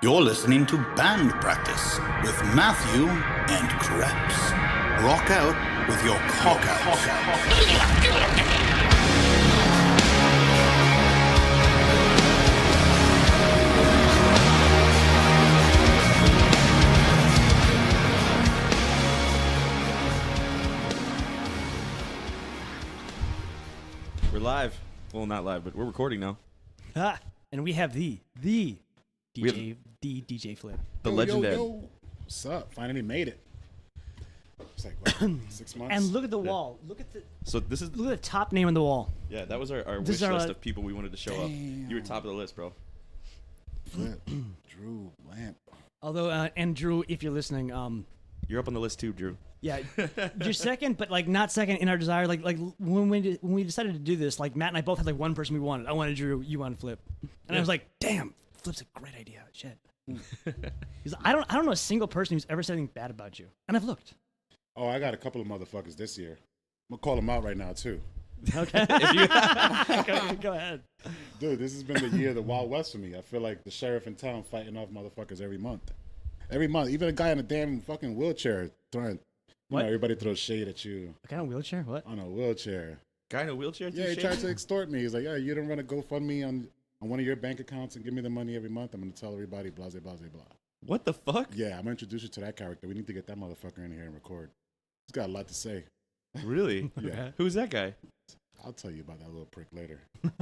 You're listening to Band Practice with Matthew and Krebs. Rock out with your cock out. We're live. Well, not live, but we're recording now. And we have the DJ Flip. The legendary. Yo. What's up? Finally made it. It's like, what, 6 months? And look at the wall. Look at So this is the top name on the wall. yeah. That was our This wish is our- list of people we wanted to show up. Damn. You were top of the list, bro. Flip, Drew, Lamp. Although, and Drew, if you're listening, You're up on the list too, Drew. yeah, you're second, but like not second in our desire. Like when we decided to do this, like Matt and I both had like one person we wanted. I wanted Drew, you wanted Flip, and I was like, damn, Flip's a great idea. Shit. 'Cause I don't know a single person who's ever said anything bad about you, and I've looked. Oh, I got a couple of motherfuckers this year. I'm going to call them out right now, too. Okay, go ahead. Dude, this has been the year of the Wild West for me. I feel like the sheriff in town fighting off motherfuckers every month. Every month. Even a guy in a damn fucking wheelchair throwing, What? everybody throws shade at you A guy in a wheelchair? What? on a wheelchair. Guy in a wheelchair. Yeah, he tried to extort me. He's like, yeah, you don't run a GoFundMe on one of your bank accounts and give me the money every month. I'm going to tell everybody, blah, blah, blah, blah. What the fuck? Yeah, I'm going to introduce you to that character. We need to get that motherfucker in here and record. He's got a lot to say. Really? Yeah. Who's that guy? I'll tell you about that little prick later.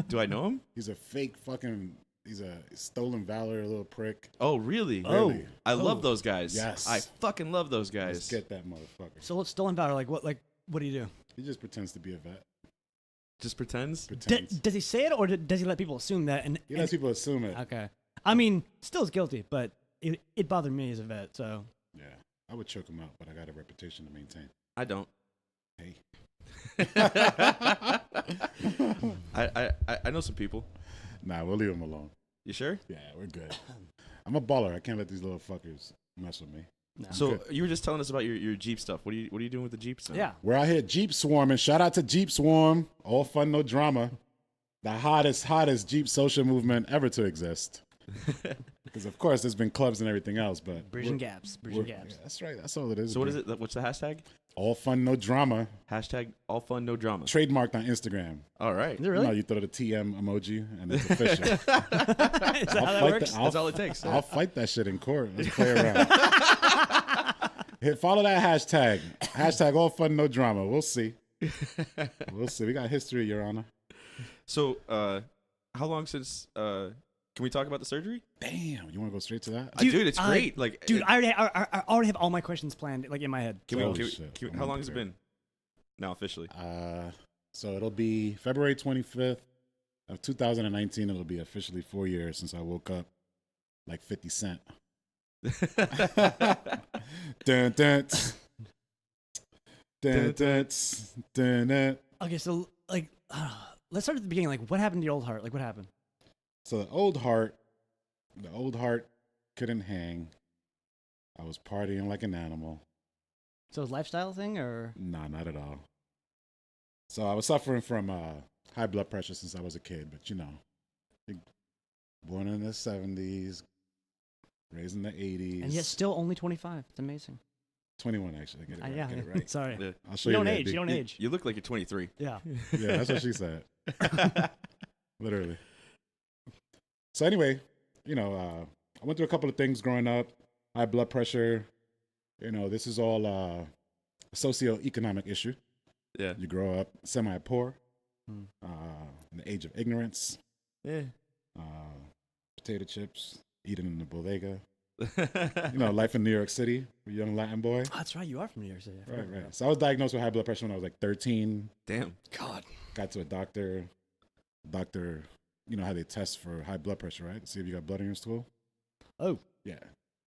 Do I know him? He's a fake fucking, he's a stolen valor little prick. Oh, really? Oh. Really. I love those guys. Yes. I fucking love those Let's guys. get that motherfucker. So stolen valor. What do you do? He just pretends to be a vet. Just pretends. Pretends. Does he say it, or does he let people assume that? He lets people assume it. Okay. I mean, still is guilty, but it bothered me as a vet. So Yeah. I would choke him out, but I got a reputation to maintain. I don't. Hey. I know some people. Nah, we'll leave him alone. You sure? Yeah, we're good. I'm a baller. I can't let these little fuckers mess with me. no. So Good. you were just telling us about your Jeep stuff. What are you doing with the Jeeps now? yeah, We're out here Jeep swarming. Shout out to Jeep Swarm. All fun, no drama. The hottest Jeep social movement ever to exist. Because, of course, there's been clubs and everything else, but... bridging gaps, bridging gaps. Yeah, that's right. That's all it is. So what is it? What's the hashtag? All fun, no drama. Hashtag all fun, no drama. Trademarked on Instagram. All right. Is it really? You throw the TM emoji, and it's official. Is that how that works? That's all it takes. I'll fight that shit in court. Let's play around. Follow that hashtag. Hashtag all fun, no drama. We'll see. We'll see. We got history, Your Honor. So, how long since? Can we talk about the surgery? Damn. You want to go straight to that? Dude, it's great. Like, Dude, I already have all my questions planned, like in my head. Holy shit. how long has it been? Now officially. So it'll be February 25th of 2019. It'll be officially 4 years since I woke up like 50 Cent. Dun, dun, tss. Dun, dun, tss. Dun, dun. Okay, so let's start at the beginning. Like, what happened to your old heart? Like, what happened? So the old heart couldn't hang. I was partying like an animal. So, it's a lifestyle thing, or Nah, not at all. So I was suffering from high blood pressure since I was a kid, but born in the 70s, raised in the 80s. and yet still only 25. It's amazing. 21 actually. Get it right. Yeah, Get it right. sorry. Yeah. I'll show You don't that age. big- You don't age. You look like you're 23. Yeah. Yeah, that's what she said. Literally. So anyway, I went through a couple of things growing up. High blood pressure. This is all a socioeconomic issue. Yeah. You grow up semi-poor, Hmm. in the age of ignorance, Yeah. potato chips, eating in the bodega. Life in New York City, a young Latin boy. Oh, that's right. You are from New York City. I forgot. Right. So I was diagnosed with high blood pressure when I was like 13. Damn. God. Got to a doctor. Doctor, how they test for high blood pressure, right? See if you got blood in your stool. Oh. Yeah.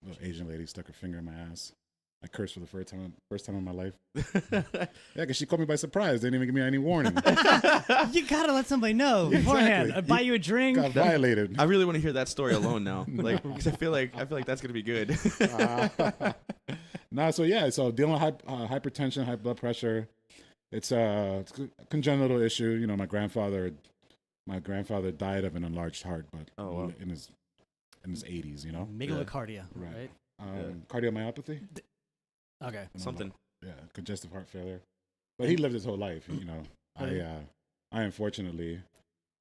Little Asian lady stuck her finger in my ass. I cursed for the first time in my life. Yeah, because she caught me by surprise. They didn't even give me any warning. You gotta let somebody know Yeah, beforehand. exactly. Buy you a drink. Got violated. I really want to hear that story alone now. Like, because I feel like that's gonna be good. So dealing with hypertension, high blood pressure. It's a congenital issue. My grandfather died of an enlarged heart, but Oh, wow. in his in his 80s, you know? Megalocardia, right? Cardiomyopathy? Okay. Something. Yeah, congestive heart failure. But he lived his whole life, you know. I unfortunately,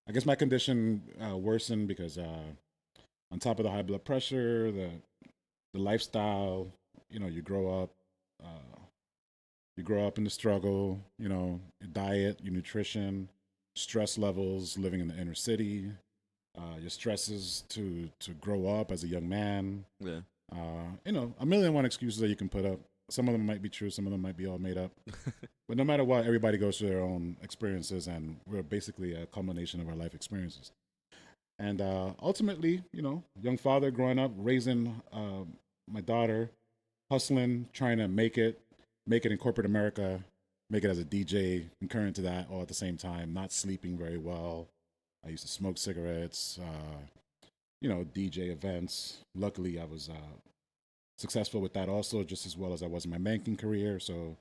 I guess my condition worsened because on top of the high blood pressure, the lifestyle, you know, you grow up in the struggle, you know, your diet, your nutrition, stress levels, living in the inner city, your stresses to grow up as a young man. Yeah. You know, a million and one excuses that you can put up. Some of them might be true, some of them might be all made up. But no matter what, everybody goes through their own experiences, and we're basically a culmination of our life experiences. And ultimately, you know, young father growing up, raising my daughter, hustling, trying to make it in corporate America, make it as a DJ, concurrent to that, all at the same time, not sleeping very well. I used to smoke cigarettes, you know, DJ events. Luckily, I was successful with that also, just as well as I was in my banking career. So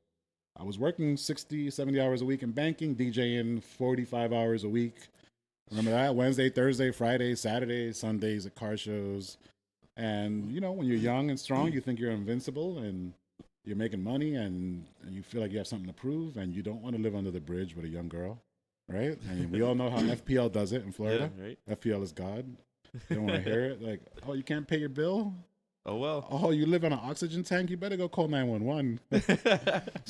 I was working 60, 70 hours a week in banking, DJing 45 hours a week. Remember that? Wednesday, Thursday, Friday, Saturday, Sundays at car shows. And, you know, when you're young and strong, you think you're invincible and you're making money and you feel like you have something to prove and you don't want to live under the bridge with a young girl, right? And we all know how FPL does it in Florida. Yeah, right. FPL is God. You don't want to hear it. Like, oh, you can't pay your bill? Oh, well. Oh, you live on an oxygen tank? You better go call 911.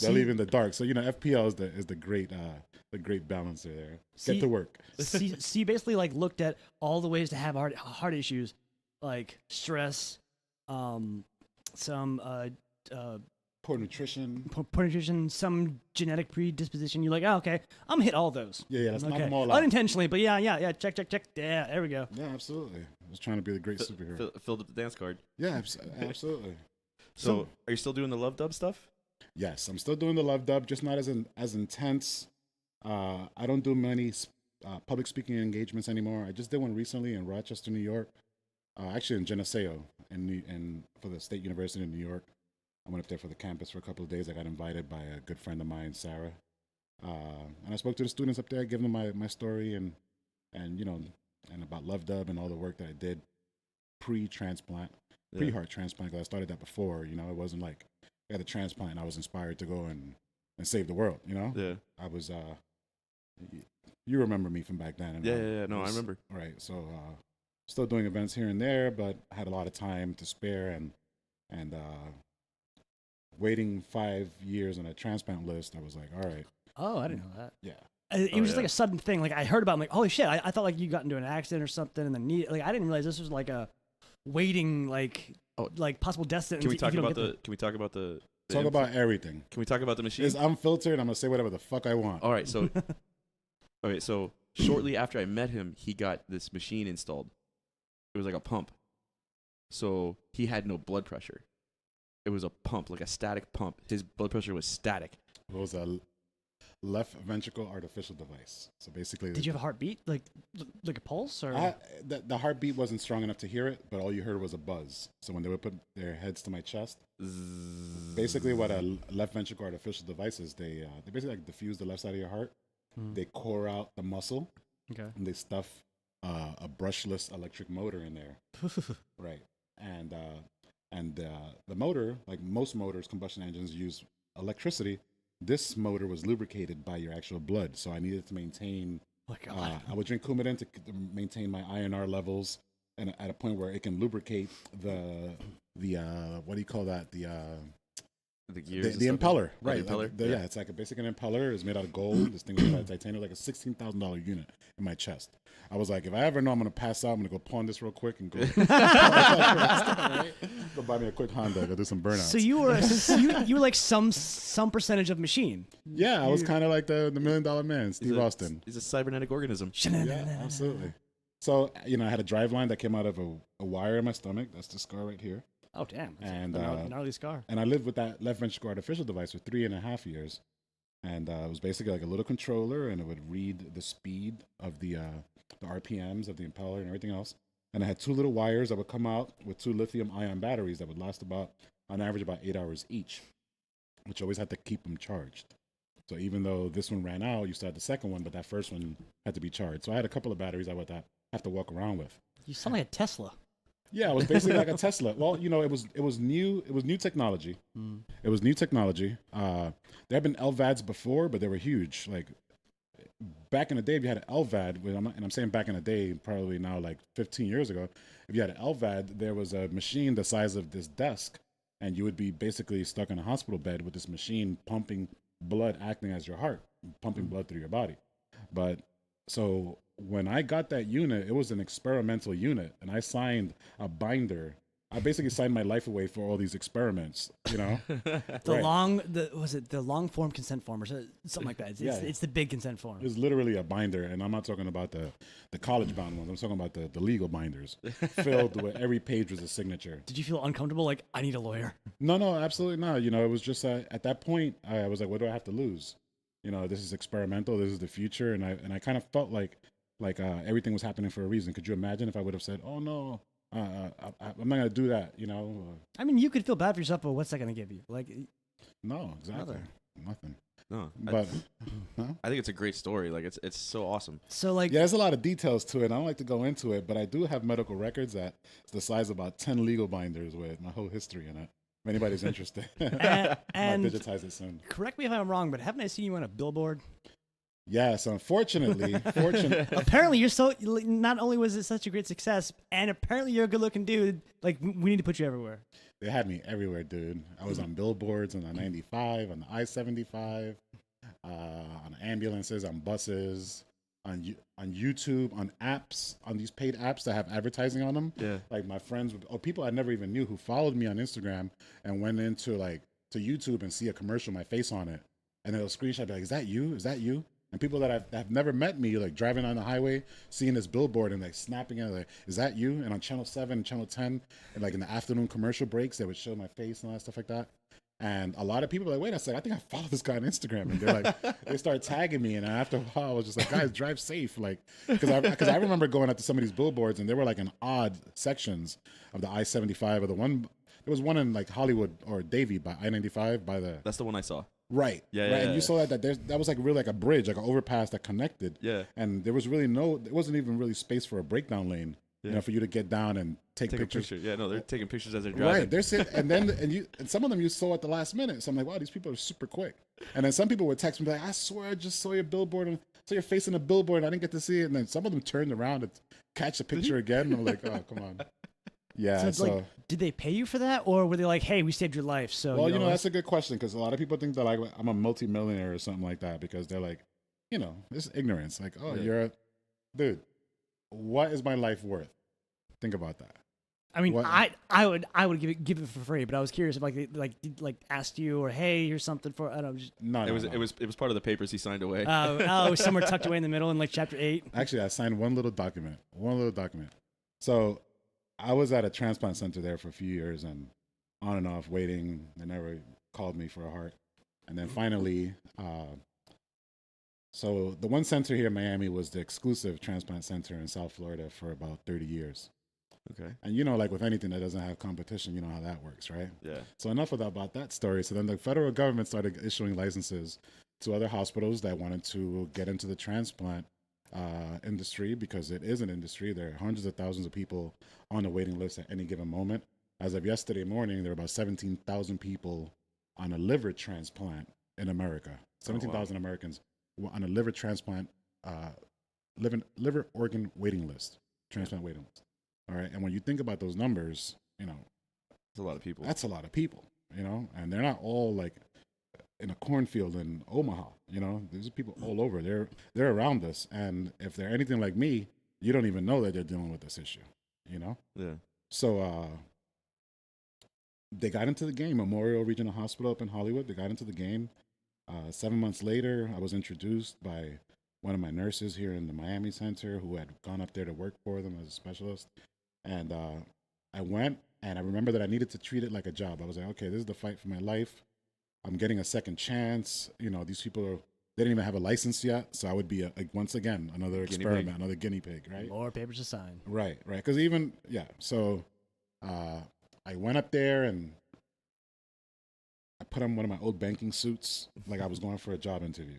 They'll leave in the dark. So, you know, FPL is the great balancer there. Get to work. See, basically, like, looked at all the ways to have heart issues, like stress, some poor nutrition, some genetic predisposition. You're like, oh, okay, I'm gonna hit all those. Yeah, let's knock them all out. Unintentionally, but yeah, check. Yeah, there we go. Yeah, absolutely. I was trying to be the great superhero. Filled up the dance card. Yeah, absolutely. So, are you still doing the Love Dub stuff? Yes, I'm still doing the Love Dub, just not as intense. I don't do many public speaking engagements anymore. I just did one recently in Rochester, New York. Actually in Geneseo, and for the State University of New York. I went up there for the campus for a couple of days. I got invited by a good friend of mine, Sarah. And I spoke to the students up there, giving them my story and you know, and about Love Dub and all the work that I did pre-transplant, pre-heart transplant, because I started that before. You know, it wasn't like I had the transplant and I was inspired to go and save the world, you know? Yeah. I was, you remember me from back then. And Yeah. No, I remember. Right. So, still doing events here and there, but I had a lot of time to spare and waiting 5 years on a transplant list, I was like, all right. Oh, I didn't know that. Yeah. It was just like a sudden thing. Like I heard about it, I'm like, holy shit, I thought like you got into an accident or something and then like I didn't realize this was like a waiting like possible death sentence. Can we talk about the talk about everything. Can we talk about the machine? It's unfiltered. I'm gonna say whatever the fuck I want. All right, so shortly after I met him, he got this machine installed. It was like a pump. So he had no blood pressure. It was a pump, like a static pump. His blood pressure was static. It was a left ventricle artificial device. So basically, did you have a heartbeat, like a pulse, or the heartbeat wasn't strong enough to hear it, but all you heard was a buzz. So when they would put their heads to my chest, basically what a left ventricle artificial device is, they basically like diffuse the left side of your heart. They core out the muscle, and they stuff a brushless electric motor in there, right? And the motor, like most motors, combustion engines use electricity. This motor was lubricated by your actual blood, so I needed to maintain. I would drink Coumadin to maintain my INR levels, and at a point where it can lubricate the what do you call that? The gears, the impeller, right? The impeller? Yeah, it's like basically an impeller. It's made out of gold. This thing was made out of titanium, like a $16,000 unit in my chest. I was like, if I ever know I'm gonna pass out, I'm gonna go pawn this real quick and go. Go buy me a quick Honda. Go do some burnouts. So you were like some percentage of machine. Yeah, I was kind of like the $1 Million Man, Steve Austin. He's a cybernetic organism. Yeah, absolutely. So I had a drive line that came out of a wire in my stomach. That's the scar right here. Oh damn! And gnarly scar. And I lived with that left ventricle artificial device for 3.5 years, and it was basically like a little controller, and it would read the speed of the RPMs of the impeller and everything else. And I had 2 little wires that would come out with 2 lithium-ion batteries that would last on average about 8 hours each, which always had to keep them charged. So even though this one ran out, you still had the second one, but that first one had to be charged. So I had a couple of batteries I would have to walk around with. You sound like a Tesla. Yeah, it was basically like a Tesla. Well, it was new technology. It was new technology. There had been LVADs before, but they were huge. Like back in the day, if you had an LVAD, and I'm saying back in the day, probably now like 15 years ago, if you had an LVAD, there was a machine the size of this desk, and you would be basically stuck in a hospital bed with this machine pumping blood, acting as your heart, pumping blood through your body. But so when I got that unit, it was an experimental unit, and I signed a binder. I basically signed my life away for all these experiments, The Right. was it the long form consent form or something like that? It's the big consent form. It was literally a binder, and I'm not talking about the college bound ones. I'm talking about the legal binders, filled with every page was a signature. Did you feel uncomfortable? Like, I need a lawyer. No, absolutely not. It was just at that point I was like, what do I have to lose? This is experimental. This is the future, and I kind of felt like everything was happening for a reason. Could you imagine if I would have said, oh no, I'm not gonna do that? I mean, you could feel bad for yourself, but what's that going to give you? Like, No, exactly, nothing. No, But I think it's a great story. Like it's so awesome. so like, yeah, there's a lot of details to it. I don't like to go into it, but I do have medical records that's the size of about 10 legal binders with my whole history in it. If anybody's interested, and might digitize it soon. correct me if I'm wrong, but haven't I seen you on a billboard? Yes, unfortunately, Apparently, you're so. Not only was it such a great success, and apparently you're a good-looking dude. Like, we need to put you everywhere. they had me everywhere, dude. I was on billboards, on the 95, on the I-75, on ambulances, on buses, on YouTube, on apps, on these paid apps that have advertising on them. Yeah. Like my friends or people I never even knew who followed me on Instagram and went into to YouTube and see a commercial, my face on it, and they'll screenshot, be like, "Is that you? Is that you?" And people that have never met me, like driving on the highway, seeing this billboard and like snapping it, like, "Is that you?" And on Channel 7 and Channel 10, and like in the afternoon commercial breaks, they would show my face and all that stuff like that. And a lot of people are like, "Wait a second, I think I follow this guy on Instagram." And they're like, they start tagging me, and after a while, I was just like, "Guys, drive safe," like, because I remember going up to some of these billboards, and they were like in odd sections of the I-75 or the one. There was one in like Hollywood or Davie by I-95 by the That's the one I saw. right. Yeah, right. yeah, And yeah. you saw that was like really like a bridge, like an overpass that connected. Yeah. And there wasn't even really space for a breakdown lane, Yeah. for you to get down and take Take a pictures. picture. Yeah, no, they're taking pictures as they're driving. Right, they're sitting, and some of them you saw at the last minute. So I'm like, wow, these people are super quick. And then some people would text me like, I swear I just saw your billboard, and saw your face in the billboard, and I didn't get to see it. And then some of them turned around to catch the picture again, and I'm like, oh, come on. Yeah. So it's like, did they pay you for that, or were they like, "Hey, we saved your life"? So well, that's a good question because a lot of people think that like I'm a multimillionaire or something like that because they're like, it's ignorance. Like, oh, Yeah. you're a dude. What is my life worth? Think about that. I mean, What- I would give it for free, but I was curious if like asked you, or hey, here's something for, I don't know, just No, It was part of the papers he signed away. somewhere tucked away in the middle in like chapter 8. Actually, I signed one little document. So I was at a transplant center there for a few years and on and off waiting. They never called me for a heart. And then finally, so the one center here in Miami was the exclusive transplant center in South Florida for about 30 years. Okay. And like with anything that doesn't have competition, you know how that works, right? Yeah. So enough about that story. So then the federal government started issuing licenses to other hospitals that wanted to get into the transplant industry because it is an industry. There are hundreds of thousands of people on the waiting list at any given moment. As of yesterday morning, there were about 17,000 people on a liver transplant in America. 17,000 Americans were on a liver transplant, liver organ waiting list, transplant waiting list. All right. And when you think about those numbers, It's a lot of people. that's a lot of people, and they're not all like in a cornfield in Omaha, there's people all over. They're around us. And if they're anything like me, you don't even know that they're dealing with this issue, Yeah. So they got into the game, Memorial Regional Hospital up in Hollywood. They got into the game. 7 months later, I was introduced by one of my nurses here in the Miami Center who had gone up there to work for them as a specialist. And I went, and I remember that I needed to treat it like a job. I was like, okay, this is the fight for my life. I'm getting a second chance. These people they didn't even have a license yet. So I would be, once again, another Guinea experiment, pig. another guinea pig, right? More papers to sign. Right. Because so I went up there and I put on one of my old banking suits like I was going for a job interview.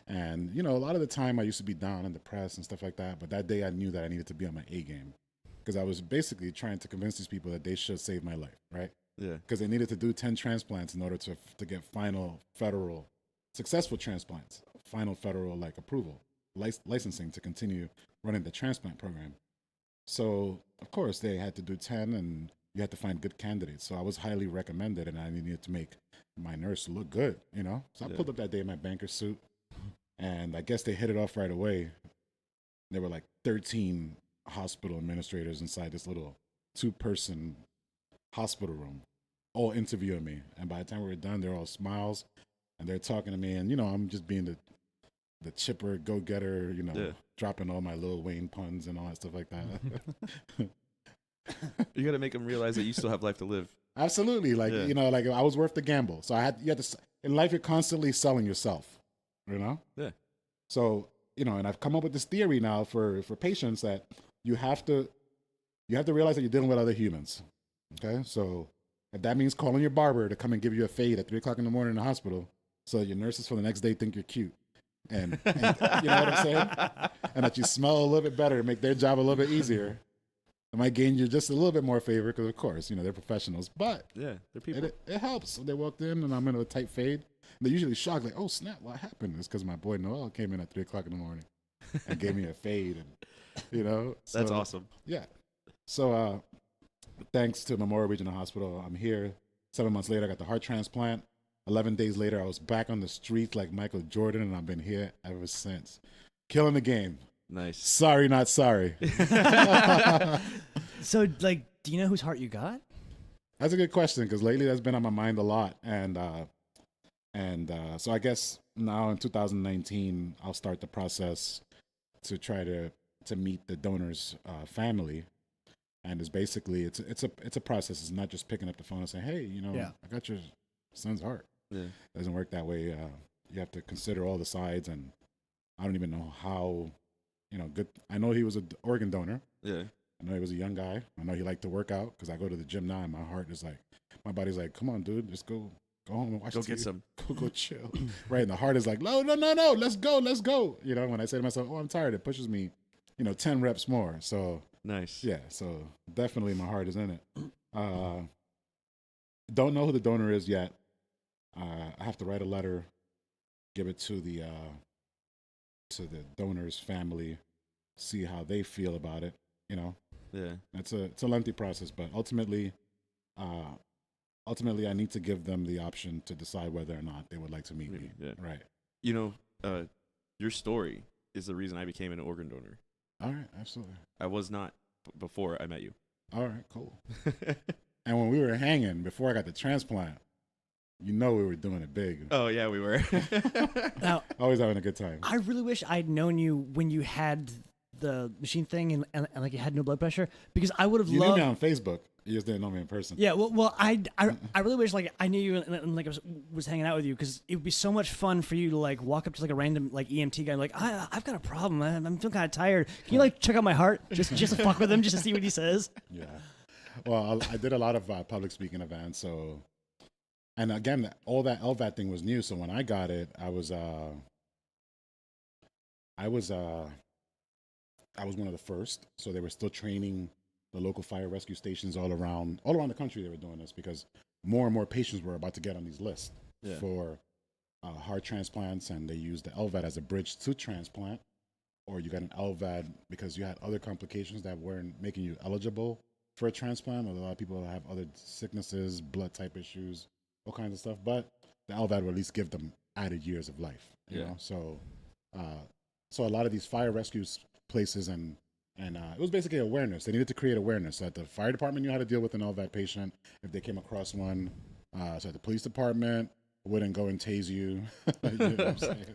And, a lot of the time I used to be down and depressed and stuff like that. But that day I knew that I needed to be on my A game. because I was basically trying to convince these people that they should save my life, right? Yeah. Because they needed to do 10 transplants in order to get final federal successful transplants, final federal like approval, licensing to continue running the transplant program. So of course they had to do 10, and you had to find good candidates. So I was highly recommended, and I needed to make my nurse look good, you know? So I pulled up that day in my banker suit, and I guess they hit it off right away. There were like 13 hospital administrators inside this little 2-person hospital room, all interviewing me. And by the time we were done, they're all smiles, and they're talking to me. And, you know, I'm just being the chipper, go-getter, you know, dropping all my Lil Wayne puns and all that stuff like that. You got to make them realize that you still have life to live. Absolutely. Like, you know, like I was worth the gamble. So you had to, in life, you're constantly selling yourself, you know? Yeah. So, you know, and I've come up with this theory now for patients that you have to realize that you're dealing with other humans. Okay. So if that means calling your barber to come and give you a fade at 3:00 in the morning in the hospital, so your nurses for the next day think you're cute. And you know what I'm saying? And that you smell a little bit better, make their job a little bit easier. It might gain you just a little bit more favor because, of course, you know, they're professionals. But yeah, they're people. It helps. So they walked in, and I'm in a tight fade. And they're usually shocked, like, oh, snap, what happened? It's because my boy Noel came in at 3:00 in the morning and gave me a fade. And, you know. So, that's awesome. Yeah. So thanks to Memorial Regional Hospital, I'm here. 7 months later, I got the heart transplant. 11 days later, I was back on the streets like Michael Jordan, and I've been here ever since. Killing the game. Nice. Sorry, not sorry. So, like, do you know whose heart you got? That's a good question, because lately that's been on my mind a lot. And so I guess now in 2019, I'll start the process to try to meet the donor's family. And it's basically, it's a process. It's not just picking up the phone and saying, hey, you know, I got your son's heart. Yeah. It doesn't work that way. You have to consider all the sides, and I don't even know how, you know, good. I know he was an organ donor. Yeah. I know he was a young guy. I know he liked to work out, because I go to the gym now, and my heart is like, my body's like, come on, dude, just go home and watch Go TV. get some. Go chill. Right. And the heart is like, no, let's go. You know, when I say to myself, oh, I'm tired, it pushes me, you know, 10 reps more. So nice. Yeah. So definitely my heart is in it. Don't know who the donor is yet. I have to write a letter, give it to the donor's family, see how they feel about it. You know, it's a lengthy process, but ultimately, I need to give them the option to decide whether or not they would like to meet me. Yeah. Right. You know, your story is the reason I became an organ donor. All right, absolutely. I was not before I met you. All right, cool. And when we were hanging before I got the transplant, you know we were doing it big. Oh, yeah, we were. Now, always having a good time. I really wish I'd known you when you had the machine thing and like you had no blood pressure, because I would have loved. You knew me on Facebook. You just didn't know me in person. Yeah, well, I really wish like I knew you and like I was hanging out with you, because it would be so much fun for you to like walk up to like a random like EMT guy and like I've got a problem. I'm feeling kind of tired. Can you like check out my heart just to fuck with him, just to see what he says? Yeah. Well, I did a lot of public speaking events, so, and again, all that LVAD thing was new. So when I got it, I was one of the first. So they were still training the local fire rescue stations all around the country. They were doing this because more and more patients were about to get on these lists for heart transplants, and they used the LVAD as a bridge to transplant, or you got an LVAD because you had other complications that weren't making you eligible for a transplant. A lot of people have other sicknesses, blood type issues, all kinds of stuff. But the LVAD will at least give them added years of life. You know, so a lot of these fire rescues places and it was basically awareness. They needed to create awareness so that the fire department knew how to deal with an LVAD patient if they came across one. So that the police department wouldn't go and tase you. You know what I'm saying?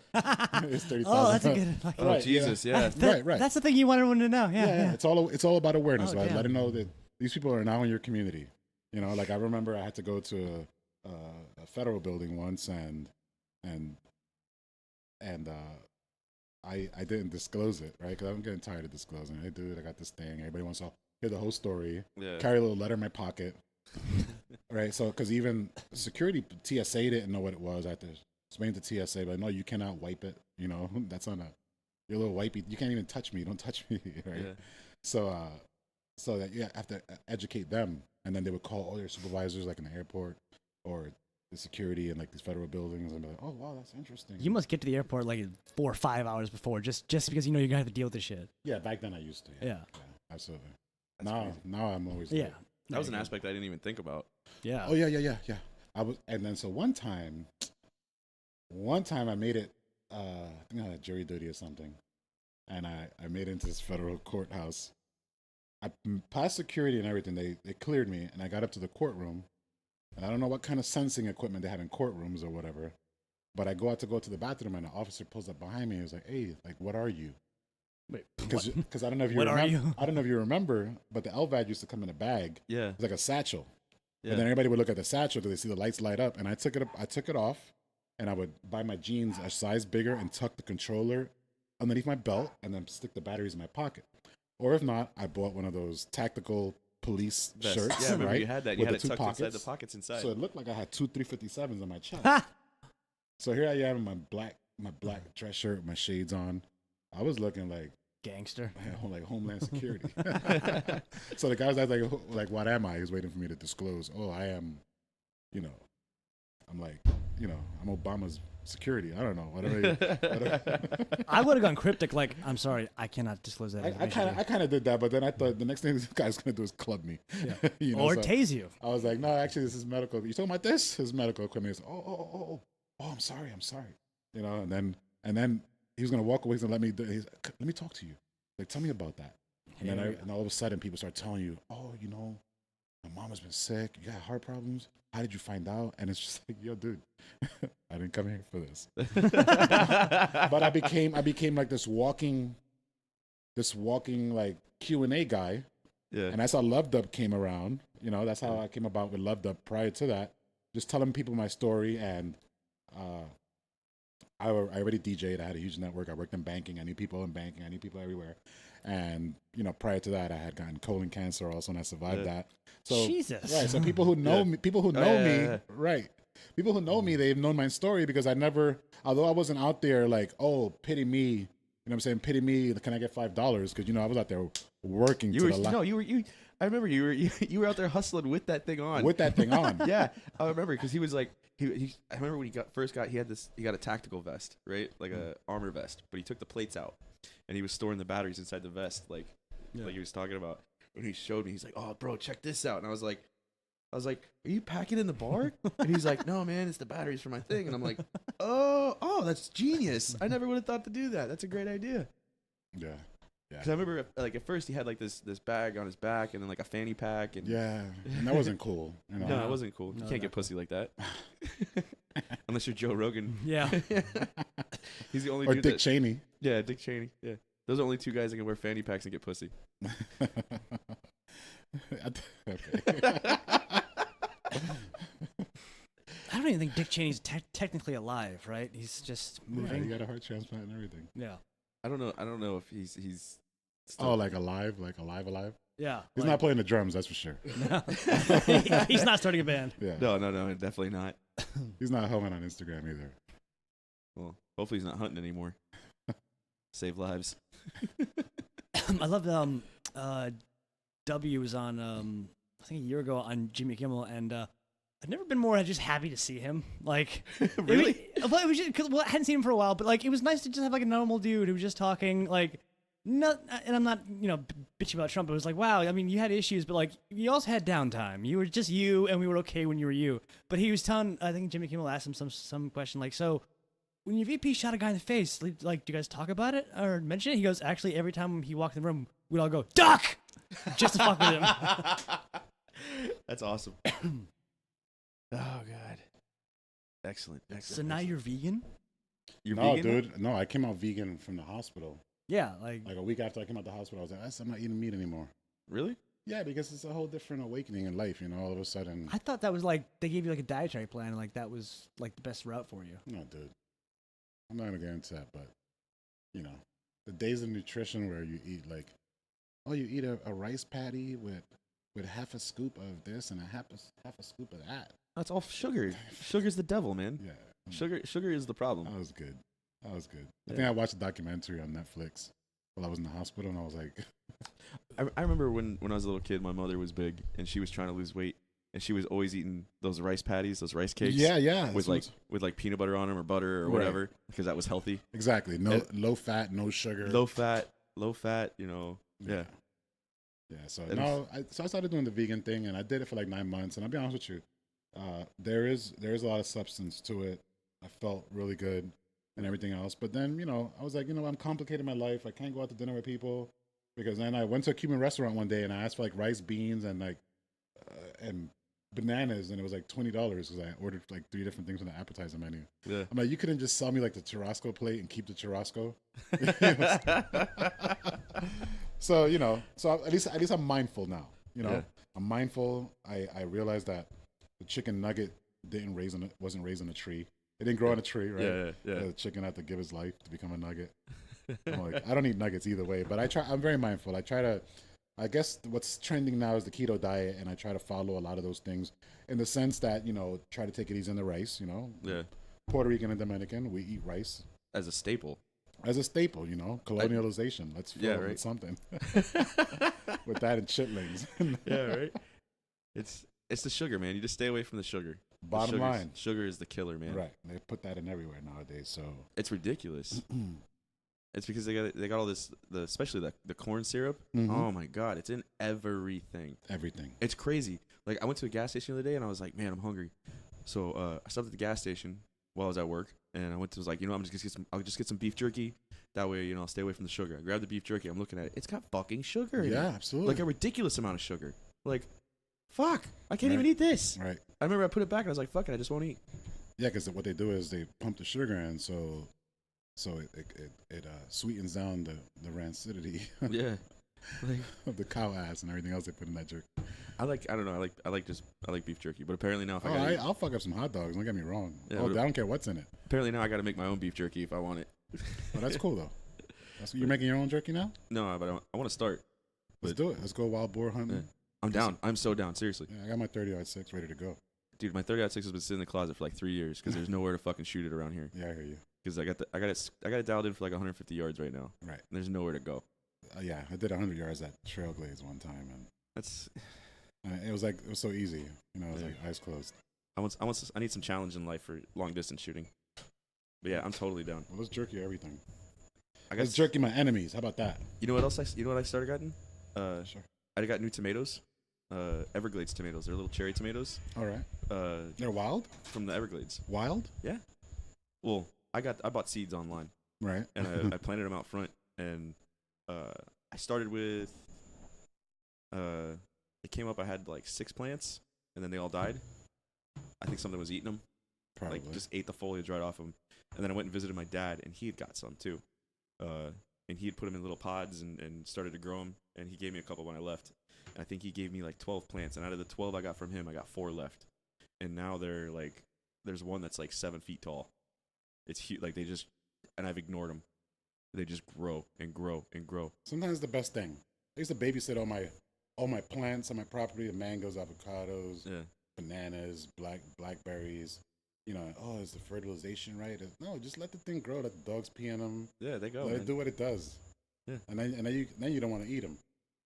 It's 30,000. Oh, that's a good. Oh, Jesus, yeah. Right. That's the thing you wanted to know. Yeah. It's all about awareness. Right? Let them know that these people are now in your community. You know, like I remember I had to go to a federal building once, and I didn't disclose it, right? Because I'm getting tired of disclosing. Hey, dude, I got this thing. Everybody wants to hear the whole story. Yeah. Carry a little letter in my pocket, right? So, because even security, TSA didn't know what it was. I had to explain to TSA, but no, you cannot wipe it. You know, that's on your little wipey. You can't even touch me. Don't touch me, right? Yeah. So so that you have to educate them, and then they would call all their supervisors, like in the airport or the security in like these federal buildings, and be like, "Oh wow, that's interesting." You must get to the airport like 4 or 5 hours before, just because you know you're gonna have to deal with this shit. Yeah, back then I used to. Yeah. Absolutely. That's Now, crazy. now I'm always Yeah. late. That was an aspect I didn't even think about. Yeah. Oh yeah. I was, and then so one time I made it. I think I had jury duty or something, and I made it into this federal courthouse. I passed security and everything. They cleared me, and I got up to the courtroom, and I don't know what kind of sensing equipment they have in courtrooms or whatever, but I go to the bathroom, and the officer pulls up behind me. He was like, "Hey, like, what are you?" Wait, Because I don't know if you What are remember. you? I don't know if you remember, but the LVAD used to come in a bag. Yeah. It was like a satchel. Yeah. And then everybody would look at the satchel because they see the lights light up. And I took it off, and I would buy my jeans a size bigger and tuck the controller underneath my belt, and then stick the batteries in my pocket. Or if not, I bought one of those tactical police Vest. shirts. Yeah, I remember right? you had that. You with had the it two tucked inside the pockets. pockets inside. So it looked like I had two 357s on my chest. Ha! So here I am in my black dress shirt with my shades on. I was looking like Gangster. like Homeland Security. So the guy was like, what am I? He was waiting for me to disclose. Oh, I am, I'm like, I'm Obama's security. I don't know. Whatever. I would have gone cryptic, like, I'm sorry, I cannot disclose that. I information. kind of did that, but then I thought the next thing this guy's gonna do is club me. Yeah. Or so tase you. I was like, no, actually, this is medical. You talking about this? This is medical equipment. He's, oh, I'm sorry. And then he was gonna walk away. He's gonna let me. He's like, let me talk to you. Like, tell me about that. And then and all of a sudden, people start telling you, oh, my mom has been sick. You got heart problems. How did you find out? And it's just like, yo, dude, I didn't come here for this. But I became like this walking like Q&A guy. Yeah. And that's how Love Dub came around. That's how I came about with Love Dub. Prior to that, just telling people my story. And I already DJ'd. I had a huge network. I worked in banking. I knew people in banking. I knew people everywhere. And prior to that, I had gotten colon cancer also, and I survived that. So Jesus. right. So people who know me, right? People who know me, they've known my story because although I wasn't out there like, oh, pity me. You know what I'm saying? Pity me. Can I get $5? Because I was out there working. I remember you were out there hustling with that thing on. With that thing on. Yeah, I remember because he was like I remember when he got a tactical vest, right, like a armor vest, but he took the plates out and he was storing the batteries inside the vest, like he was talking about. And he showed me, he's like, "Oh, bro, check this out," and I was like, "Are you packing in the bar?" And he's like, "No, man, it's the batteries for my thing." And I'm like, "Oh, that's genius! I never would have thought to do that. That's a great idea." Yeah. Because I remember, like, at first he had like this bag on his back, and then like a fanny pack, and Yeah, and that wasn't cool. no, it wasn't cool. You can't get pussy like that, unless you're Joe Rogan. Yeah. He's the only Or dude Dick Cheney. Yeah, Dick Cheney. Yeah, those are only two guys that can wear fanny packs and get pussy. Okay. I don't even think Dick Cheney's technically alive, right? He's just Yeah, moving. he got a heart transplant and everything. Yeah. I don't know if he's. Oh, like alive? Yeah. He's not playing the drums, that's for sure. He's not starting a band. Yeah. No, definitely not. He's not homing on Instagram either. Well, hopefully he's not hunting anymore. Save lives. I love W was on I think a year ago on Jimmy Kimmel, and I've never been more just happy to see him. Like, Really? it was just, cause, I hadn't seen him for a while, but like it was nice to just have like a normal dude who was just talking like. And I'm not, bitching about Trump. It was like, wow, I mean, you had issues, but like, you also had downtime. You were just you, and we were okay when you were you. But he was telling, I think Jimmy Kimmel asked him some question like, so when your VP shot a guy in the face, like, do you guys talk about it or mention it? He goes, actually, every time he walked in the room, we'd all go, duck! Just to fuck with him. That's awesome. Oh, God. Excellent. So now you're vegan? You're No, vegan now? dude. No, I came out vegan from the hospital. Yeah, like Like a week after I came out the hospital, I was like, I'm not eating meat anymore. Really? Yeah, because it's a whole different awakening in life, all of a sudden. I thought that was like they gave you like a dietary plan, and like that was like the best route for you. No, dude. I'm not going to get into that, but, the days of nutrition where you eat you eat a rice patty with half a scoop of this and half a scoop of that. That's all sugar. Sugar's the devil, man. Yeah. Sugar is the problem. That was good. I Yeah. think I watched a documentary on Netflix while I was in the hospital, and I was like, I remember when I was a little kid, my mother was big and she was trying to lose weight, and she was always eating those rice patties, those rice cakes. yeah, With like peanut butter on them or butter or Right. whatever, because that was healthy. exactly, no low fat, no sugar, Low fat. You know. Yeah. Yeah, so And- I started doing the vegan thing, and I did it for like 9 months. And I'll be honest with you, there is a lot of substance to it. I felt really good and everything else, but then I was like, I'm complicating my life. I can't go out to dinner with people because then I went to a Cuban restaurant one day and I asked for like rice, beans, and like and bananas, and it was like $20 because I ordered like 3 different things on the appetizer menu. Yeah. I'm like, you couldn't just sell me like the churrasco plate and keep the churrasco. So so at least I'm mindful now. Yeah. I'm mindful. I realized that the chicken nugget wasn't raised in a tree. It didn't grow on a tree, right? Yeah. The chicken had to give his life to become a nugget. I'm like, I don't eat nuggets either way, but I'm very mindful. I guess what's trending now is the keto diet, and I try to follow a lot of those things in the sense that try to take it easy on the rice. Yeah. Puerto Rican and Dominican, we eat rice As a staple. as a staple. Colonialization. Let's fill it right. with something. With that and chitlins. Yeah, right. It's the sugar, man. You just stay away from the sugar. Bottom line. Sugar is the killer, man. Right. They put that in everywhere nowadays. So It's ridiculous. It's because they got all this, especially the corn syrup. Mhm. Oh my god, it's in everything. everything. It's crazy. Like, I went to a gas station the other day and I was like, man, I'm hungry. So I stopped at the gas station while I was at work, and I was like, I'll just get some beef jerky. That way, I'll stay away from the sugar. I grabbed the beef jerky. I'm looking at it. It's got fucking sugar in it. Yeah, absolutely. Like a ridiculous amount of sugar. Like, fuck, I can't Right. even eat this. Right. I remember I put it back and I was like, fuck it, I just won't eat. Yeah, because what they do is they pump the sugar in, so it sweetens down the rancidity Yeah. Like, of the cow ass and everything else they put in that jerky. I don't know. I like beef jerky, but apparently now if Oh, I'll I'll fuck up some hot dogs. Don't get me wrong. Yeah, I but- don't care what's in it. apparently now I got to make my own beef jerky if I want it. Well, that's cool though. You're making your own jerky now? No, but I want to start. Let's do it. Let's go wild boar hunting. Yeah. I'm down. I'm so down. Seriously, Yeah, I got my 30-06 ready to go. dude. My 30-06 has been sitting in the closet for like 3 years because there's nowhere to fucking shoot it around here. Yeah, I hear you. Because I got it dialed in for like 150 yards right now. Right. And there's nowhere to go. Yeah, I did 100 yards at Trailblaze one time, That's and it was so easy. It was Yeah. like eyes closed. I need some challenge in life for long distance shooting. But yeah, I'm totally down. Well, let's jerky everything. I got Let's jerky my enemies. How about that? You know what else? You know what I started getting? Sure. I got new tomatoes. Everglades tomatoes. They're little cherry tomatoes. All right. They're wild. From the Everglades. Wild. Well, I bought seeds online Right. and I planted them out front, and I started with it came up. I had like 6 plants, and then they all died. I think something was eating them. Probably. Like just ate the foliage right off them. And then I went and visited my dad, and he had got some too. And he had put them in little pods and started to grow them. And he gave me a couple when I left. And I think he gave me like 12 plants. And out of the 12 I got from him, I got 4 left. And now they're like, there's one that's like 7 feet tall. It's huge. Like and I've ignored them. They just grow and grow and grow. Sometimes the best thing. I used to babysit all my plants on my property: the mangoes, avocados, Yeah. bananas, blackberries. Is the fertilization right? No, just let the thing grow. Let the dogs pee on them. Yeah, they go. Let Man. it do what it does. Yeah. And then you don't want to eat them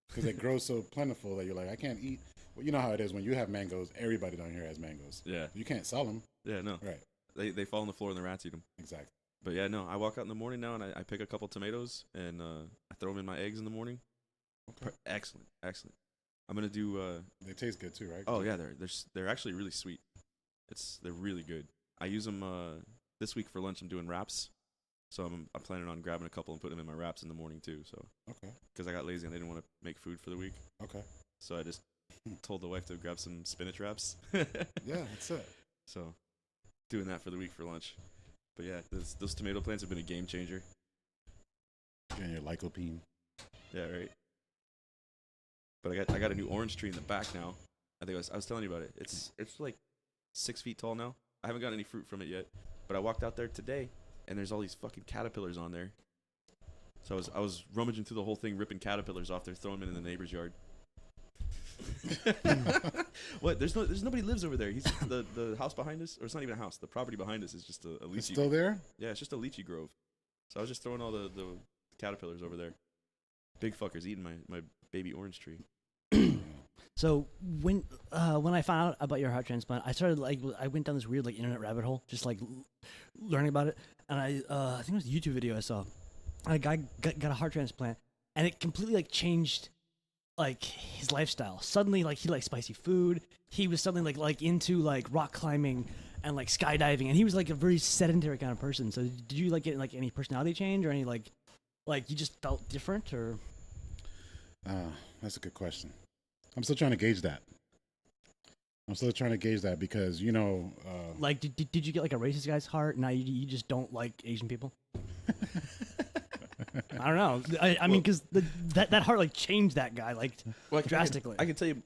because they grow so plentiful that you're like, I can't eat. Well, you know how it is when you have mangoes. Everybody down here has mangoes. Yeah. You can't sell them. Yeah, no. Right. They fall on the floor and the rats eat them. Exactly. But yeah, no. I walk out in the morning now and I pick a couple tomatoes and I throw them in my eggs in the morning. Okay. Excellent. I'm gonna do. They taste good too, right? Oh yeah, they're actually really sweet. They're really good. I use them this week for lunch. I'm doing wraps, so I'm planning on grabbing a couple and putting them in my wraps in the morning too. So Okay. because I got lazy and I didn't want to make food for the week, Okay. so I just told the wife to grab some spinach wraps. Yeah, that's it. So doing that for the week for lunch. But yeah, those tomato plants have been a game changer. And your lycopene. Yeah, right. But I got a new orange tree in the back now. I think I was telling you about it. It's like 6 feet tall now. I haven't got any fruit from it yet. But I walked out there today, and there's all these fucking caterpillars on there. So I was rummaging through the whole thing, ripping caterpillars off there, throwing them in the neighbor's yard. What? There's nobody lives over there. He's the house behind us, or it's not even a house. The property behind us is just a lychee. It's still there? Yeah, it's just a lychee grove. So I was just throwing all the caterpillars over there. Big fuckers eating my baby orange tree. So when I found out about your heart transplant, I started I went down this weird internet rabbit hole, just learning about it, and I think it was a YouTube video I saw. And a guy got a heart transplant, and it completely changed his lifestyle. Suddenly he liked spicy food. He was suddenly into rock climbing and skydiving, and he was a very sedentary kind of person. So did you get any personality change or any you just felt different or? That's a good question. I'm still trying to gauge that. Because did you get a racist guy's heart? Now you just don't like Asian people. I don't know. I mean, because that heart changed that guy drastically. I can tell you.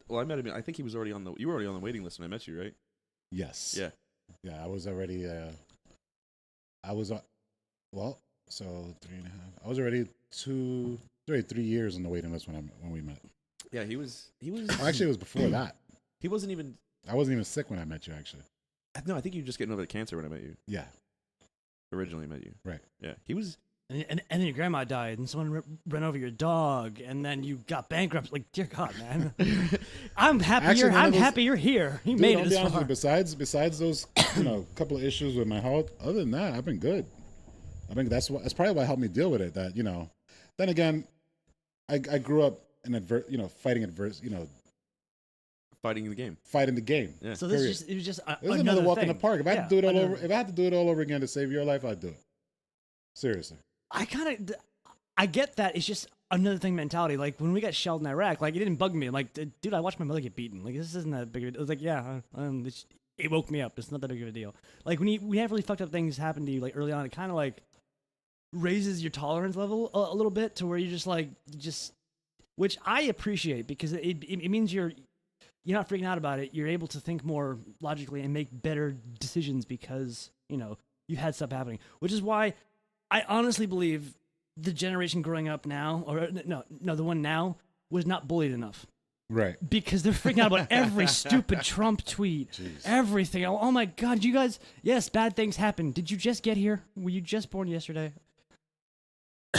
Well, I met him. I think he was already on the. You were already on the waiting list when I met you, right? Yes. Yeah. Yeah, I was already. So 3.5. I was already 3 years on the waiting list when we met. Yeah, he was. Actually, it was before that. He wasn't even. I wasn't even sick when I met you. Actually. No, I think you were just getting over the cancer when I met you. Yeah. Originally met you. Right. Yeah, he was. And then your grandma died, and someone ran over your dog, and then you got bankrupt. Dear God, man, I'm happy. Actually, I'm happy you're here. You made it this far. Besides those, couple of issues with my health, other than that, I've been good. I think that's probably what helped me deal with it. That then again, I grew up in fighting Fighting the game. Fighting the game. Yeah. So it was just another walk in the park. If I had to do it all over, if I had to do it all over again to save your life, I'd do it. Seriously. I get that. It's just another thing mentality. When we got shelled in Iraq, it didn't bug me. I'm dude, I watched my mother get beaten. This isn't that big of a deal. It was yeah, it woke me up. It's not that big of a deal. When we have really fucked up things happen to you early on, it kind of raises your tolerance level a little bit to where you just which I appreciate because it means you're not freaking out about it. You're able to think more logically and make better decisions because you had stuff happening. Which is why I honestly believe the generation growing up now, or the one now, was not bullied enough. Right. Because they're freaking out about every stupid Trump tweet. Jeez. Everything. Oh my God, you guys, yes, bad things happen. Did you just get here? Were you just born yesterday?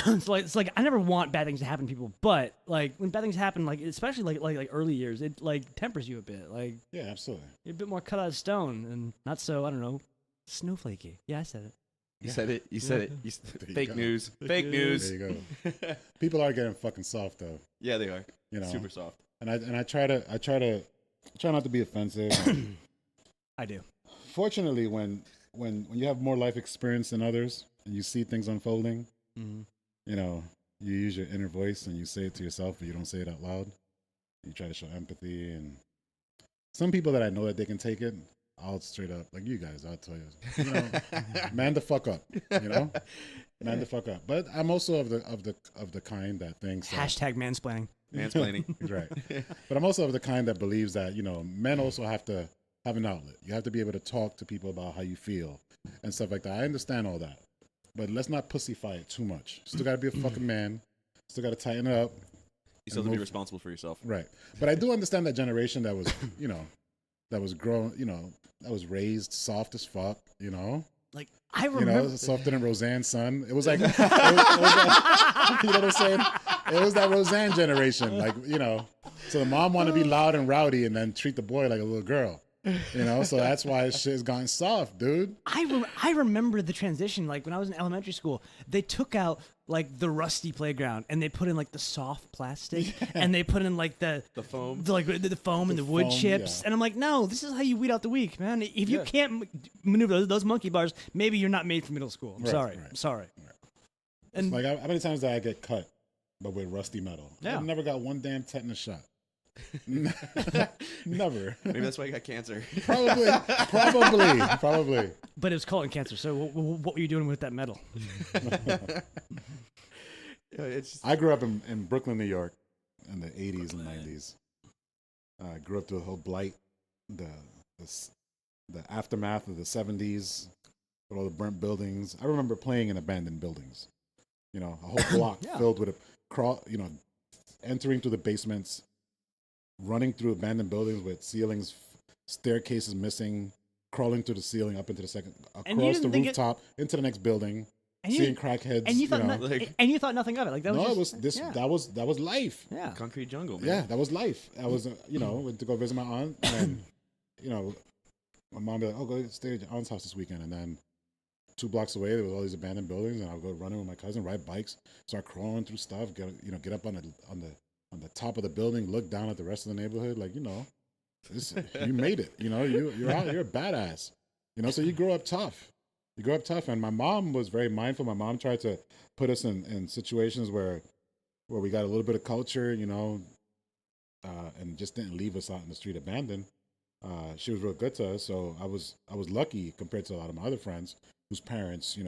It's I never want bad things to happen to people, but when bad things happen, especially early years, it tempers you a bit. Yeah, absolutely. You're a bit more cut out of stone and not so, I don't know, snowflakey. Yeah, I said it. You said it. You said it. Fake news. Fake news. There you go. People are getting fucking soft though. Yeah, they are. Super soft. And I try not to be offensive. I do. Fortunately, when you have more life experience than others and you see things unfolding, mm-hmm. You use your inner voice and you say it to yourself, but you don't say it out loud. You try to show empathy, and some people that I know that they can take it, I'll straight up you guys. I'll tell you, man the fuck up, man the fuck up. But I'm also of the kind that thinks hashtag mansplaining. Mansplaining, right? But I'm also of the kind that believes that men also have to have an outlet. You have to be able to talk to people about how you feel and stuff like that. I understand all that. But let's not pussyfy it too much. Still got to be a fucking man. Still got to tighten it up. You still have to be responsible for yourself. Right. But I do understand that generation that was, that was grown, that was raised soft as fuck, I remember. Softer than Roseanne's son. It was you know what I'm saying? It was that Roseanne generation. So the mom wanted to be loud and rowdy and then treat the boy like a little girl. So that's why shit's gotten soft, dude. I remember the transition. When I was in elementary school, they took out the rusty playground and they put in the soft plastic and they put in the foam, the foam and the wood chips. Yeah. And I'm no, this is how you weed out the weak, man. If you can't maneuver those monkey bars, maybe you're not made for middle school. I'm sorry. I'm sorry. Right. And how many times did I get cut, but with rusty metal? Yeah. I never got one damn tetanus shot. Never. Maybe that's why you got cancer. Probably. But it was colon cancer. So what were you doing with that metal? I grew up in Brooklyn, New York, in the 80s and 90s. I grew up through the whole blight, the aftermath of the 70s, with all the burnt buildings. I remember playing in abandoned buildings. A whole block filled with entering through the basements, running through abandoned buildings with ceilings, staircases missing, crawling through the ceiling up into the second, across the rooftop, into the next building. And seeing crackheads. and you thought like- and you thought nothing of it. Like that was No, just, it was this. Yeah. That was life. Yeah. Concrete jungle, man. Yeah, that was life. I was, went to go visit my aunt, and my mom be like, "Oh, go stay at your aunt's house this weekend," and then 2 blocks away there was all these abandoned buildings, and I'll go running with my cousin, ride bikes, start crawling through stuff, get up on the top of the building, look down at the rest of the neighborhood, like you made it. You're out, you're a badass. So you grow up tough. You grow up tough, and my mom was very mindful. My mom tried to put us in situations where we got a little bit of culture, and just didn't leave us out in the street abandoned. She was real good to us, so I was lucky compared to a lot of my other friends whose parents,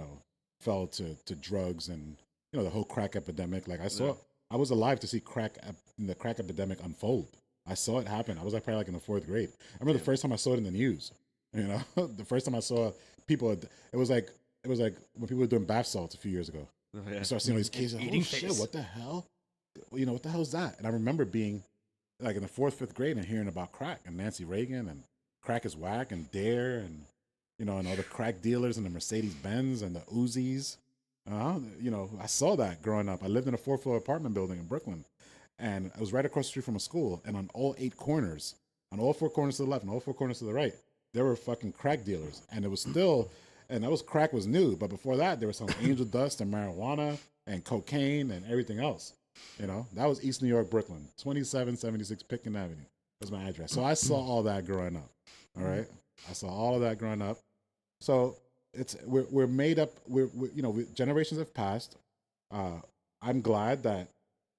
fell to drugs and the whole crack epidemic. Like I was alive to see the crack epidemic unfold. I saw it happen. I was probably in the 4th grade. I remember the first time I saw it in the news. The first time I saw people, it was like when people were doing bath salts a few years ago. Oh, yeah. I started seeing all these cases. Eating Oh shit! face. What the hell? What the hell is that? And I remember being in the 4th, 5th grade and hearing about crack and Nancy Reagan and crack is whack and Dare and and all the crack dealers and the Mercedes Benz and the Uzis. I saw that growing up. I lived in a 4th-floor apartment building in Brooklyn, and I was right across the street from a school. And on all 8 corners, on all 4 corners to the left and all 4 corners to the right, there were fucking crack dealers. And it was still, and that was crack was new, but before that, there was some angel dust and marijuana and cocaine and everything else. That was East New York, Brooklyn, 2776 Pitkin Avenue. That's my address. So I saw all that growing up. All right, I saw all of that growing up. So we're made up. Generations have passed. I'm glad that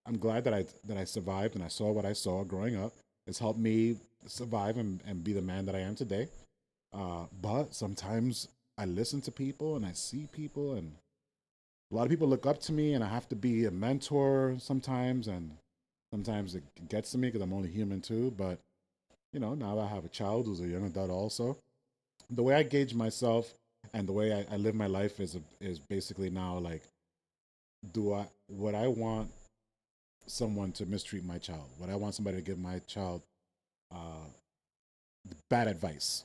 I survived and I saw what I saw growing up. It's helped me survive and be the man that I am today. But sometimes I listen to people and I see people, and a lot of people look up to me, and I have to be a mentor sometimes, and sometimes it gets to me because I'm only human too. But now that I have a child who's a young adult also, the way I gauge myself and the way I live my life is basically now like, would I want someone to mistreat my child? Would I want somebody to give my child bad advice?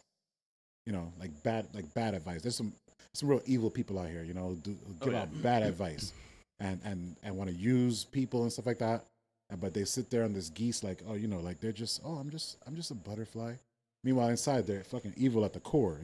Bad advice. There's some real evil people out here, give out bad advice and want to use people and stuff like that. But they sit there on this geese like, they're just, I'm just a butterfly. Meanwhile, inside they're fucking evil at the core,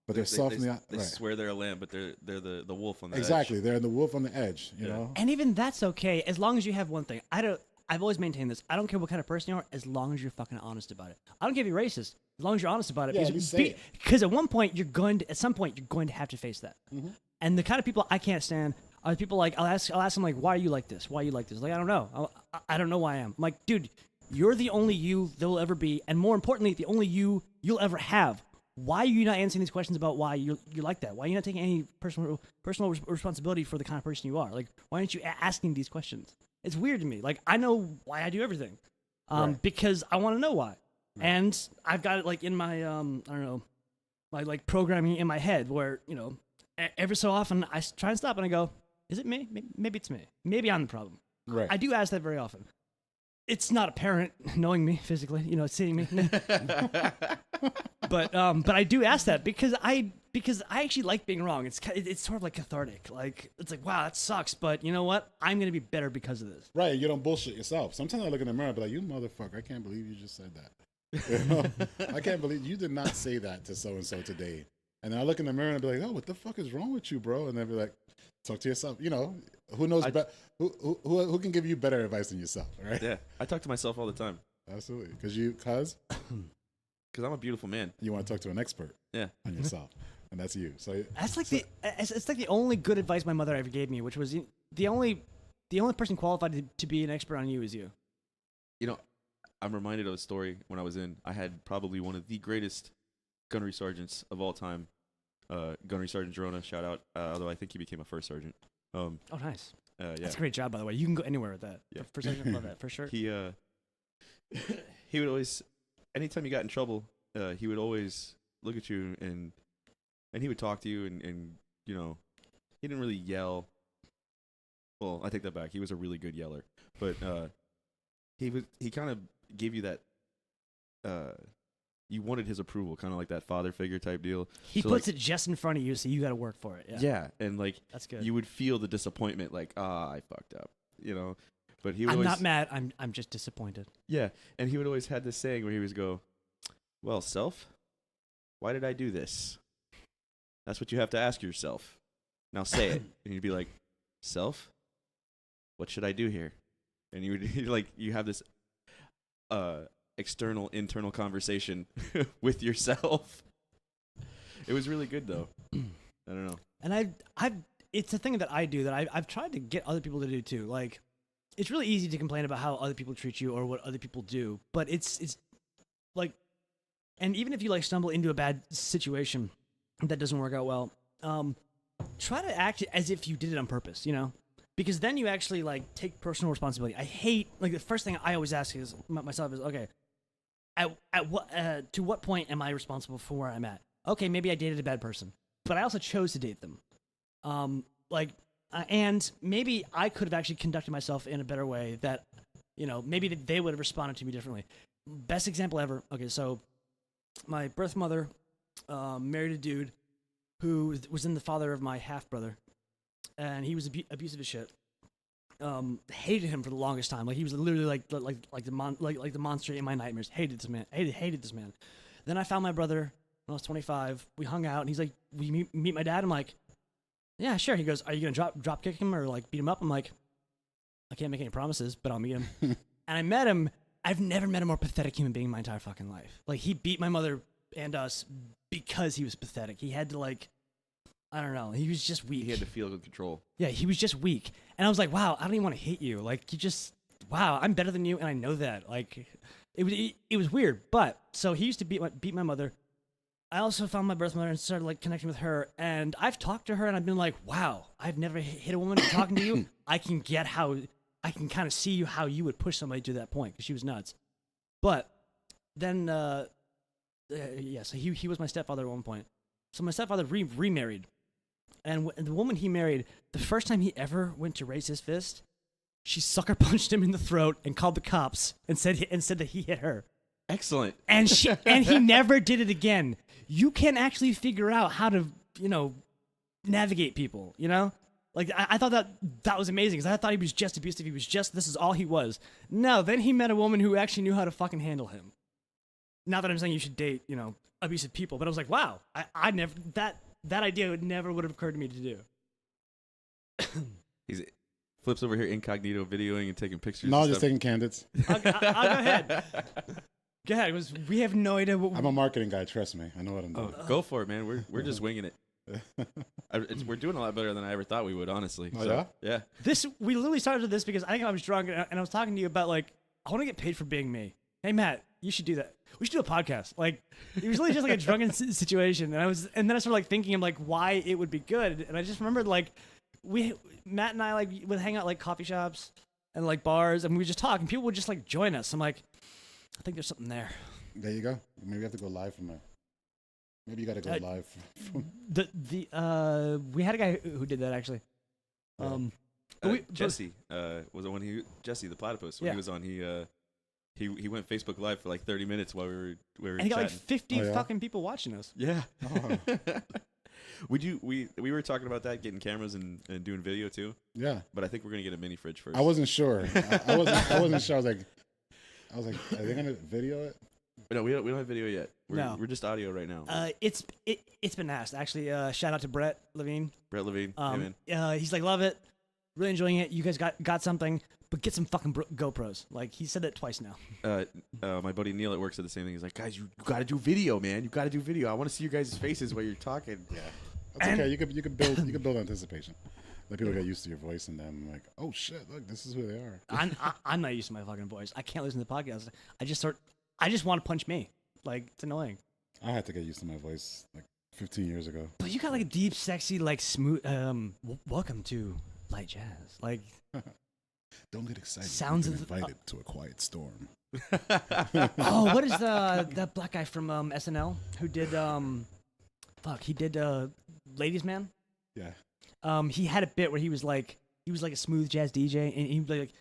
But they're soft in the They swear they're a lamb, but they're the wolf on the exactly. edge. They're the wolf on the edge, you know. And even that's okay as long as you have one thing. I've always maintained this. I don't care what kind of person you are, as long as you're fucking honest about it. I don't care if you're racist, as long as you're honest about it. Yeah, you say it. Because at some point you're going to have to face that. Mm-hmm. And the kind of people I can't stand are people like I'll ask them like, why are you like this? Why are you like this? Like I don't know. I don't know why I am. I'm like, dude, you're the only you there'll ever be, and more importantly, the only you you'll ever have. Why are you not answering these questions about why you're like that? Why are you not taking any personal responsibility for the kind of person you are? Like, why aren't you asking these questions? It's weird to me. Like, I know why I do everything, because I want to know why, and I've got it like in my I don't know, my like programming in my head where every so often I try and stop and I go, is it me? Maybe it's me. Maybe I'm the problem. Right. I do ask that very often. It's not apparent knowing me physically, seeing me. But I do ask that because I actually like being wrong. It's sort of like cathartic. Like it's like, wow, that sucks, but you know what? I'm gonna be better because of this. Right, you don't bullshit yourself. Sometimes I look in the mirror and be like, you motherfucker, I can't believe you just said that. I can't believe you did not say that to so-and-so today. And then I look in the mirror and be like, oh, what the fuck is wrong with you, bro? And then be like, talk to yourself. Who knows who can give you better advice than yourself, right? Yeah, I talk to myself all the time. Absolutely. Because I'm a beautiful man. you want to talk to an expert on yourself. And that's you. So That's like it's like the only good advice my mother ever gave me, which was the only person qualified to be an expert on you is you. I'm reminded of a story when I was I had probably one of the greatest gunnery sergeants of all time, Gunnery Sergeant Girona, shout out, although I think he became a first sergeant. Oh, nice. Yeah. That's a great job, by the way. You can go anywhere with that. Yeah. First sergeant, love that, for sure. He would always, anytime you got in trouble, he would always look at you and he would talk to you and he didn't really yell. Well, I take that back. He was a really good yeller, but he kind of gave you that you wanted his approval, kind of like that father figure type deal. He So, puts like, it just in front of you, so you got to work for it. Yeah. yeah, and like That's good. you would feel the disappointment, like I fucked up, you know. But he would I'm always, not mad. I'm just disappointed. yeah, and he would always had this saying where he would go, "Well, self, why did I do this?" That's what you have to ask yourself. Now say it, and you'd be like, "Self, what should I do here?" And you would like you have this external internal conversation with yourself. It was really good though. I don't know. And it's a thing that I do that I've tried to get other people to do too. Like, it's really easy to complain about how other people treat you or what other people do, but it's like, and even if you like stumble into a bad situation that doesn't work out well, try to act as if you did it on purpose, you know? Because then you actually like take personal responsibility. I hate, like, the first thing I always ask is myself is, okay, at what to what point am I responsible for where I'm at? Okay, maybe I dated a bad person, but I also chose to date them. And maybe I could have actually conducted myself in a better way that, you know, maybe they would have responded to me differently. Best example ever. Okay, so my birth mother married a dude who was then the father of my half brother, and he was abusive as shit. Hated him for the longest time. Like, he was literally like the monster in my nightmares. Hated this man. Hated this man. Then I found my brother when I was 25. We hung out, and he's like, "Will you meet my dad?" I'm like, "Yeah, sure." He goes, "Are you gonna drop kick him or like beat him up?" I'm like, "I can't make any promises, but I'll meet him." And I met him. I've never met a more pathetic human being in my entire fucking life. Like, he beat my mother and us because he was pathetic. He had to, like, I don't know. He was just weak. He had to feel good control. Yeah, he was just weak. And I was like, wow, I don't even want to hate you. Like, you just, wow, I'm better than you, and I know that. Like, it was weird. But, so he used to beat my mother. I also found my birth mother and started, like, connecting with her. And I've talked to her, and I've been like, wow, I've never hit a woman talking to you. I can kind of see how you would push somebody to that point, because she was nuts. But then, so he was my stepfather at one point. So my stepfather remarried. And the woman he married, the first time he ever went to raise his fist, she sucker punched him in the throat and called the cops and said that he hit her. Excellent. And he never did it again. You can actually figure out how to, you know, navigate people, you know? Like, I thought that was amazing, because I thought he was just abusive. He was just, this is all he was. No, then he met a woman who actually knew how to fucking handle him. Not that I'm saying you should date, you know, abusive people, but I was like, wow, I never, that idea never would have occurred to me to do. He's flips over here incognito videoing and taking pictures. No, and just stuff. taking candidates. I'll go ahead. Go ahead. We have no idea what I'm a marketing guy. Trust me, I know what I'm doing. Go for it, man. We're just winging it. We're doing a lot better than I ever thought we would, honestly. Oh, So, yeah? This, we literally started this because I think I was drunk and I was talking to you about, like, I want to get paid for being me. Hey, Matt, you should do that. We should do a podcast. Like, it was really just like a drunken situation. And then I started like thinking of like why it would be good. And I just remembered like Matt and I like would hang out like coffee shops and like bars, and we would just talk, and people would just like join us. I'm like, I think there's something there. There you go. Maybe you have to go live from there. Maybe you got to go live. We had a guy who did that actually. Jesse was the one Jesse the platypus when he was on. He went Facebook Live for like 30 minutes while we were and he got chatting. like 50 fucking people watching us. Yeah. Oh. We were talking about that, getting cameras and doing video too. Yeah. But I think we're gonna get a mini fridge first. I wasn't sure. I wasn't sure. I was like, are they gonna video it? No, we don't have video yet. We're just audio right now. It's been asked actually. Shout out to Brett Levine. Brett Levine. Hey, He's like, love it, really enjoying it. You guys got something, but get some fucking GoPros. Like, he said that twice now. My buddy Neil at work said the same thing. He's like, guys, you gotta do video, man. You gotta do video. I want to see you guys' faces while you're talking. Yeah, that's okay. You could build anticipation. Let people get used to your voice, and then like, oh shit, look, this is who they are. I'm not used to my fucking voice. I can't listen to the podcast. I just want to punch me. Like, it's annoying. I had to get used to my voice like 15 years ago. But you got like a deep, sexy, like smooth. Welcome to light jazz. Like, don't get excited. Sounds You've of been invited to a quiet storm. Oh, what is that black guy from SNL who did he did Ladies Man? Yeah. He had a bit where he was like a smooth jazz DJ, and he was like,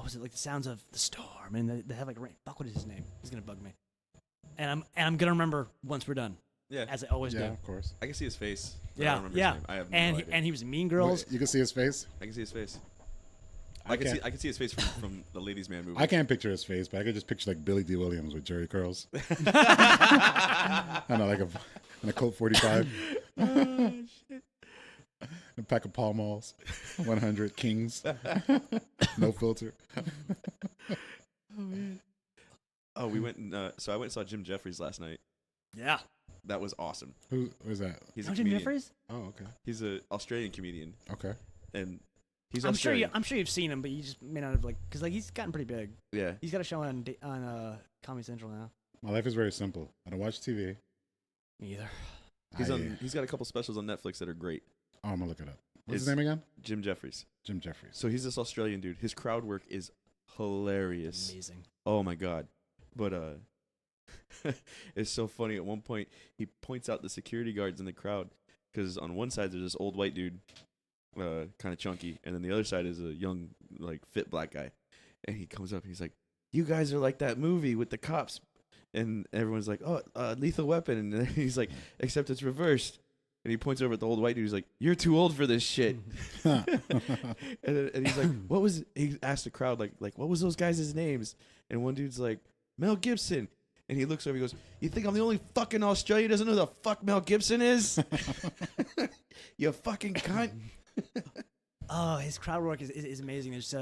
was it like the sounds of the storm? And they have like rain. Fuck, what is his name? He's gonna bug me. and I'm gonna remember once we're done, Yeah. as I always Yeah, do. of course. I can see his face. but I Yeah, don't remember yeah. his name. I have no And idea. and he was in Mean Girls. You can see his face. I can see his face. I I can can't. see his face from the Ladies Man movie. I can't picture his face, but I could just picture like Billy D. Williams with Jerry curls. I know, like in a Colt 45. A pack of Pall Malls, 100 Kings, no filter. Oh, we went and so I went and saw Jim Jefferies last night. Yeah. That was awesome. Who's that? He's a Oh, Jim comedian. Jefferies? Oh, okay, He's an Australian comedian, okay. and he's I'm sure Australian. I'm sure you've seen him, but you just may not have because he's gotten pretty big. Yeah. He's got a show on Comedy Central now. My life is very simple. I don't watch TV. Me either. He's got a couple specials on Netflix that are great. Oh, I'm gonna look it up. What's his It's- name again? Jim Jefferies. Jim Jeffries. So he's this Australian dude. His crowd work is hilarious. Amazing. Oh my god. But it's so funny. At one point, he points out the security guards in the crowd because on one side there's this old white dude, kind of chunky, and then the other side is a young, like fit black guy. And he comes up and he's like, "You guys are like that movie with the cops," and everyone's like, "Oh, Lethal Weapon," and then he's like, "Except it's reversed." And he points over at the old white dude. He's like, "You're too old for this shit." and he's like, "What was?" He asked the crowd, like, "What was those guys' names?" And one dude's like, "Mel Gibson." And he looks over. He goes, "You think I'm the only fucking Australian who doesn't know who the fuck Mel Gibson is? You fucking cunt." Oh, his crowd work is amazing. There's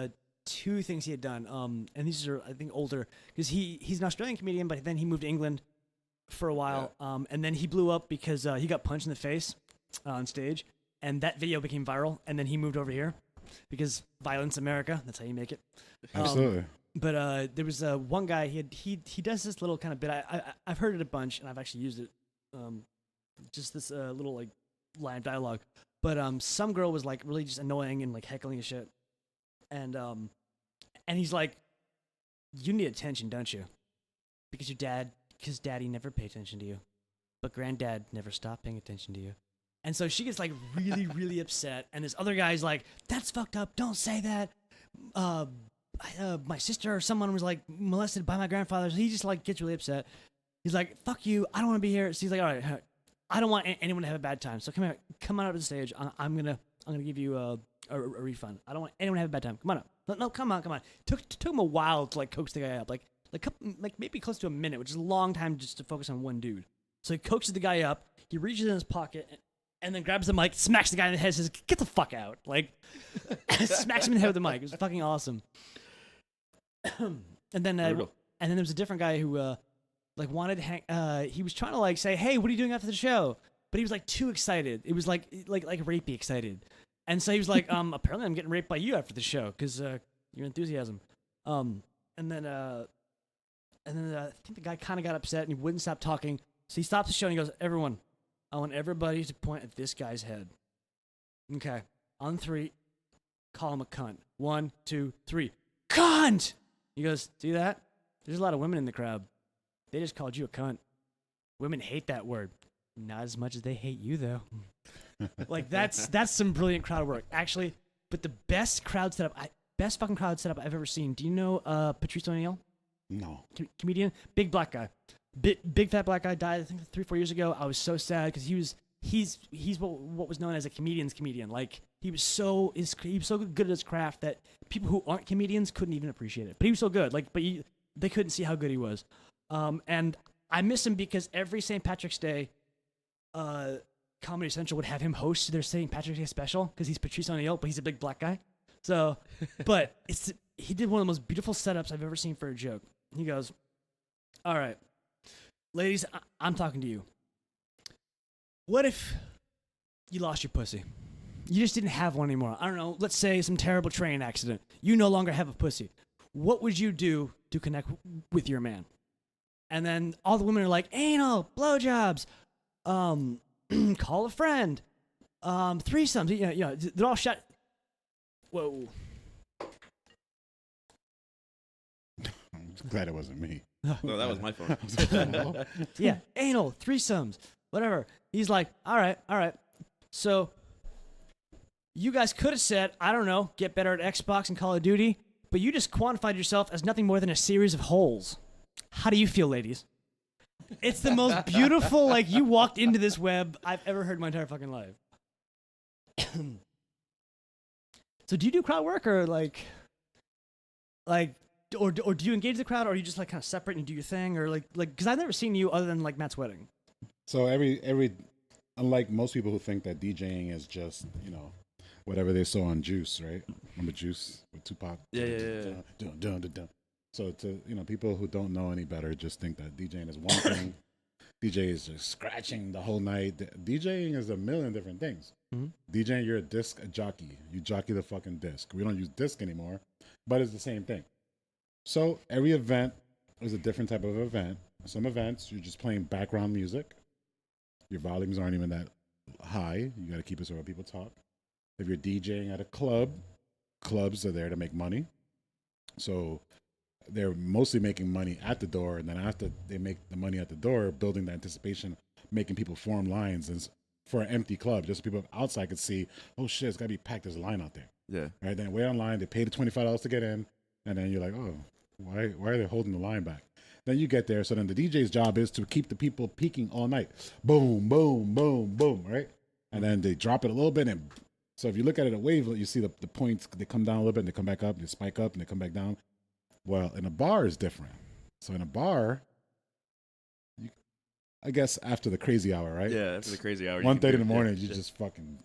two things he had done. And these are I think older because he's an Australian comedian, but then he moved to England for a while. And then he blew up because he got punched in the face on stage, and that video became viral. And then he moved over here because violence, America. That's how you make it. Absolutely. But there was one guy. He does this little kind of bit. I've heard it a bunch, and I've actually used it. Just this little like line of dialogue. But some girl was like really just annoying and like heckling his shit, and he's like, "You need attention, don't you? Because daddy never paid attention to you, but granddad never stopped paying attention to you." And so she gets like really really upset, and this other guy's like, "That's fucked up. Don't say that." My sister or someone was like molested by my grandfather. So he just like gets really upset. He's like, "Fuck you! I don't want to be here." So he's like, "All right, I don't want anyone to have a bad time. So come on up to the stage. I'm gonna give you a refund. I don't want anyone to have a bad time. Come on up. No, come on. Took him a while to like coax the guy up, like maybe close to a minute, which is a long time just to focus on one dude. So he coaxes the guy up. He reaches in his pocket and then grabs the mic, smacks the guy in the head, and says, "Get the fuck out!" Like smacks him in the head with the mic. It was fucking awesome. and then there was a different guy who like wanted to hang. He was trying to like say, "Hey, what are you doing after the show?" But he was like too excited. It was like rapey excited. And so he was like, "Apparently I'm getting raped by you after the show because your enthusiasm." And then I think the guy kind of got upset and he wouldn't stop talking. So he stops the show and he goes, "Everyone, I want everybody to point at this guy's head. Okay, on 3, call him a cunt. 1, 2, 3, cunt!" He goes, "See that? There's a lot of women in the crowd. They just called you a cunt. Women hate that word. Not as much as they hate you, though." Like that's some brilliant crowd work, actually. But the best fucking crowd setup I've ever seen. Do you know Patrice ONeal? No. Comedian, big black guy, big fat black guy, died I think 3-4 years ago. I was so sad because he's what was known as a comedian's comedian. Like he was so good at his craft that people who aren't comedians couldn't even appreciate it. But he was so good, they couldn't see how good he was. And I miss him because every St. Patrick's Day, Comedy Central would have him host their St. Patrick's Day special because he's Patrice ONeal, but he's a big black guy. So, but he did one of the most beautiful setups I've ever seen for a joke. He goes, "All right, ladies, I'm talking to you. What if you lost your pussy? You just didn't have one anymore. I don't know, let's say some terrible train accident. You no longer have a pussy. What would you do to connect with your man?" And then all the women are like, "Anal, blowjobs, call a friend, threesomes." You know, they're all shut. Whoa. I'm glad it wasn't me. No, that was my phone. Yeah, anal, threesomes, whatever. He's like, all right. So you guys could have said, I don't know, get better at Xbox and Call of Duty, but you just quantified yourself as nothing more than a series of holes. How do you feel, ladies? It's the most beautiful, like, you walked into this web I've ever heard in my entire fucking life. So do you do crowd work or or do you engage the crowd, or are you just like kind of separate and do your thing, or like because I've never seen you other than like Matt's wedding. So unlike most people who think that DJing is just, whatever they saw on Juice, right? Remember Juice with Tupac? Yeah. Dun, dun, dun, dun. So to people who don't know any better just think that DJing is one thing. DJ is just scratching the whole night. DJing is a million different things. Mm-hmm. DJing, you're a jockey. You jockey the fucking disc. We don't use disc anymore, but it's the same thing. So every event is a different type of event. Some events, you're just playing background music. Your volumes aren't even that high. You got to keep it so people talk. If you're DJing at a club, clubs are there to make money. So they're mostly making money at the door, and then after they make the money at the door, building the anticipation, making people form lines and for an empty club, just so people outside could see, oh shit, it's got to be packed. There's a line out there. Yeah. Right, then wait online. They pay the $25 to get in, and then you're like, oh, why are they holding the line back? Then you get there. So then the DJ's job is to keep the people peaking all night. Boom, boom, boom, boom, right? And then they drop it a little bit. And so if you look at it at wavelet, you see the points, they come down a little bit, and they come back up, and they spike up, and they come back down. Well, in a bar is different. So in a bar, I guess after the crazy hour, right? Yeah, after the crazy hour. 1:30 in the morning, you just fucking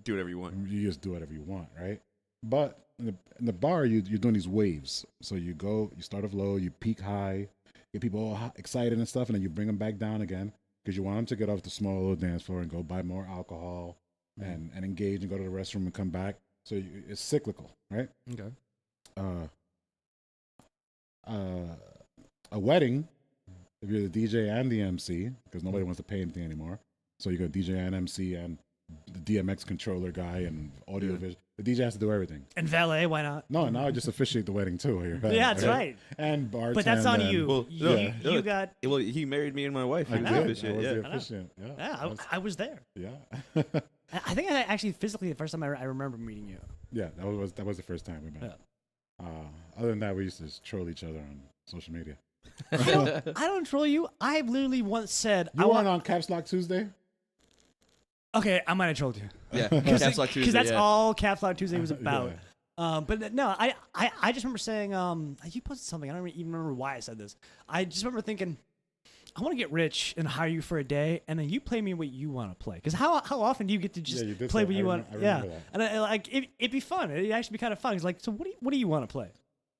do whatever you want. You just do whatever you want, right? But in the bar, you're doing these waves. So you start off low, you peak high, get people all excited and stuff, and then you bring them back down again because you want them to get off the small little dance floor and go buy more alcohol and engage and go to the restroom and come back. So it's cyclical, right? Okay. A wedding, if you're the DJ and the MC, because nobody wants to pay anything anymore, so you got DJ and MC and the DMX controller guy and audio vision. The DJ has to do everything. And valet, why not? No, now I just officiate the wedding too. Here. Yeah, that's right. And bartend. But that's on you. Well, you got. Well, he married me and my wife. I He was did. the officiant, I was yeah. the officiant. Yeah, I was there. Yeah. I think I actually physically the first time I remember meeting you. Yeah, that was the first time we met. Yeah. Other than that, we used to just troll each other on social media. I don't troll you. I literally once said You weren't on Caps Lock Tuesday? Okay, I might have trolled you. Yeah, Caps Lock Tuesday. Because that's yeah. all Caps Lock Tuesday was about. Yeah. But no, I just remember saying, you posted something. I don't even remember why I said this. I just remember thinking, I want to get rich and hire you for a day, and then you play me what you want to play. Because how often do you get to just play what you want? Yeah, and it'd be fun. It'd actually be kind of fun. It's like, so what do you want to play?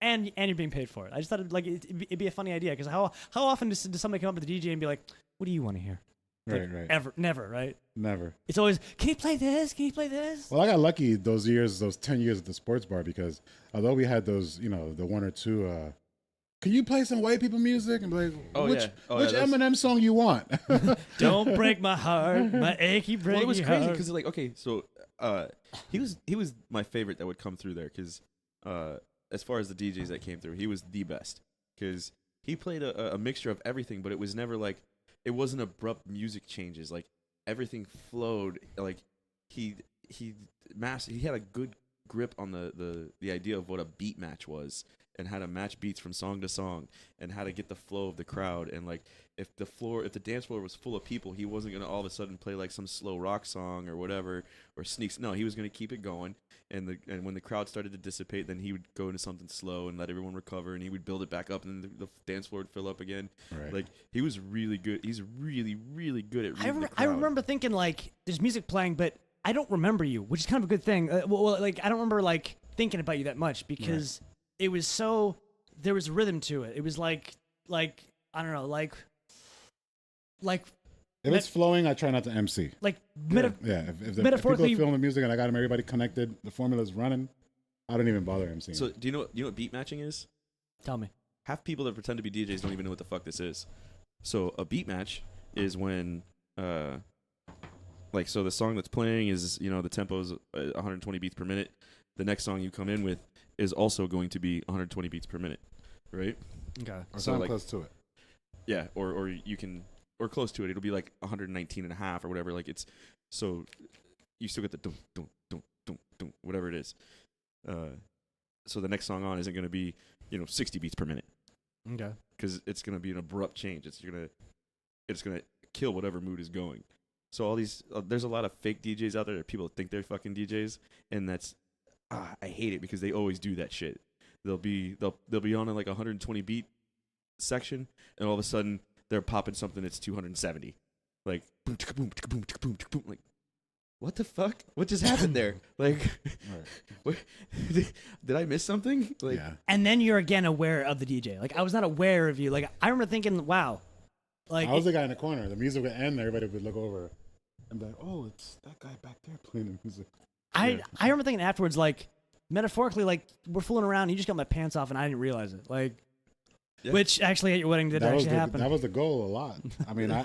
And you're being paid for it. I just thought it'd be a funny idea, because how often does somebody come up to the DJ and be like, what do you want to hear? Right. Never, right? Never. It's always, can you play this? Can you play this? Well, I got lucky those 10 years at the sports bar, because although we had those, the one or two, can you play some white people music? And be like, which Eminem song you want? Don't break my heart, my achy breaky Well, it was crazy heart. because okay, so he was my favorite that would come through there, because as far as the DJs that came through, he was the best, because he played a mixture of everything, but it was never like, it wasn't abrupt music changes. Like, everything flowed. Like, he had a good grip on the idea of what a beat match was, and how to match beats from song to song, and how to get the flow of the crowd. And like, if the dance floor was full of people, he wasn't gonna all of a sudden play like some slow rock song or whatever, or sneaks. No, he was gonna keep it going. And when the crowd started to dissipate, then he would go into something slow and let everyone recover, and he would build it back up, and then the dance floor would fill up again. Right. Like, he was really good. He's really, really good at reading the crowd. I remember thinking, like, there's music playing, but I don't remember you, which is kind of a good thing. Like, I don't remember, like, thinking about you that much, because it was so, there was rhythm to it. It was like I don't know, like if it's flowing, I try not to MC. Like, If people are feeling the music and I got them everybody connected, the formula's running, I don't even bother MCing. So do you know what beat matching is? Tell me. Half people that pretend to be DJs don't even know what the fuck this is. So a beat match is when, so the song that's playing is, the tempo is 120 beats per minute. The next song you come in with is also going to be 120 beats per minute, right? Okay. Or so so close to it. Yeah, or you can, or close to it. It'll be like 119 and a half or whatever. Like, it's, so you still get the dum dum dum dum dum, whatever it is. So the next song on isn't going to be 60 beats per minute. Okay. Because it's going to be an abrupt change. It's going to it's gonna kill whatever mood is going. So all these, there's a lot of fake DJs out there that people think they're fucking DJs, and that's, I hate it because they always do that shit. They'll be on like 120 beat section, and all of a sudden they're popping something that's 270, like boom, boom, boom, boom, boom, like. What the fuck? What just happened there? Like, what, did I miss something? Like, Yeah. And then you're again aware of the DJ. Like I was not aware of you. Like I remember thinking, wow. Like I was the guy in the corner. The music would end, everybody would look over and be like, "Oh, it's that guy back there playing the music." I remember thinking afterwards, like metaphorically, like we're fooling around. You just got my pants off, and I didn't realize it. Like, Yeah. which actually at your wedding did actually happen. That was the goal a lot. I mean, I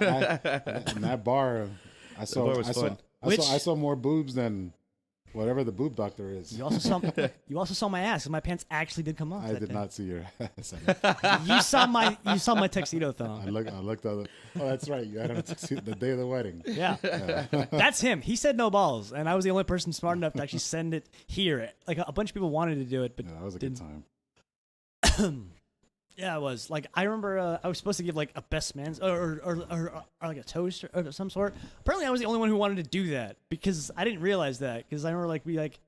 in that bar, I saw bar was fun. I saw more boobs than whatever the boob doctor is. You also saw my ass, and my pants actually did come off. I that did day. not see your ass. You saw my tuxedo thong. I looked at it. Oh, that's right. You had on a tuxedo the day of the wedding. Yeah. That's him. He said no balls, and I was the only person smart enough to actually send it here. Like a bunch of people wanted to do it, but Yeah, that was a good time. yeah, it was. Like I remember, I was supposed to give like a best man's or like a toast or of some sort. Apparently, I was the only one who wanted to do that because I didn't realize that. Because I remember like we like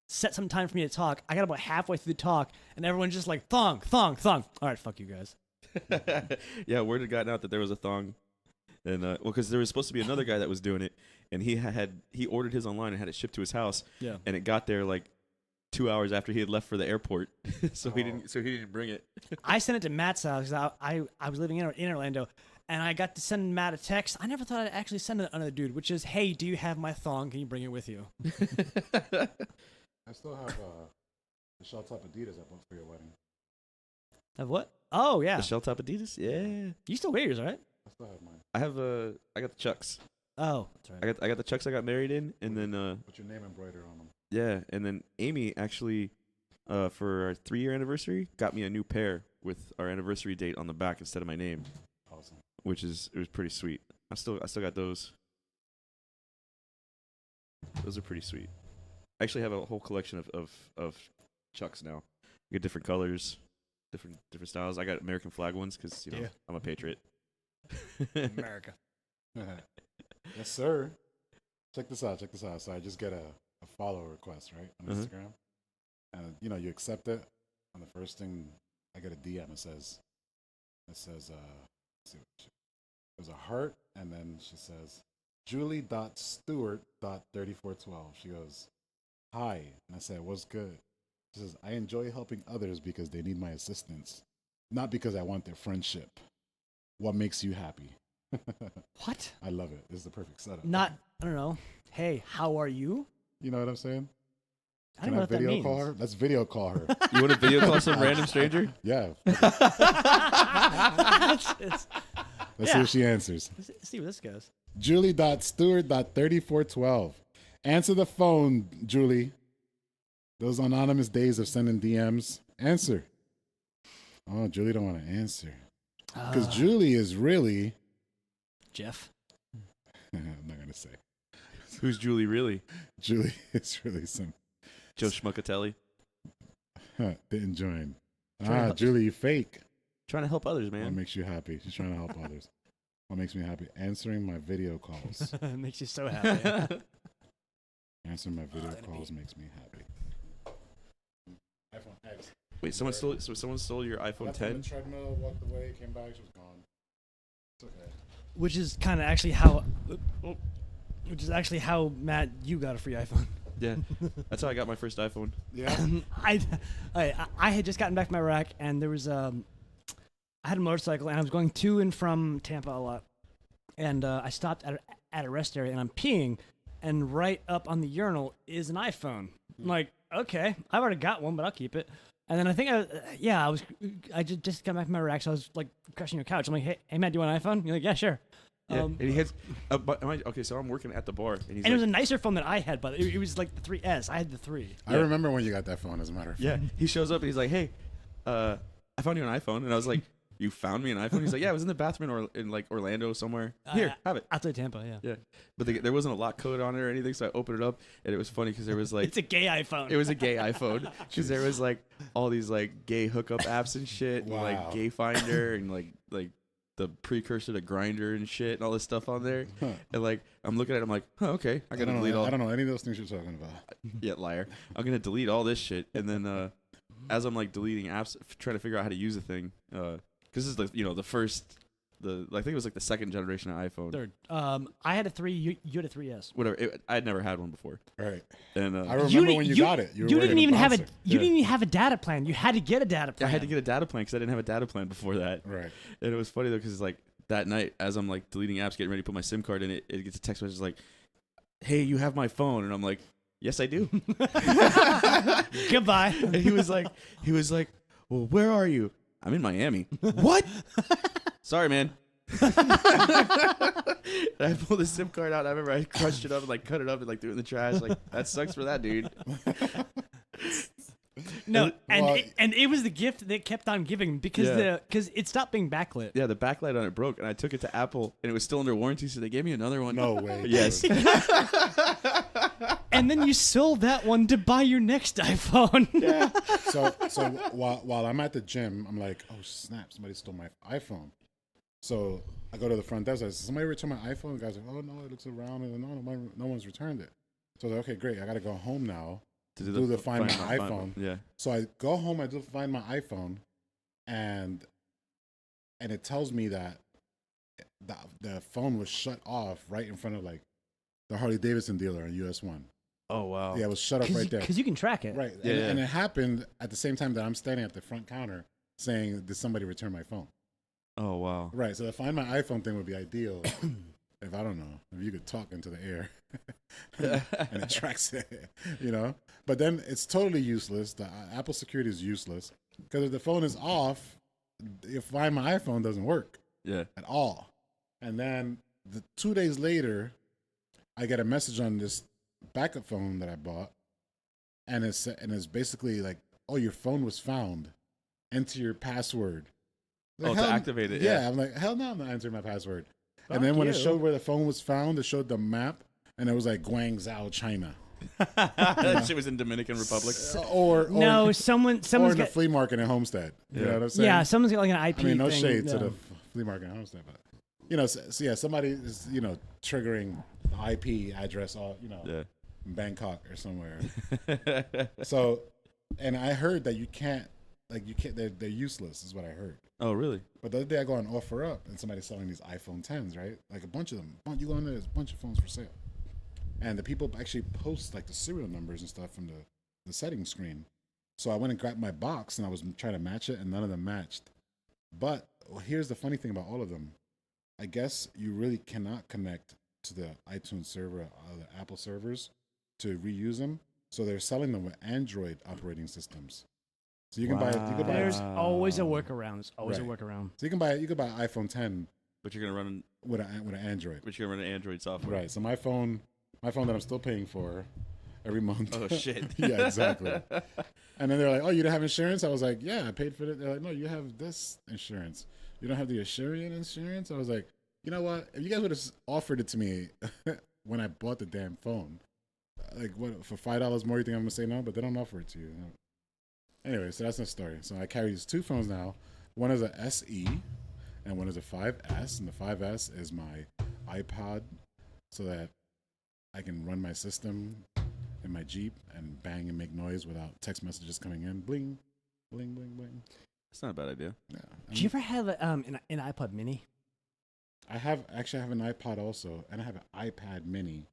set some time for me to talk. I got about halfway through the talk, and everyone's just like thong, thong, thong. All right, fuck you guys. Yeah, word had gotten out that there was a thong, and well, because there was supposed to be another guy that was doing it, and he ordered his online and had it shipped to his house. Yeah, and it got there like 2 hours after he had left for the airport, so he didn't bring it. I sent it to Matt's house. I was living in Orlando, and I got to send Matt a text. I never thought I'd actually send it to another dude, which is, "Hey, do you have my thong? Can you bring it with you?" I still have the shell top Adidas I bought for your wedding. Have what? Oh yeah, The shell top Adidas. Yeah, you still wear yours, right? I still have mine. I got the Chucks. Oh, that's right. I got the Chucks I got married in, and then Put your name embroidered on them. yeah, and then Amy actually, for our 3-year anniversary, got me a new pair with our anniversary date on the back instead of my name. Awesome. It was pretty sweet. I still got those. Those are pretty sweet. I actually have a whole collection of Chucks now. I get different colors, different styles. I got American flag ones because Yeah. I'm a patriot. America. Yes, sir. Check this out. So I just get a follow request, right, on Instagram. And, you accept it. And the first thing, I get a DM. It says, let's see there's a heart. And then she says, Julie.Stewart.3412. She goes, "Hi." And I said, "What's good?" She says, "I enjoy helping others because they need my assistance, not because I want their friendship. What makes you happy?" What? I love it. This is the perfect setup. I don't know. Hey, how are you? You know what I'm saying? I don't know what that video means. call her? Let's video call her. You want to video call some random stranger? Yeah. Let's Let's see if she answers. see where this goes. Julie.Stewart.3412. Answer the phone, Julie. Those anonymous days of sending DMs. Answer. Oh, Julie don't want to answer. Because Julie is really... Jeff. I'm not going to say. Who's Julie really? Julie is really some... Joe Schmuckatelli. Didn't join. Trying to- Julie, you fake. Trying to help others, What man. makes you happy? She's trying to help others. What makes me happy? Answering my video calls. Makes you so happy. Answering my video calls makes me happy. iPhone X. Wait, someone stole your iPhone Left on 10? the treadmill, walked away, came back, she was gone. It's okay. Which is kind of actually how Matt, you got a free iPhone. Yeah, that's how I got my first iPhone. Yeah. I had just gotten back from Iraq, and there was I had a motorcycle, and I was going to and from Tampa a lot, and I stopped at a rest area, and I'm peeing, and right up on the urinal is an iPhone. I'm like, okay, I've already got one, but I'll keep it. And then I think I just got back from Iraq, so I was like crushing your couch. I'm like, hey Matt, do you want an iPhone? You're like, yeah, sure. Yeah, and he has. Okay, so I'm working at the bar, and he's And it was a nicer phone than I had, but it was like the 3S. I had the 3. I remember when you got that phone, as a matter of fact. yeah. He shows up and he's like, "Hey, I found you an iPhone," and I was like, "You found me an iPhone?" He's like, "Yeah, I was in the bathroom in like Orlando somewhere. Here, have it." Outside Tampa, yeah. Yeah, but there wasn't a lock code on it or anything, so I opened it up, and it was funny because there was like It's a gay iPhone. it was a gay iPhone because there was like all these like gay hookup apps and shit, and Wow. like Gay Finder and like the precursor to Grinder and shit and all this stuff on there. Huh. And like I'm looking at it, I'm like, oh, okay, I gotta delete all. I don't know any of those things you're talking about. Yeah, liar. I'm gonna delete all this shit, and then as I'm like deleting apps, trying to figure out how to use the thing, because this is the first. I think it was like the second generation of iPhone. Third. I had a 3. You had a 3S. Whatever. I had never had one before. Right. And I remember when you got it. You didn't even have a. You Yeah. didn't even have a data plan. You had to get a data plan. I had to get a data plan because I didn't have a data plan before that. Right. And it was funny though because it's like that night as I'm like deleting apps, getting ready to put my SIM card in, it gets a text message like, "Hey, you have my phone," and I'm like, "Yes, I do." Goodbye. And he was like, "Well, where are you?" "I'm in Miami." "What?" "Sorry, man." And I pulled the SIM card out. I remember I crushed it up and like cut it up and like threw it in the trash. Like that sucks for that dude. No, Well, and it was the gift that kept on giving because because it stopped being backlit. Yeah, the backlight on it broke, and I took it to Apple, and it was still under warranty, so they gave me another one. No way. Yes. And then you sold that one to buy your next iPhone. Yeah. So while I'm at the gym, I'm like, oh snap, somebody stole my iPhone. So I go to the front desk. I say, somebody return my iPhone. The guy's like, oh no, it looks around, and no one's returned it. So I was like, okay, great. I got to go home now to do the find my iPhone. Yeah. So I go home. I do find my iPhone, and it tells me that the phone was shut off right in front of like the Harley Davidson dealer on US 1. Oh wow. Yeah, it was shut off right there. Because you can track it. Right. Yeah, And it happened at the same time that I'm standing at the front counter saying, did somebody return my phone? Oh wow. Right. So the find my iPhone thing would be ideal if, I don't know, if you could talk into the air and it tracks it, But then it's totally useless. The Apple security is useless because if the phone is off, if find my iPhone doesn't work Yeah. at all. And then 2 days later, I get a message on this backup phone that I bought, and it's basically like, oh, your phone was found. Enter your password. Like, To activate it. Yeah, I'm like, hell no, I'm not entering my password. Fuck And then when it you. showed where the phone was found, it showed the map, and it was like Guangzhou, China. That shit was in Dominican Republic. Or No, someone's or in the got. flea market in Homestead. You know Yeah. what I'm saying? Yeah, someone's got like an IP. I mean, no thing. shade to No. the flea market in Homestead, but so yeah, somebody is triggering the IP address, all Yeah. in Bangkok or somewhere. So, and I heard that you can't. They're useless, is what I heard. Oh really? But the other day I go on OfferUp and somebody's selling these iPhone 10s, right? Like a bunch of them. You go on there, there's a bunch of phones for sale. And the people actually post like the serial numbers and stuff from the settings screen. So I went and grabbed my box and I was trying to match it and none of them matched. But here's the funny thing about all of them. I guess you really cannot connect to the iTunes server or the Apple servers to reuse them. So they're selling them with Android operating systems. So you can buy There's always a workaround. There's always Right. a workaround. So you can buy iPhone 10 But you're gonna run with an Android. an Android software. Right. So my phone that I'm still paying for every month. Oh shit. Yeah, exactly. And then they're like, "Oh, you don't have insurance?" I was like, "Yeah, I paid for it." They're like, "No, you have this insurance. You don't have the Assurant insurance." I was like, "You know what? If you guys would have offered it to me when I bought the damn phone, like what for $5 more, you think I'm gonna say no?" But they don't offer it to you. Anyway, so that's the story. So I carry these two phones now. One is a SE, and one is a 5S. And the 5S is my iPod, so that I can run my system in my Jeep and bang and make noise without text messages coming in. Bling, bling, bling, bling. That's not a bad idea. Yeah. Did you ever have an iPod Mini? I have an iPod also, and I have an iPad Mini,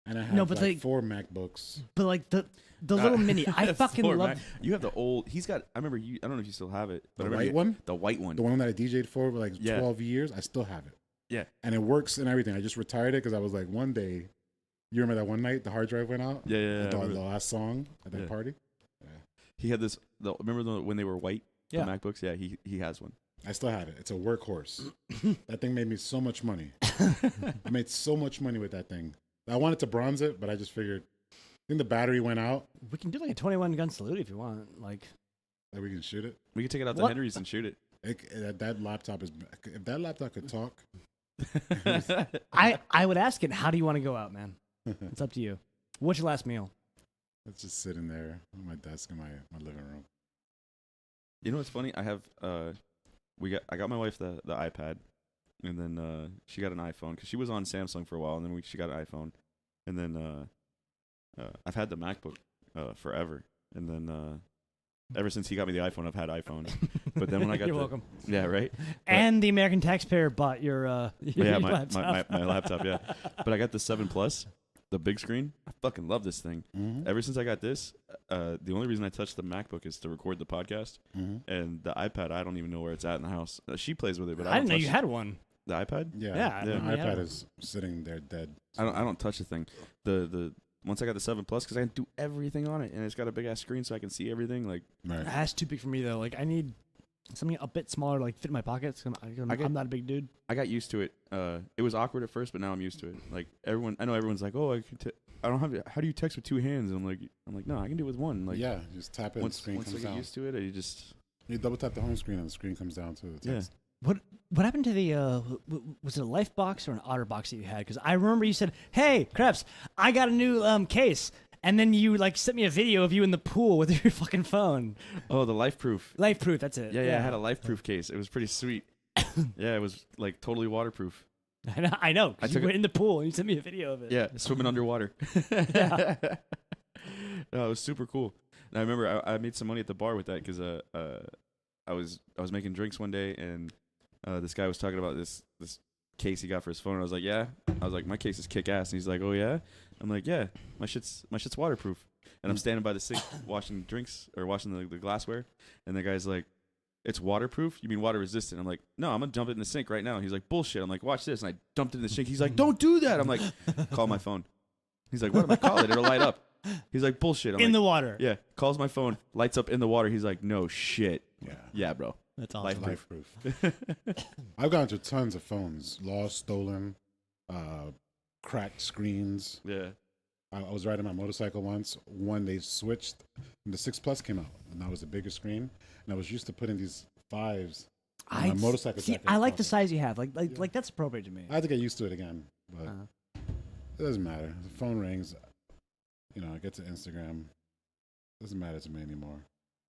and I have No, but like like- 4 MacBooks. But like the little Mini, I fucking Poor love. Mac. You have the old. He's got. I remember you. I don't know if you still have it. But The I remember white you- one? The white one. The one that I DJ'd for like Yeah. 12 years, I still have it. Yeah. And it works and everything. I just retired it because I was like, one day, you remember that one night the hard drive went out? Yeah, yeah, yeah, I The remember last song at that Yeah. party? He had this. Remember when they were white? Yeah. The MacBooks. Yeah. He has one. I still have it. It's a workhorse. That thing made me so much money. I made so much money with that thing. I wanted to bronze it, but I just figured, I think the battery went out. We can do like a 21 gun salute if you want. Like, That we can shoot it. We could take it out to What? Henry's and shoot it. That laptop is. If that laptop could talk, I would ask it, how do you want to go out, man? It's up to you. What's your last meal? it's just sitting there on my desk in my living room. You know what's funny? I have I got my wife the iPad, and then she got an iPhone because she was on Samsung for a while, and then she got an iPhone, and then I've had the MacBook forever, and then ever since he got me the iPhone, I've had iPhones. But then when I got You're welcome. Yeah, right. And the American taxpayer bought your Yeah, my laptop. my laptop. Yeah, but I got the 7 Plus, the big screen. I fucking love this thing. Mm-hmm. Ever since I got this, the only reason I touched the MacBook is to record the podcast, and the iPad. I don't even know where it's at in the house. She plays with it, but I didn't know you had one. the iPad. Yeah, Yeah, I the didn't know you had iPad one. is sitting there dead. I don't touch the thing. The once I got the 7 Plus, because I can do everything on it, and it's got a big ass screen, so I can see everything. Like Right. That's too big for me though. Like I need something a bit smaller, like fit in my pockets. I'm not a big dude. I got used to it. It was awkward at first, but now I'm used to it. Like I know everyone's like, oh, I don't have. How do you text with 2 hands? And I'm like, no, I can do it with one. Like Yeah, just tap it and the screen once I comes get down. used to it, you just You double tap the home screen and the screen comes down to the text. What happened to the was it a Life box or an Otter box that you had? Because I remember you said, "Hey, Krebs, I got a new case," and then you like sent me a video of you in the pool with your fucking phone. oh, the Life Proof. Life proof, that's it. Yeah, I had a Life Proof case. It was pretty sweet. Yeah, it was like totally waterproof. I know. 'Cause I you took were it- in the pool and you sent me a video of it. Yeah, swimming underwater. Yeah. No, it was super cool. And I remember I made some money at the bar with that because I was making drinks one day, and this guy was talking about this case he got for his phone. And I was like, yeah. I was like, my case is kick ass. And he's like, oh yeah. I'm like, yeah. My shit's waterproof. And I'm standing by the sink washing drinks or washing the glassware, and the guy's like, it's waterproof? You mean water resistant? I'm like, no, I'm gonna dump it in the sink right now. He's like, bullshit. I'm like, watch this. And I dumped it in the sink. He's like, don't do that. I'm like, call my phone. He's like, what am I call it? It'll light up. He's like, bullshit. I'm In like, the water. yeah. Calls my phone, lights up in the water. He's like, no shit. Yeah. Yeah, bro. That's awesome. Life Life proof. I've gone through tons of phones, lost, stolen, cracked screens. Yeah. I was riding my motorcycle once. One, they switched, and the 6 Plus came out, and that was a bigger screen. And I was used to putting these 5s on my motorcycle. See, jacket I like the pocket. size you have. Like that's appropriate to me. I had to get used to it again, but Uh-huh. it doesn't matter. The phone rings. I get to Instagram. Doesn't matter to me anymore.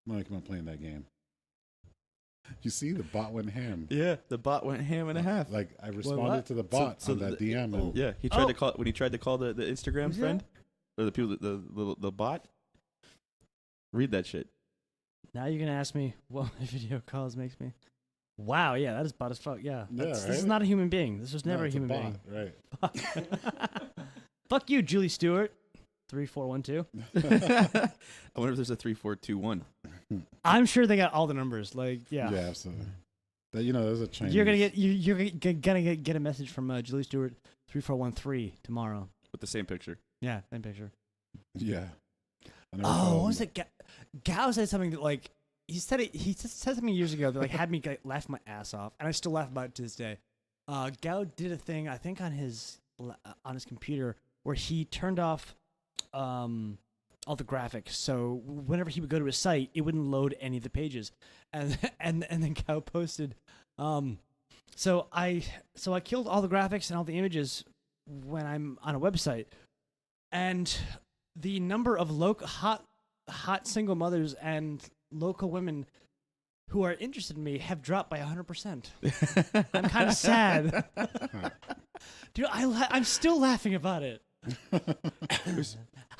I'm gonna keep on playing that game. You see, the bot went ham. Yeah. The bot went ham and a half. Like I what? responded to the bot So on that the- DM, and Yeah. He tried to call when he tried to call the Instagram Who's friend or the people the bot. Read that shit. Now you're gonna ask me what my video calls makes me. Wow, yeah, that is bot as fuck. Yeah, This is right? not a human being. This was No, never a it's human bot, being. right? Fuck you, Julie Stewart. 3412. I wonder if there's a 3421. I'm sure they got all the numbers. Like, yeah. Yeah, absolutely. That there's a Chinese. You're gonna get a message from Julie Stewart 3413 tomorrow. With the same picture. Yeah, same picture. Yeah. I never Oh, followed what was him. it? Gao said something that like he said something years ago that like had me laugh my ass off, and I still laugh about it to this day. Gao did a thing I think on his computer where he turned off all the graphics, so whenever he would go to his site, it wouldn't load any of the pages, and then Gao posted, so I killed all the graphics and all the images when I'm on a website, and the number of hot single mothers and local women who are interested in me have dropped by 100%. I'm kind of sad. Dude, I'm still laughing about it.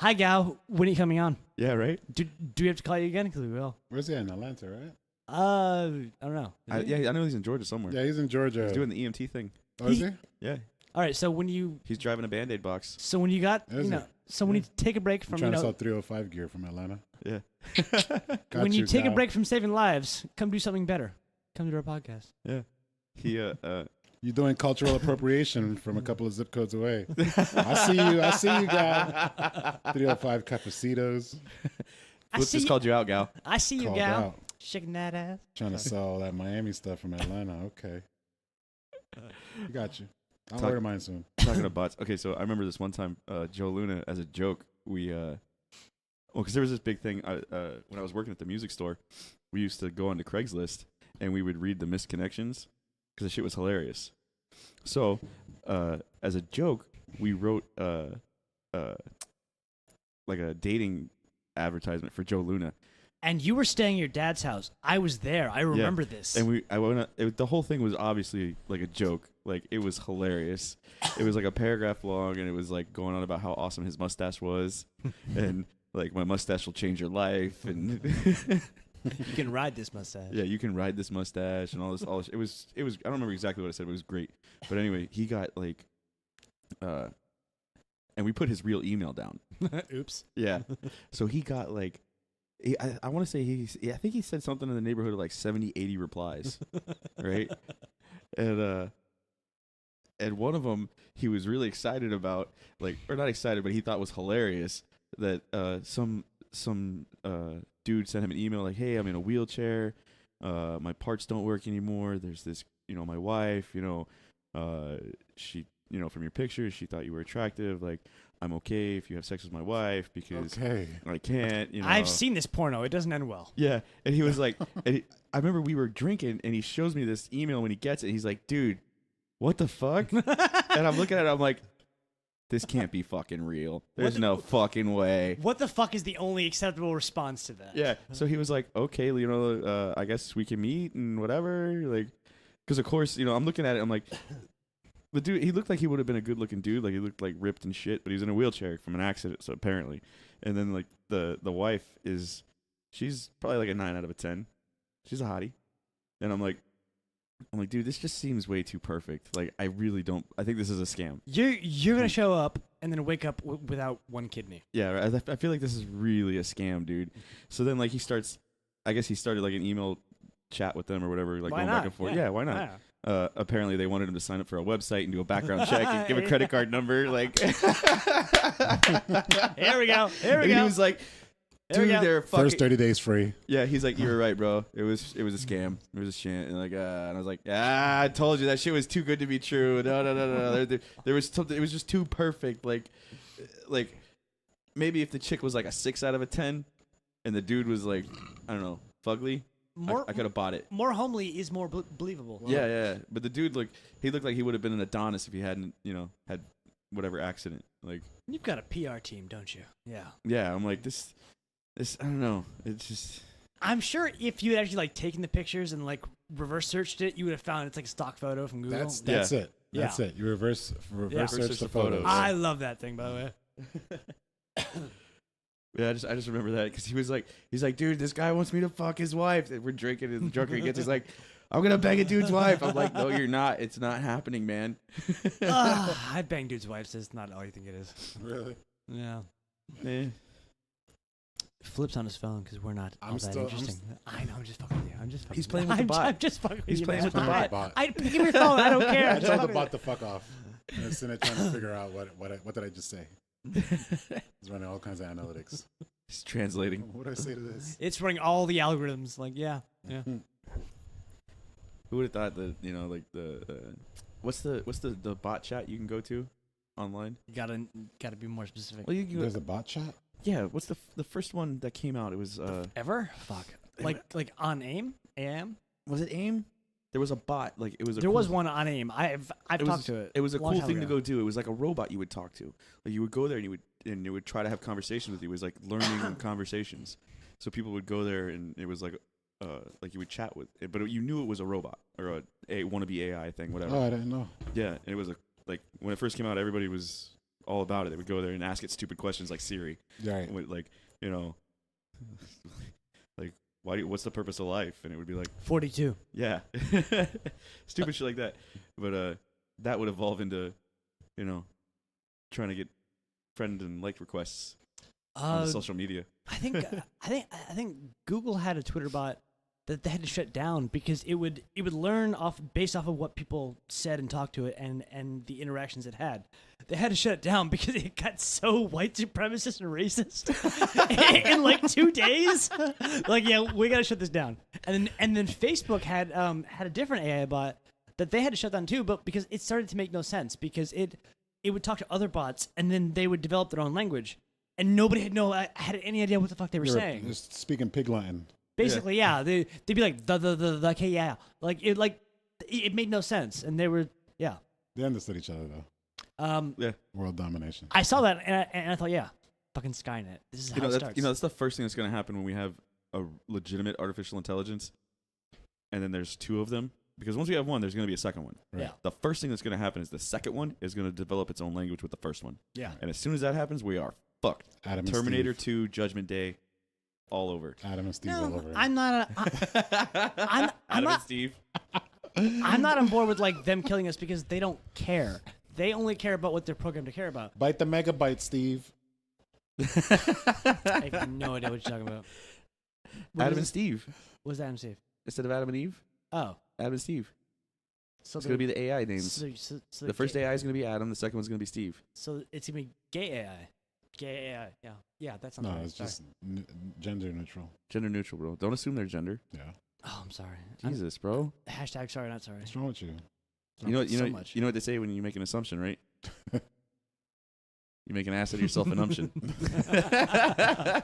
Hi, Gal. When are you coming on? Yeah, right? Do we have to call you again? Because we will. Where's he at? In Atlanta, right? I don't know. Yeah, I know he's in Georgia somewhere. Yeah, he's in Georgia. He's doing the EMT thing. Oh, is he? Yeah. All right. So when you He's driving a Band-Aid box. when you got Is he? so when you take a break I'm from trying to sell 305 gear from Atlanta. Yeah. Got when you take a Gal. break from saving lives, come do something better. Come to our podcast. Yeah. He You're doing cultural appropriation from a couple of zip codes away. I see you, Gal. 305 Cafecitos. Flip just called you out, Gal. I see you, Called Gal. out. Shaking that ass. Trying to sell that Miami stuff from Atlanta. Okay. I got you. I'll Talk- order mine soon. Talking to bots. Okay, so I remember this one time, Joe Luna, as a joke, because there was this big thing when I was working at the music store, we used to go onto Craigslist and we would read the missed connections because the shit was hilarious. So, as a joke, we wrote like a dating advertisement for Joe Luna, And you were staying at your dad's house. I was there. I remember this. and the whole thing was obviously like a joke, Like, it was hilarious. It was like a paragraph long, and it was like going on about how awesome his mustache was, and like, my mustache will change your life, and You can ride this mustache. yeah, you can ride this mustache, and all this. It was. I don't remember exactly what I said, but it was great. But anyway, he got like, and we put his real email down. Oops. Yeah. So he got like, I want to say I think he said something in the neighborhood of like 70, 80 replies, right? And one of them he was really excited about, like, or not excited, but he thought was hilarious that some dude sent him an email like, hey, I'm in a wheelchair, my parts don't work anymore. There's this, my wife, she, from your pictures, she thought you were attractive. Like, I'm okay if you have sex with my wife because I can't, I've seen this porno. It doesn't end well. Yeah. And he was like, I remember we were drinking and he shows me this email when he gets it. He's like, dude, what the fuck? And I'm looking at it. I'm like, this can't be fucking real. There's no fucking way. What the fuck is the only acceptable response to that? Yeah. So he was like, okay, I guess we can meet and whatever. Like, because of course, I'm looking at it. I'm like, the dude, he looked like he would have been a good looking dude. Like, he looked like ripped and shit, but he was in a wheelchair from an accident. So apparently, and then like the wife she's probably like a 9 out of a 10. She's a hottie. And I'm like, dude, this just seems way too perfect. Like, I really don't. I think this is a scam. You're gonna show up and then wake up without one kidney. Yeah, I feel like this is really a scam, dude. So then, like, I guess he started like an email chat with them or whatever, like, going back and forth. Yeah, why not? Yeah. Apparently, they wanted him to sign up for a website and do a background check and give a credit card number. Like, Here we go. And he was like, dude, they're fucking. First 30 days free. Yeah, he's like, you were right, bro. It was a scam. It was a shit. And and I was like, I told you that shit was too good to be true. No. There was something. It was just too perfect. Like maybe if the chick was like a 6 out of a 10, and the dude was like, I don't know, fugly. I could have bought it. More homely is more believable. Yeah. But the dude he looked like he would have been an Adonis if he hadn't, had whatever accident. Like, you've got a PR team, don't you? Yeah. Yeah, I'm like, this I don't know. It's just. I'm sure if you had actually like taken the pictures and like reverse searched it, you would have found it's like a stock photo from Google. That's it. That's Yeah. it. You reverse search the photos. I love that thing, by the way. Yeah, I just remember that because he's like, dude, this guy wants me to fuck his wife. And we're drinking, and the drunker he gets, he's like, I'm gonna bang a dude's wife. I'm like, no, you're not. It's not happening, man. I bang dudes' wives. It's not all you think it is. Really? Yeah. Eh. Flips on his phone because we're not all that interesting. I know. I'm just fucking with you. He's playing with the bot. I'm just fucking with you. He's playing man. with the bot. Give me your phone. I don't care. I told the bot to fuck off. I was sitting there trying to figure out what did I just say. He's running all kinds of analytics. He's translating. What did I say to this? It's running all the algorithms. Like, yeah. Who would have thought that, like what's the bot chat you can go to online? You gotta be more specific. Well, you can There's a bot chat? Yeah, what's the first one that came out? It was Ever? Fuck. Like on AIM? AM? was it AIM? There was a bot, like it was. There was one on AIM. I've talked to it. It was a long cool time thing to ago. go do. It was like a robot you would talk to. Like, you would go there and it would try to have conversations with you. It was like learning conversations. So people would go there and it was like you would chat with it, but you knew it was a robot or a wannabe AI thing, whatever. Oh, I didn't know. Yeah, and it was like when it first came out, everybody was all about it. They would go there and ask it stupid questions like Siri. Right. With, like, like, what's the purpose of life? And it would be like 42. yeah, stupid shit like that. But that would evolve into, trying to get friend and like requests on social media. I think Google had a Twitter bot that they had to shut down because it would learn based off of what people said and talked to it and the interactions it had. They had to shut it down because it got so white supremacist and racist in like 2 days. Like, yeah, we gotta shut this down. And then Facebook had a different AI bot that they had to shut down too, but because it started to make no sense because it would talk to other bots and then they would develop their own language and nobody had any idea what the fuck they were saying. Just speaking pig Latin. Basically, yeah. They'd be like the okay, yeah. Like it made no sense, and they were yeah. They understood each other though. Yeah, World domination. I saw that and I thought, yeah, fucking Skynet. This is how it starts. That's the first thing that's going to happen when we have a legitimate artificial intelligence, and then there's two of them. Because once we have one, there's going to be a second one. Right. Yeah. The first thing that's going to happen is the second one is going to develop its own language with the first one. Yeah. And as soon as that happens, we are fucked. Adam and Terminator Steve. 2, Judgment Day, all over. Adam and Steve all No, over. it. I'm not. I'm Adam not. and Steve. I'm not on board with like them killing us because they don't care. They only care about what they're programmed to care about. Bite the megabyte, Steve. I have no idea what you're talking about. What Adam is and it? Steve. What's Adam Steve? Instead of Adam and Eve, Oh, Adam and Steve. so It's going to be the AI names. So The first AI is going to be Adam. The second one's going to be Steve. So it's gonna be gay AI. Gay AI. Yeah. Yeah. That sounds No, right. it's Sorry. just gender neutral. Gender neutral, bro. Don't assume their gender. Yeah. Oh, I'm sorry. Jesus, bro. Hashtag sorry, not sorry. What's wrong with you? You know, so much. you know what they say when you make an assumption, right? You make an ass out of yourself an umption.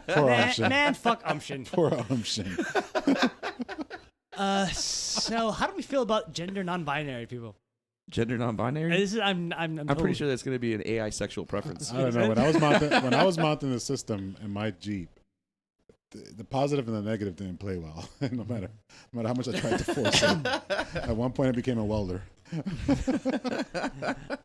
Poor umption. Man, fuck umption. Poor umption. So how do we feel about gender non-binary people? Gender non-binary. This is I'm I'm totally- pretty sure that's going to be an AI sexual preference. I don't know. When I was mounting the system in my Jeep, the positive and the negative didn't play well. no matter how much I tried to force it. At one point, I became a welder.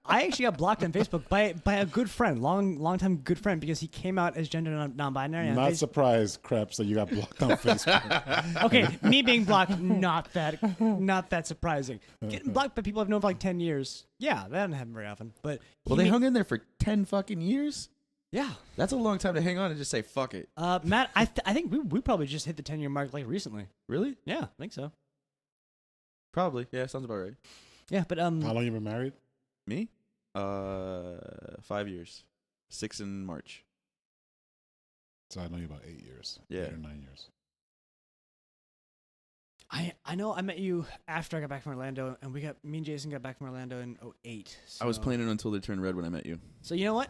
I actually got blocked on Facebook by a good friend, long time good friend, because he came out as gender non-binary. on Not Facebook. surprised, Krebs, that you got blocked on Facebook. Okay, me being blocked, not that surprising. Getting blocked by people I've known for like 10 years, yeah, that doesn't happen very often. But Well, they hung in there for 10 fucking years. yeah. That's a long time to hang on and just say fuck it. Matt, I think we probably just hit the 10-year mark like recently. Really? Yeah, I think so. Probably. Yeah, sounds about right. Yeah, but How long you been married? Me? 5 years. 6 in March. So I know you about 8 years. Yeah. 8 or 9 years. I know I met you after I got back from Orlando, and me and Jason got back from Orlando in 2008. I was so- planning until they turned red when I met you. So you know what?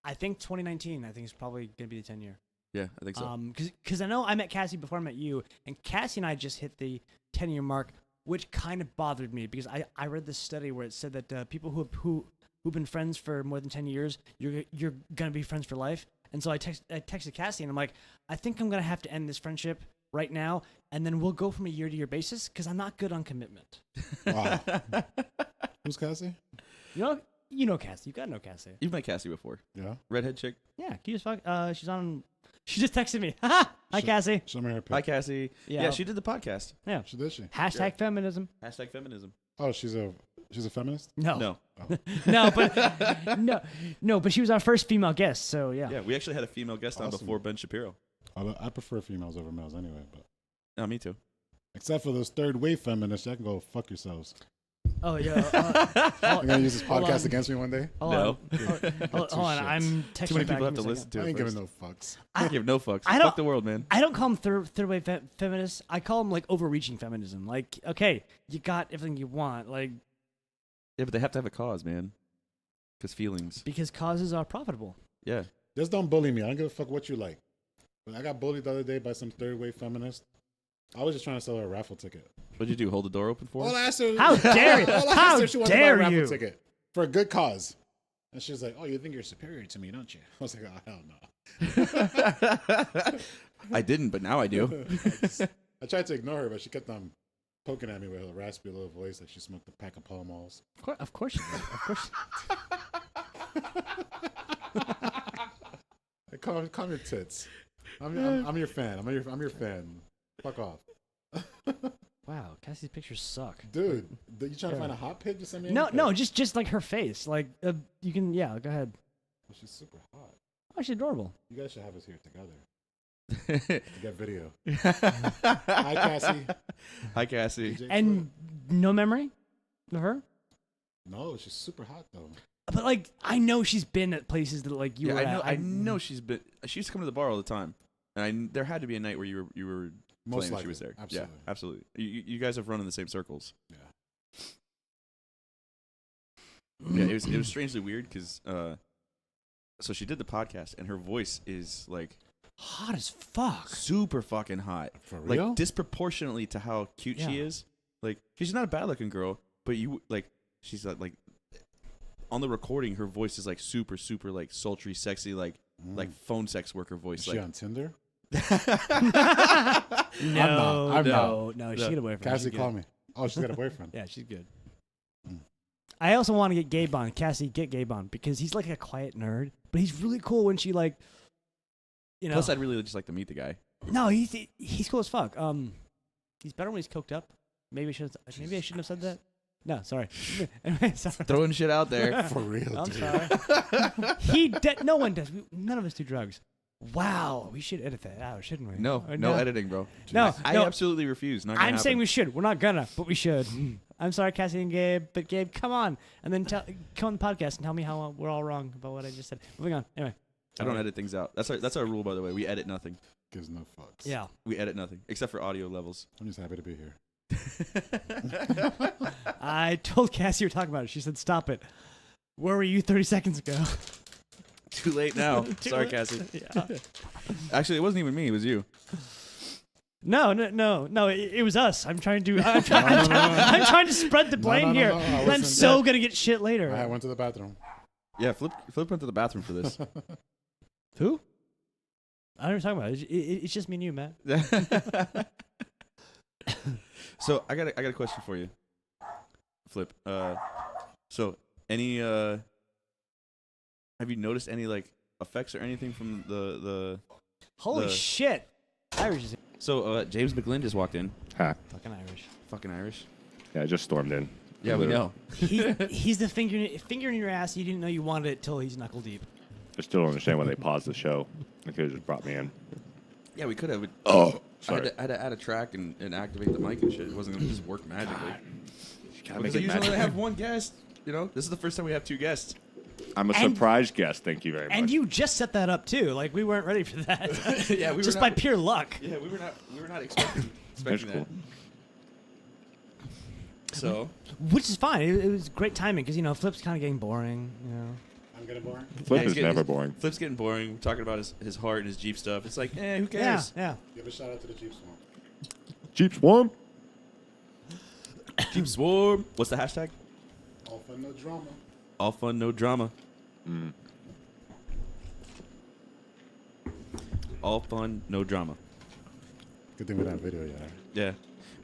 I think 2019. I think is probably gonna be the 10-year. Yeah, I think so. Because I know I met Cassie before I met you, and Cassie and I just hit the 10-year mark, which kind of bothered me because I read this study where it said that people who've been friends for more than 10 years, you're gonna be friends for life. And so I texted Cassie and I'm like, I think I'm gonna have to end this friendship right now, and then we'll go from a year-to-year basis because I'm not good on commitment. Wow. Who's Cassie? You know Cassie. You gotta know Cassie. You've met Cassie before. Yeah. Redhead chick. Yeah, can you just fuck? She's on. She just texted me. Hi, Cassie. Show me her pic. Hi, Cassie. Yeah. Yeah, she did the podcast. Yeah. She did she? Hashtag feminism. Hashtag feminism. Oh, she's a feminist? No. No. No, but no, but she was our first female guest, so yeah. Yeah, we actually had a female guest on Awesome. before Ben Shapiro. I prefer females over males anyway, but No, me too. except for those third wave feminists, y'all can go fuck yourselves. Oh yeah. You're gonna use this hold podcast on. against me one day? Hold No. on. Hold on. shits. I'm texting Too many back people have in to a listen second. to I it ain't giving first. no fucks. I give no fucks. I don't- Fuck the world, man. I don't call them third wave feminists. I call them like overreaching feminism. Like, okay, you got everything you want, like Yeah, but they have to have a cause, man. Because feelings. because causes are profitable. Yeah. Just don't bully me. I don't give a fuck what you like. But I got bullied the other day by some third wave feminist. I was just trying to sell her a raffle ticket. What'd you do? Hold the door oopen for her? All I asked her, How dare you? all I How asked her, she wanted to buy dare a raffle you? ticket for a good cause. And she was like, "Oh, you think you're superior to me, don't you?" I was like, "Oh, hell no." I didn't, but now I do. I tried to ignore her, but she kept on poking at me with her raspy little voice like she smoked a pack of Pall Malls. Of course you do. Of course. Hey, calm your tits. I'm your fan. I'm your fan. Fuck off, Wow, Cassie's pictures suck. dude. You trying to find a hot pic? Just send me. No, any no, pic. just like her face. Like you can, yeah. Go ahead. Oh, she's super hot. Oh, she's adorable. You guys should have us here together to get video. Hi, Cassie. Hi, Cassie. DJ And no memory of her. no, she's super hot though. But like, I know she's been at places that like you Yeah, were I know. at. I know she's been. She used to come to the bar all the time, and there had to be a night where you were Most playing when likely. she was there. Absolutely. Yeah, absolutely. You guys have run in the same circles. Yeah. Yeah, it was strangely weird because so she did the podcast and her voice is like hot as fuck. super fucking hot, For real? like disproportionately to how cute she Yeah. is. Like she's not a bad looking girl, but she's like on the recording her voice is like super like sultry, sexy, like phone sex worker voice. Is she Like on Tinder? No, I'm not. no, she get away from Cassie, it. She call me. Oh, she's got a boyfriend. Yeah, she's good. I also want to get Gabe on. Cassie, get Gabe on because he's like a quiet nerd, but he's really cool when she like, you know. Plus, I'd really just like to meet the guy. No, he's cool as fuck. He's better when he's coked up. Maybe I shouldn't have said that. No, sorry. Anyway, sorry. Throwing shit out there. For real, I'm dude. sorry. No one does. None of us do drugs. Wow, we should edit that out, shouldn't we? No, Or no editing, bro. No, I no. absolutely refuse. Not gonna I'm saying happen. we should. We're not gonna, but we should. I'm sorry, Cassie and Gabe, but Gabe, come on, and then come on the podcast and tell me how we're all wrong about what I just said. Moving on. Anyway. I don't edit things out. That's our rule, by the way. We edit nothing. Gives no fucks. Yeah. We edit nothing except for audio levels. I'm just happy to be here. I told Cassie you were talking about it. She said, "Stop it." Where were you 30 seconds ago? Too late now. Too Sorry, late. Cassie. Yeah. Actually, it wasn't even me. It was you. No. It was us. I'm trying to spread the blame no, here. no, And I'm listen. so gonna get shit later. I went to the bathroom. Yeah, Flip went to the bathroom for this. Who? I don't know what you're talking about. It's just me and you, Matt. So I got a question for you, Flip. So any have you noticed any like effects or anything from the Holy The- shit! Irish is So James McGlynn just walked in. Ha. fucking Irish. Fucking Irish. Yeah, I just stormed in. Yeah, we know. He's the finger in your ass. You didn't know you wanted it till he's knuckle deep. I still don't understand why they paused the show. They could have just brought me in. Yeah, we could have. Oh, I sorry. had to add a track and activate the mic and shit. It wasn't gonna just work magically. You gotta Because make I it usually only magic. have one guest. You know, this is the first time we have two guests. I'm a And- surprise guest. Thank you very much. And you just set that up too. Like we weren't ready for that. Yeah, we just were by not, pure luck. Yeah, we were not expecting That's that. cool. So Which is fine. It was great timing because Flip's kind of getting boring. I'm getting boring. Flip he's is getting- never boring. Flip's getting boring. We're talking about his heart and his Jeep stuff. It's like, who Yeah, cares? yeah. Give a shout out to the Jeep Swamp. Jeep Swarm? Jeep Swarm. What's the hashtag? All fun, no drama. All fun, no drama. All fun, no drama. Good thing we don't have video yet. Yeah,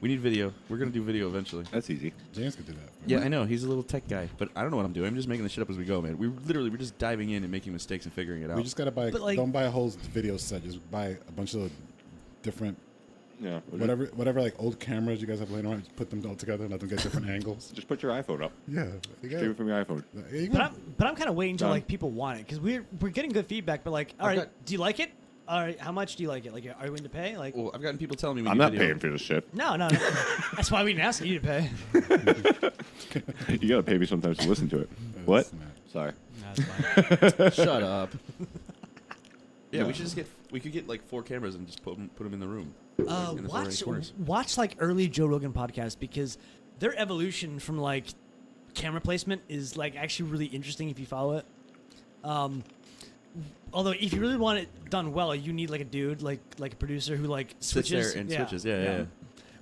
we need video. We're gonna do video eventually. That's easy. James could do that. Yeah, I know. He's a little tech guy, but I don't know what I'm doing. I'm just making the shit up as we go, man. We're just diving in and making mistakes and figuring it out. We just gotta buy. But, like- Don't buy a whole video set. Just buy a bunch of different, Yeah. whatever like old cameras you guys have laying around. Just put them all together and let them get different angles. Just put your iPhone up. Yeah, you got Stream it from your iPhone. you But got- I'm kind of waiting until Done. like people want it because we're getting good feedback. But like, all I've right, got- do you like it? All right, how much do you like it? Like, are you willing to pay? Like, Well, I've gotten people telling me we I'm need not video. paying for this shit. no. That's why we didn't ask you to pay. You gotta pay me sometimes to listen to it. What? Matt. Sorry. No, it's fine. Shut up. Yeah, we should just we could get like 4 cameras and just put them in the room. Like, in the 4 corners. Watch like early Joe Rogan podcasts because their evolution from like camera placement is like actually really interesting if you follow it. Although if you really want it done well, you need like a dude like a producer who like Sits switches there and switches. Yeah.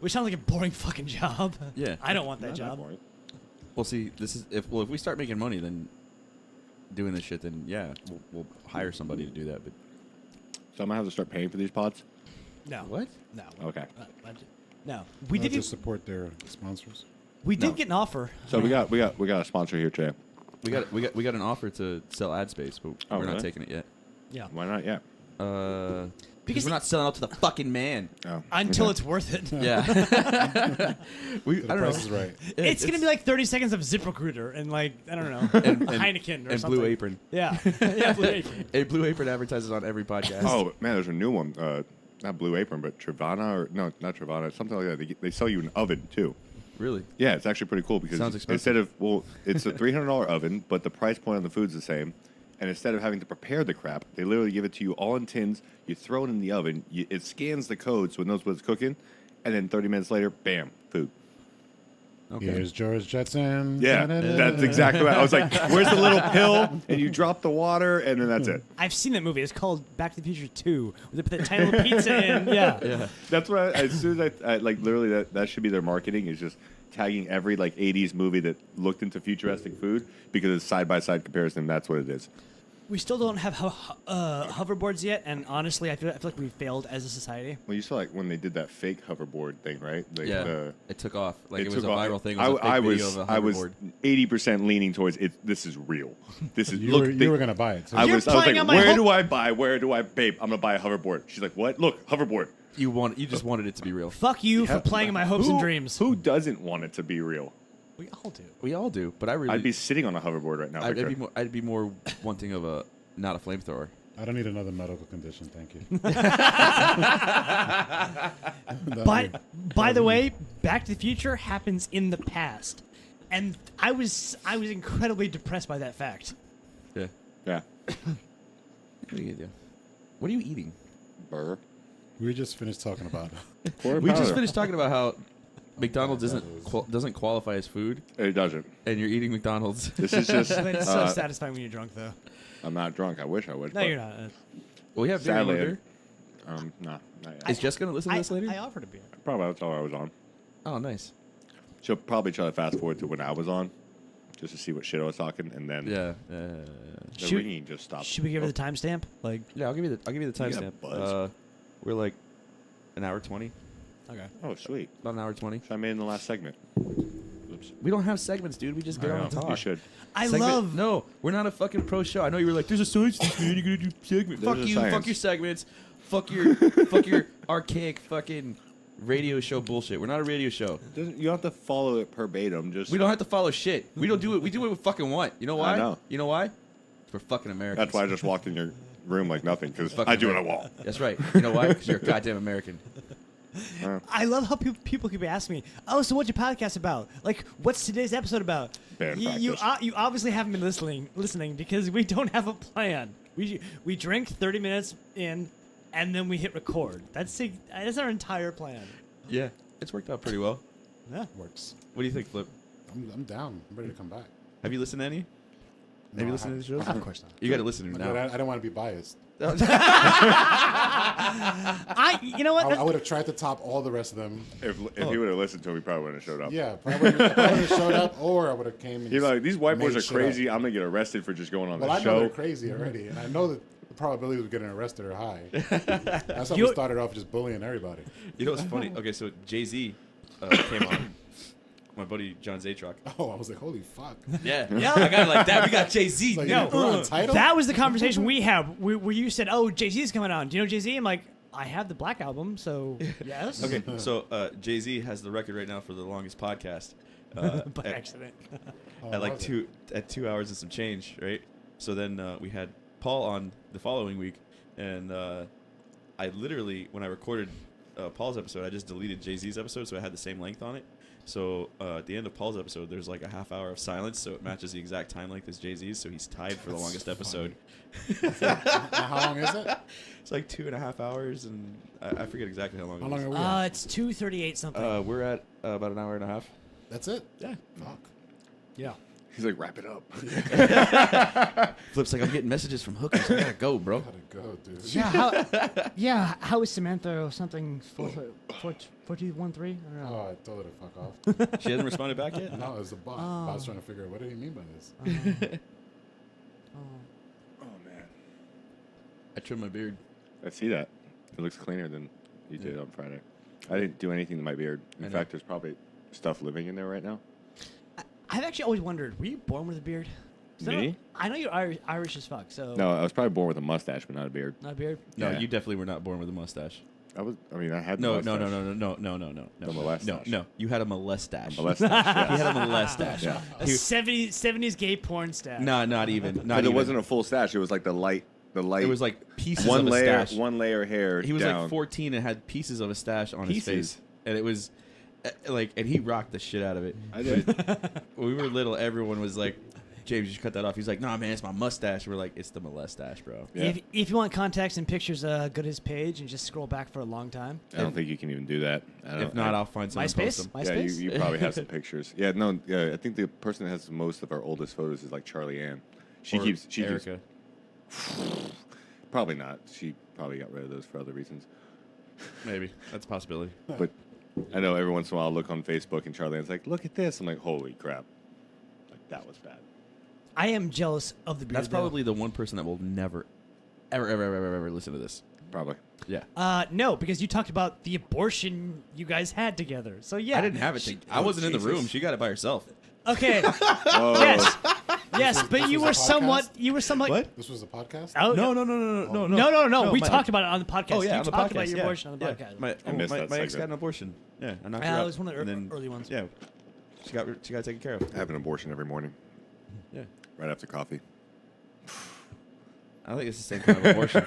Which sounds like a boring fucking job. Yeah. I don't want that Not job. boring. Well, see, this is if we start making money, then doing this shit, then yeah, we'll hire somebody to do that. But So I'm gonna have to start paying for these pods? No. what? No. Okay. No. We I'll did just support their sponsors. we did No. get an offer. So we got a sponsor here today. We got an offer to sell ad space, but Oh, we're not really? taking it yet. Yeah. Why not yet? Because Because we're not selling out to the fucking man. Oh. Until okay. it's worth it. Yeah. The I don't price know. is right. It's gonna be like 30 seconds of ZipRecruiter and like I don't know Heineken or and something. Blue Apron. Yeah, yeah, Blue Apron. A Blue Apron advertises on every podcast. Oh man, there's a new one. Not Blue Apron, but Trivana or no, not Trivana. Something like that. They sell you an oven too. Really? Yeah, it's actually pretty cool because Sounds expensive. instead of it's a $300 oven, but the price point on the food's the same. And instead of having to prepare the crap, they literally give it to you all in tins. You throw it in the oven. It scans the code so it knows what it's cooking, and then 30 minutes later, bam, food. Okay. Here's George Jetson. Yeah, that's exactly right. I was like, "Where's the little pill?" And you drop the water, and then that's it. I've seen that movie. It's called Back to the Future 2. They put that tiny little pizza in. Yeah. Yeah. That's what. As soon as I like, literally, that should be their marketing is just tagging every like 80s movie that looked into futuristic food because it's side by side comparison. That's what it is. We still don't have hoverboards yet, and honestly, I feel like we failed as a society. Well, you saw like when they did that fake hoverboard thing, right? Like Yeah, it took off. Like it was took a off. viral thing. It was a fake video of a I was hoverboard. 80% leaning towards it. This is real. This is You look. were gonna buy it. Too. I You're was like, playing on my where whole- do I buy? Where do I, babe? I'm gonna buy a hoverboard. She's like, what? Look, hoverboard. You just wanted it to be real. Fuck you for Yeah. playing in my hopes and dreams. Who doesn't want it to be real? We all do. We all do, but I really. I'd be sitting on a hoverboard right now. Victor. I'd be more wanting of a not a flamethrower. I don't need another medical condition. Thank you. But by the way, Back to the Future happens in the past, and I was incredibly depressed by that fact. Yeah. Yeah. What are you gonna do? What are you eating? Burger. We just finished talking about. We just finished talking about how McDonald's doesn't qualify as food, It doesn't. and you're eating McDonald's. This is just. But it's so satisfying when you're drunk, though. I'm not drunk. I wish I was. No, but, you're not. Well, we have beer. Sadly, Beer. no, not yet. Is Jess gonna listen to this later? I offered a beer. Probably that's all I was on. Oh, nice. She'll probably try to fast forward to when I was on, just to see what shit I was talking, and then Yeah. the Should- ringing just stopped. Should we give her the timestamp? Like, Yeah. I'll give you the You got timestamp. buzz. We're like an hour 20. okay. Oh, sweet. About an hour 20. So I made in the last segment. Oops. We don't have segments, dude. We just get I on know. and talk. You should. I Segment- love. No, we're not a fucking pro show. I know you were like, "There's a science thing, man. You're gonna do segment." There's Fuck a you. science. Fuck your segments. Fuck your archaic fucking radio show bullshit. We're not a radio show. You don't have to follow it verbatim. Just We don't have to follow shit. We don't do it. We do what we fucking want. You know why? I know. You know why? We're fucking Americans. That's why I just walked in your room like nothing because Fucking I do what I American. want. That's right. You know why? Because you're a goddamn American. I love how people keep asking me, "Oh, so what's your podcast about? Like, what's today's episode about?" Band You practice. you obviously haven't been listening because we don't have a plan. We drink 30 minutes in, and then we hit record. That's our entire plan. Yeah, it's worked out pretty well. Yeah. Works. What do you think, Flip? I'm down. I'm ready to come back. Have you listened to any? No, Have you I listened to the shows? Of course not. You got to listen to But them now. I don't want to be biased. You know what? I would have tried to top all the rest of them. If he would have listened to him, he probably wouldn't have showed up. Yeah, I would have showed up, or I would have came. And He'd be like, these white boys made are shit crazy. up. I'm gonna get arrested for just going on Well, the I know they're show. crazy already, and I know that the probability of getting arrested are high. That's how You- we started off, just bullying everybody. You know what's funny? Okay, so Jay-Z came on. My buddy John Zatrock. Oh, I was like, holy fuck! Yeah. I got it like that. We got Jay-Z. It's like, No. we're on title. That was the conversation we had where you said, "Oh, Jay-Z's coming on. Do you know Jay-Z?" I'm like, "I have the Black Album, so yes." Okay, so Jay-Z has the record right now for the longest podcast. By at- accident. Oh, at like was it? 2 hours and some change, right? So then we had Paul on the following week, and I literally, when I recorded Paul's episode, I just deleted Jay-Z's episode, so I had the same length on it. So at the end of Paul's episode, there's like a half hour of silence, so it matches the exact time length as Jay-Z's, so he's tied for the longest episode. How long is it? It's like 2.5 hours, and I forget exactly how long How it long is. are we? At? It's 2:38 something. We're at about an hour and a half. That's it. Yeah. Fuck. Yeah. He's like, wrap it up. Flip's like, I'm getting messages from hookers. I gotta go, bro. Gotta go, dude. Yeah. How is Samantha or something? 4213? I don't know. Oh, I told her to fuck off. She hasn't responded back yet? No, it was a bot. I was trying to figure out what did he mean by this. Oh man, I trimmed my beard. I see that. It looks cleaner than you did on Friday. I didn't do anything to my beard. I In know. fact, there's probably stuff living in there right now. I've actually always wondered, were you born with a beard? 'Cause Me? I know you're Irish as fuck, so No, I was probably born with a mustache, but not a beard. not a beard. No, Yeah. you definitely were not born with a mustache. I had No. the The mustache. molestache. No, you had a molestache. A mustache, You yes. had a molestache. Yeah. A 70s gay porn stash. Nah, not even. Not But even. it wasn't a full stash. It was like the light. It was like pieces one of a layer, stash. one layer hair. He was down. like 14 and had pieces of a stash on his Pieces? face, and it was like, and he rocked the shit out of it. I did. When we were little, everyone was like, "James, you should cut that off." He's like, "Nah, man, it's my mustache." We're like, "It's the molestache, bro." Yeah. If you want context and pictures, go to his page and just scroll back for a long time. I don't think you can even do that. If not, I'll find some and post MySpace? them. Yeah, MySpace? you probably have some pictures. Yeah, no, yeah. I think the person that has the most of our oldest photos is like Charlie Ann. She Or keeps Erica. Probably not. She probably got rid of those for other reasons. Maybe that's a possibility. But I know every once in a while I'll look on Facebook and Charlie Ann's like, "Look at this." I'm like, "Holy crap!" Like that was bad. I am jealous of the beard. That's probably the one person that will never, ever listen to this. Probably. Yeah. No, because you talked about the abortion you guys had together. So yeah, I didn't have it. I wasn't in the room. She got it by herself. Okay. Oh. Yes, but you was were a somewhat. podcast? You were somewhat. What? This was a podcast? Oh, No. No. We my- talked about it on the podcast. Oh yeah, you on the talked podcast. about your yeah. abortion on the Yeah. podcast. I missed that my ex segment. got an abortion. Yeah, I knocked Yeah, her out. it was one of the and then, early ones. Yeah, she got taken care of. I have an abortion every morning, Yeah, right after coffee. I don't think it's the same kind of abortion.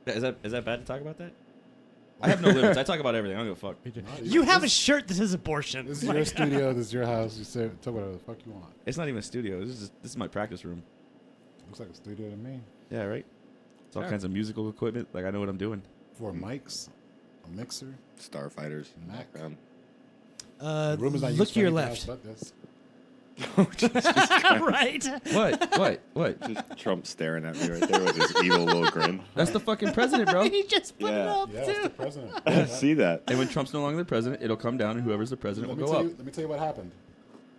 Is that bad to talk about that? I have no limits. I talk about everything. I don't give a fuck. You have a shirt that says abortion. This is your studio. This is your house. You say talk whatever the fuck you want. It's not even a studio. This is my practice room. Looks like a studio to me. Yeah, right. It's all Yeah. kinds of musical equipment. Like I know what I'm doing. 4 mics, a mixer. Starfighters. Mac. Background. The room is not Look used to your for anything left. else but this. Right. What? Just Trump staring at me right there with his evil little grin. That's the fucking president, bro. He just put it Yeah. up Yeah, it's the too. president. I see that. And when Trump's no longer the president, it'll come down, and whoever's the president will go up. Let me tell you what happened.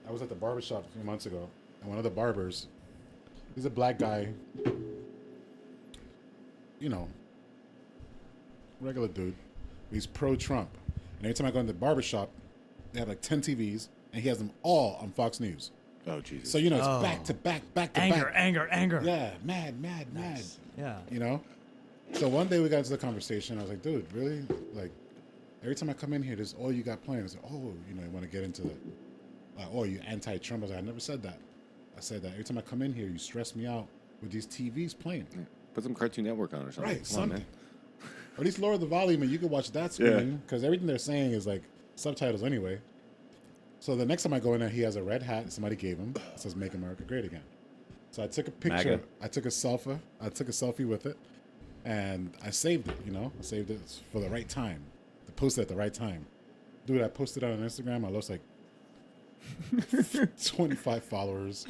I was at the barber shop a few months ago, and one of the barbers, he's a black guy, you know, regular dude. He's pro-Trump. And every time I go in the barber shop, they have like 10 TVs, and he has them all on Fox News. Oh Jesus. So, you know, it's Oh. back to back, back to Anger, back. anger. Yeah, mad. Yeah. You know? So one day we got into the conversation. I was like, dude, really? Like, every time I come in here, this is all you got playing. I was like, oh, you know, you want to get into oh, you anti-Trump. I was like, I never said that. I said that every time I come in here, you stress me out with these TVs playing. Put some Cartoon Network on or something. Right, Come on, something. man. Or at least lower the volume and you can watch that screen because everything they're saying is like subtitles anyway. So the next time I go in there, he has a red hat somebody gave him. It says "Make America Great Again." So I took a picture. MAGA. I took a selfie with it, and I saved it. You know, I saved it for the right time to post it at the right time. Dude, I posted it on Instagram. I lost like 25 followers.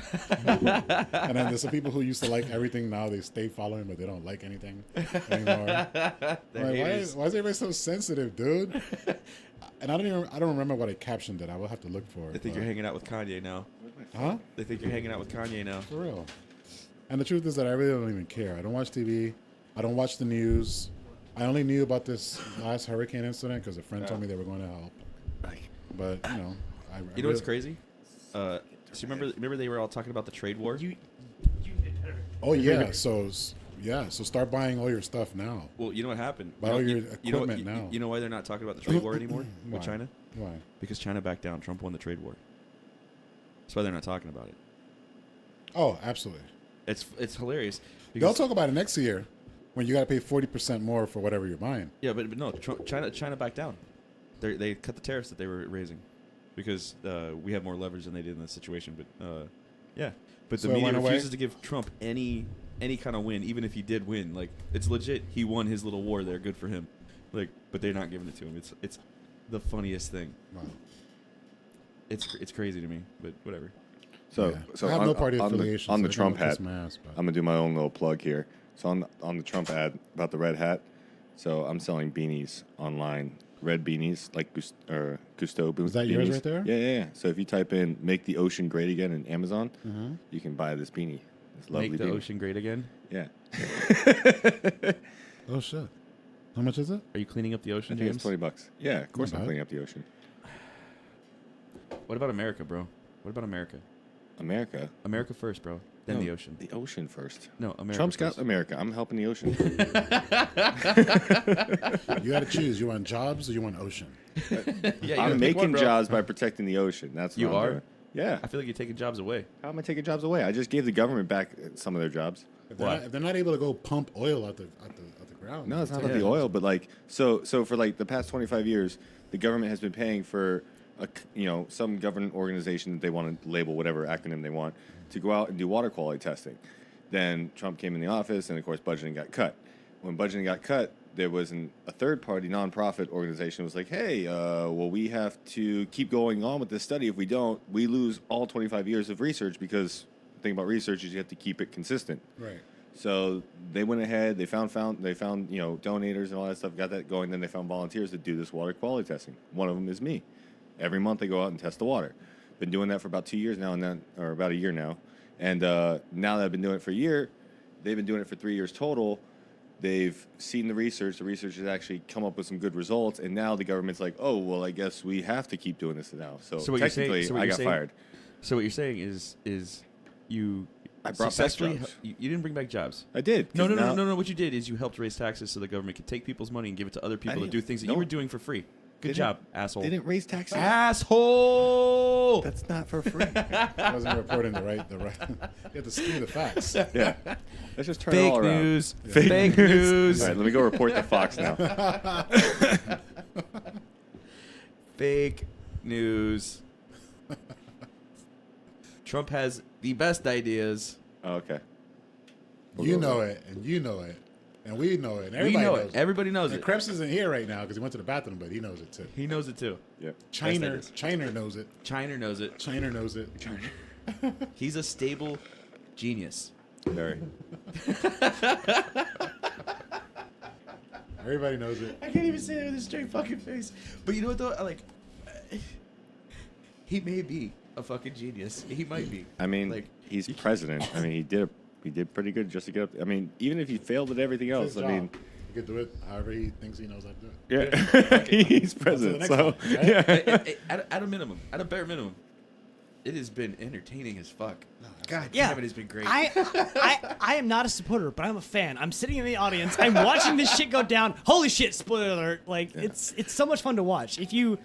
And then there's some people who used to like everything. Now they stay following, but they don't like anything anymore. Like, why is everybody so sensitive, dude? And I don't remember what I captioned it. I will have to look for it. They think you're hanging out with Kanye now. Huh? They think you're hanging out with Kanye now. For real. And the truth is that I really don't even care. I don't watch TV. I don't watch the news. I only knew about this last hurricane incident because a friend told me they were going to help. But, you know. You know what's crazy? So remember they were all talking about the trade war? Oh, yeah. So start buying all your stuff now. Well, you know what happened? Buy all your equipment now. You know why they're not talking about the trade war anymore Why? with China? Why? Because China backed down. Trump won the trade war. That's why they're not talking about it. Oh, absolutely. It's hilarious. They'll talk about it next year when you got to pay 40% more for whatever you're buying. Yeah, but no, China backed down. They cut the tariffs that they were raising because we have more leverage than they did in this situation. But yeah, but So the it media went away? refuses to give Trump any kind of win, even if he did win. Like it's legit. He won his little war there. Good for him. Like, but they're not giving it to him. It's the funniest thing. Wow. It's crazy to me, but whatever. So, Yeah. so I have on, no party on affiliation. on so the they Trump don't kiss hat, my ass, but- I'm gonna do my own little plug here. So on the Trump ad about the red hat, so I'm selling beanies online, red beanies like Gusto beanies. Is that yours right there? Yeah. So if you type in "Make the Ocean Great Again" in Amazon, you can buy this beanie. This lovely Make the beanie. ocean great again. Yeah. Oh, shit. How much is it? Are you cleaning up the I ocean, think it's James? $20. Yeah, of course Not I'm bad. cleaning up the ocean. What about America, bro? What about America? America. America first, bro. Then No, the ocean. The ocean first. No, America. Trump's first. got America. I'm helping the ocean. You got to choose. You want jobs or you want ocean? Yeah, you gotta I'm pick making one, bro. jobs by protecting the ocean. That's what You I'm are? doing. Yeah. I feel like you're taking jobs away. How am I taking jobs away? I just gave the government back some of their jobs. If Why? they're not able to go pump oil out the ground. No, it's not Yeah. about the oil, but like so for like the past 25 years, the government has been paying for some government organization that they want to label whatever acronym they want to go out and do water quality testing. Then Trump came in the office, and of course budgeting got cut. When budgeting got cut, there was a third-party nonprofit organization was like, hey, well, we have to keep going on with this study. If we don't, we lose all 25 years of research because the thing about research is you have to keep it consistent. Right. So they went ahead. They found donators and all that stuff. Got that going. Then they found volunteers to do this water quality testing. One of them is me, Every month they go out and test the water. Been doing that for about 2 years now, or about a year now. And now that I've been doing it for a year, they've been doing it for 3 years total. They've seen the research. The research has actually come up with some good results. And now the government's like, oh, well, I guess we have to keep doing this now. So what you're saying- technically, so what I you're got saying- fired. So what you're saying is you I brought back successfully jobs. you didn't bring back jobs. I did. No. 'cause now- What you did is you helped raise taxes so the government could take people's money and give it to other people to didn't- do things that no. you were doing for free. Good They job, asshole. They didn't raise taxes. Asshole. That's not for free. I wasn't reporting the right. You have to skew the facts. Yeah. Let's just turn it Fake all around. news. Fake Fake news. All right, let me go report to Fox now. Fake news. Trump has the best ideas. Oh, okay. You know it, and you know it, and we know it, and everybody We know knows it. Everybody knows And it. Krebs isn't here right now because he went to the bathroom, but he knows it too. He knows it too. Yeah. China ideas. knows it. China knows it. China knows it. He's a stable genius. Very. Everybody knows it. I can't even say it with a straight fucking face. But you know what though? He may be a fucking genius. He might be. I mean, Like, he's you- president. I mean, he did pretty good just to get up. I mean, even if he failed at everything It's else, his I mean, job. He could do it however he thinks he knows how to do it. yeah, he's president. next So one, right? yeah. At a minimum, at a bare minimum, it has been entertaining as fuck. God Yeah. damn it, it's been great. I am not a supporter, but I'm a fan. I'm sitting in the audience. I'm watching this shit go down. Holy shit! Spoiler alert! Like it's so much fun to watch if you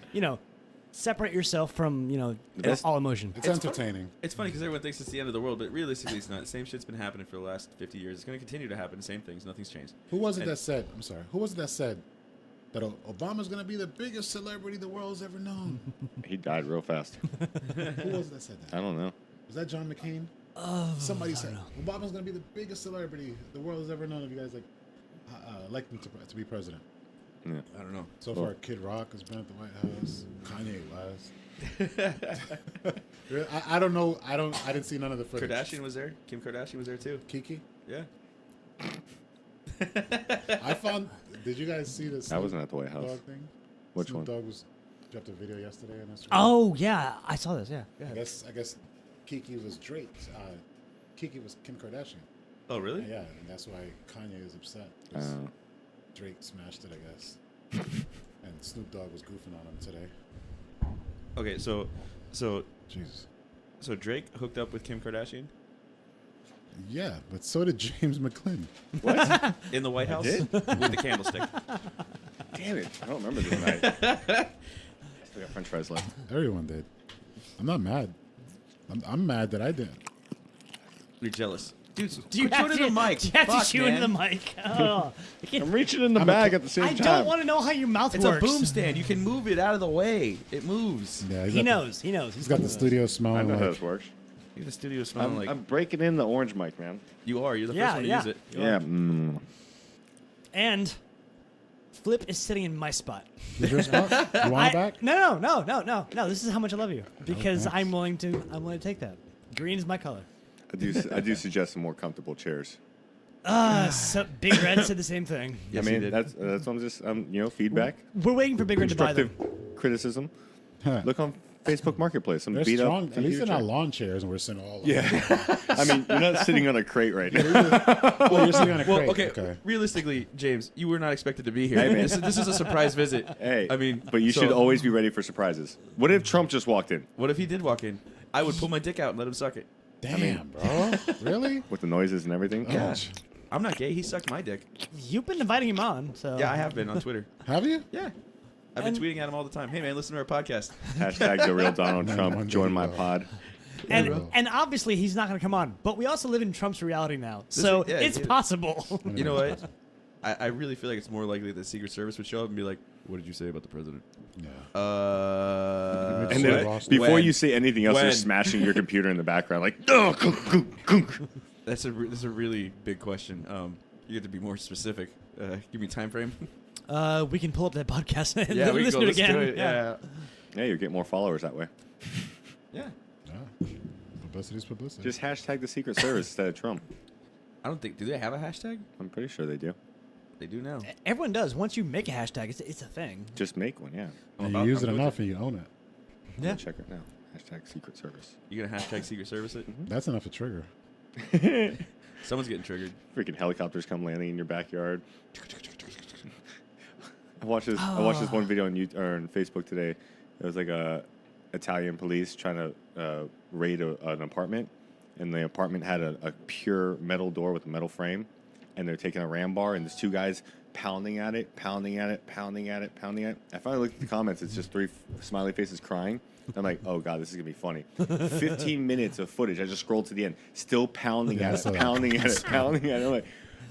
separate yourself from best- all emotion. It's entertaining. It's funny because everyone thinks it's the end of the world, but realistically, it's not. The same shit's been happening for the last 50 years. It's going to continue to happen. The same things. Nothing's changed. Who was it And- that said? I'm sorry. Who was it that said that Obama's going to be the biggest celebrity the world's ever known? He died real fast. Who was it that said that? I don't know. Was that John McCain? Somebody said Obama's going to be the biggest celebrity the world has ever known. If you guys elect him to be president. Yeah. I don't know. So far, Kid Rock has been at the White House. Kanye was. I don't know. I didn't see none of the footage. Kardashian was there. Kim Kardashian was there too. Kiki. Yeah. I found. Did you guys see this? I wasn't at the White House. Dogg thing? Which Snoop one? Dogg dropped a video yesterday on Instagram. Oh yeah, I saw this. Yeah. I guess Kiki was Drake. Kiki was Kim Kardashian. Oh really? Yeah, and that's why Kanye is upset. 'cause Drake smashed it, I guess. And Snoop Dogg was goofing on him today. Okay, so Jesus. Drake hooked up with Kim Kardashian Yeah, but so did James McClin. What? in the White House did? with the candlestick. Damn it! I don't remember this night. Still got French fries left. Everyone did. I'm not mad. I'm mad that I didn't. You're jealous, dude. Do you have in to, the mic? Do you have Fuck, to chew into the man. mic? Oh, I can't- I'm reaching in the bag at the same I time. don't want to know how your mouth It's works. a boom stand. You can move it out of the way. It moves. Yeah, He knows. He knows. He's got the studio I smelling know how like. this works. You have the studio smelling like I'm breaking in the orange mic, man. you are. You're the Yeah, first one to yeah. use it. You Yeah. are. And Flip is sitting in my spot. Is your spot? You want it back? No. This is how much I love you because thanks. I'm willing to take that. Green is my color. I do suggest some more comfortable chairs. So Big Red said the same thing. Yes, I he mean, did. that's what I'm just feedback, We're waiting for Big Red to buy constructive them. criticism. Huh. Look on Facebook Marketplace. Some They're beat strong. up. At least they're computer not chair. lawn chairs, and we're sitting all. Yeah. I mean, you're not sitting on a crate right now. Well, you're sitting on a Well, crate. okay. Realistically, James, you were not expected to be here. Hey, man. This is a surprise visit. Hey, I mean, but you so should always be ready for surprises. What if Trump just walked in What if he did walk in? I would pull my dick out and let him suck it. Damn, bro. Really? with the noises and everything? Oh, I'm not gay. He sucked my dick. You've been inviting him on, so Yeah, I have been on Twitter. have you? Yeah. I've been tweeting at him all the time. Hey, man, listen to our podcast. Hashtag the real Donald Man, Trump. one day Join you my will. pod. And bro. and obviously he's not going to come on. But we also live in Trump's reality now, so yeah, it's yeah. possible. You know what? I really feel like it's more likely that the Secret Service would show up and be like, "What did you say about the president?" Yeah. And What? then before When? you say anything else, they're When? smashing your computer in the background, like, oh, gunk, gunk, gunk. That's a really big question. You get to be more specific. Give me a time frame. We can pull up that podcast and Yeah, we can listen go to it listen again. to it. Yeah. Yeah, you get more followers that way. Yeah. Yeah. Publicity's publicity. Just hashtag the Secret Service instead of Trump. I don't think. Do they have a hashtag? I'm pretty sure they do. They do now. Everyone does. Once you make a hashtag, it's a thing. Just make one, yeah. and I'm you use it good with enough, and you own it. I'm Yeah. gonna check it now. Hashtag Secret Service. You gonna hashtag Secret Service it? That's enough to trigger. Someone's getting triggered. Freaking helicopters come landing in your backyard. I watched this one video on YouTube or on Facebook today. It was like Italian police trying to raid an apartment, and the apartment had a pure metal door with a metal frame, and they're taking a ram bar, and there's two guys pounding at it. I finally looked at the comments. It's just three smiley faces crying. I'm like, oh god, this is gonna be funny. 15 minutes of footage. I just scrolled to the end, still pounding at it. I'm like,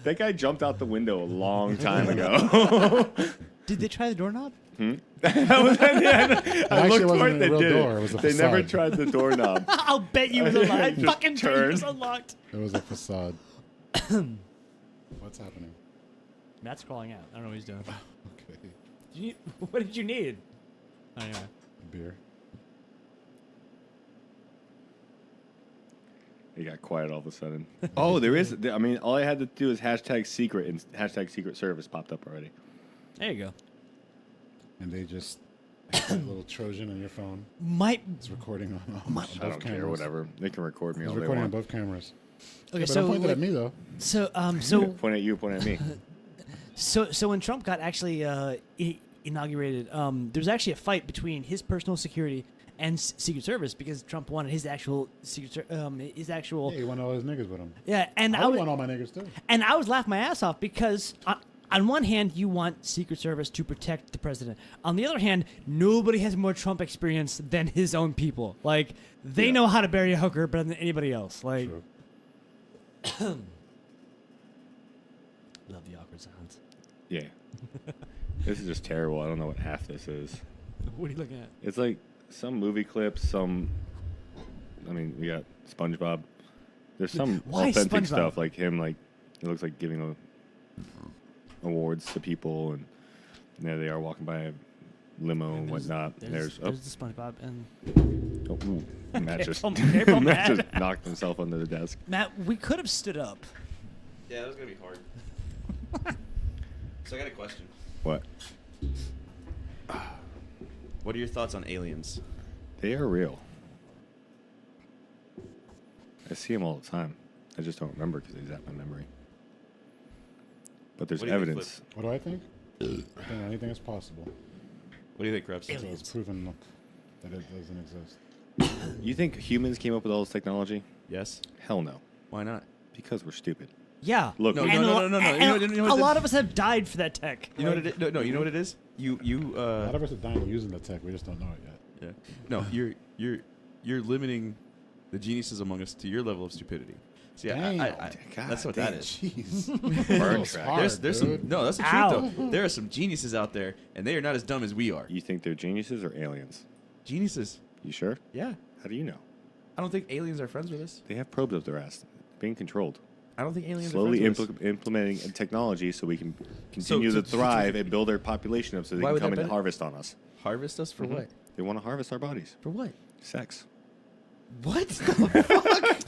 that guy jumped out the window a long time ago. Did they try the doorknob? I looked for it. They real did. door. It was a They never facade. tried the doorknob. I'll bet you was unlocked. Just Fucking turn turn. was unlocked. It was a facade. What's happening? Matt's crawling out. I don't know what he's doing. Okay. What did you need? Anyway. Beer. It got quiet all of a sudden. Oh, there is. I mean, all I had to do is hashtag secret, and hashtag Secret Service popped up already. There you go. And they just have that little Trojan on your phone. It's recording on both I don't cameras. care, whatever. They can record me It's all they recording on want. both cameras. Okay, But so don't point it at me though. so Point at you, point at me. So when Trump got actually inaugurated, there's actually a fight between his personal security and Secret Service because Trump wanted his actual his actual Hey, he want all his niggas with him. yeah, and I would want all my niggas too. and I was laughing my ass off because on one hand you want Secret Service to protect the president. On the other hand, nobody has more Trump experience than his own people. Like they know how to bury a hooker better than anybody else. Like True. love the awkward sounds. Yeah. This is just terrible. I don't know what half this is. What are you looking at? It's like some movie clips, I mean, we got SpongeBob. There's some Why authentic SpongeBob? stuff, like him, like, it looks like giving awards to people, and there they are walking by a limo and whatnot. There's There's the SpongeBob and Matt just, Careful, Matt Matt. just knocked himself under the desk. Matt. We could have stood up. Yeah, that was gonna be hard. So I got a question. What? What are your thoughts on aliens? They are real. I see them all the time. I just don't remember because they zap my memory. But there's What do you think, evidence. What do I think? I think anything is possible. What do you think, Krebs? So Aliens. it's proven that it doesn't exist. You think humans came up with all this technology? Yes. Hell no. Why not? Because we're stupid. Yeah. Look, No, we- And no, a no, lo- no, no. and You know what a the- lot of us have died for that tech. You know what it is? No, you know what it is? You A lot of us are dying using the tech. We just don't know it yet. yeah. No, you're limiting the geniuses among us to your level of stupidity. See, Damn. God that's what damn. that is. Jeez. Burn That's track. hard, There's dude. some no, that's the Ow. truth though. There are some geniuses out there, and they are not as dumb as we are. You think they're geniuses or aliens? Geniuses. You sure? Yeah. How do you know? I don't think aliens are friends with us. They have probes up their ass, being controlled. I don't think aliens Slowly are friends with us. implementing technology so we can continue to thrive and build our population up so they Why can would come that and benefit- harvest on us. Harvest us for what? They want to harvest our bodies. For what? Sex. What?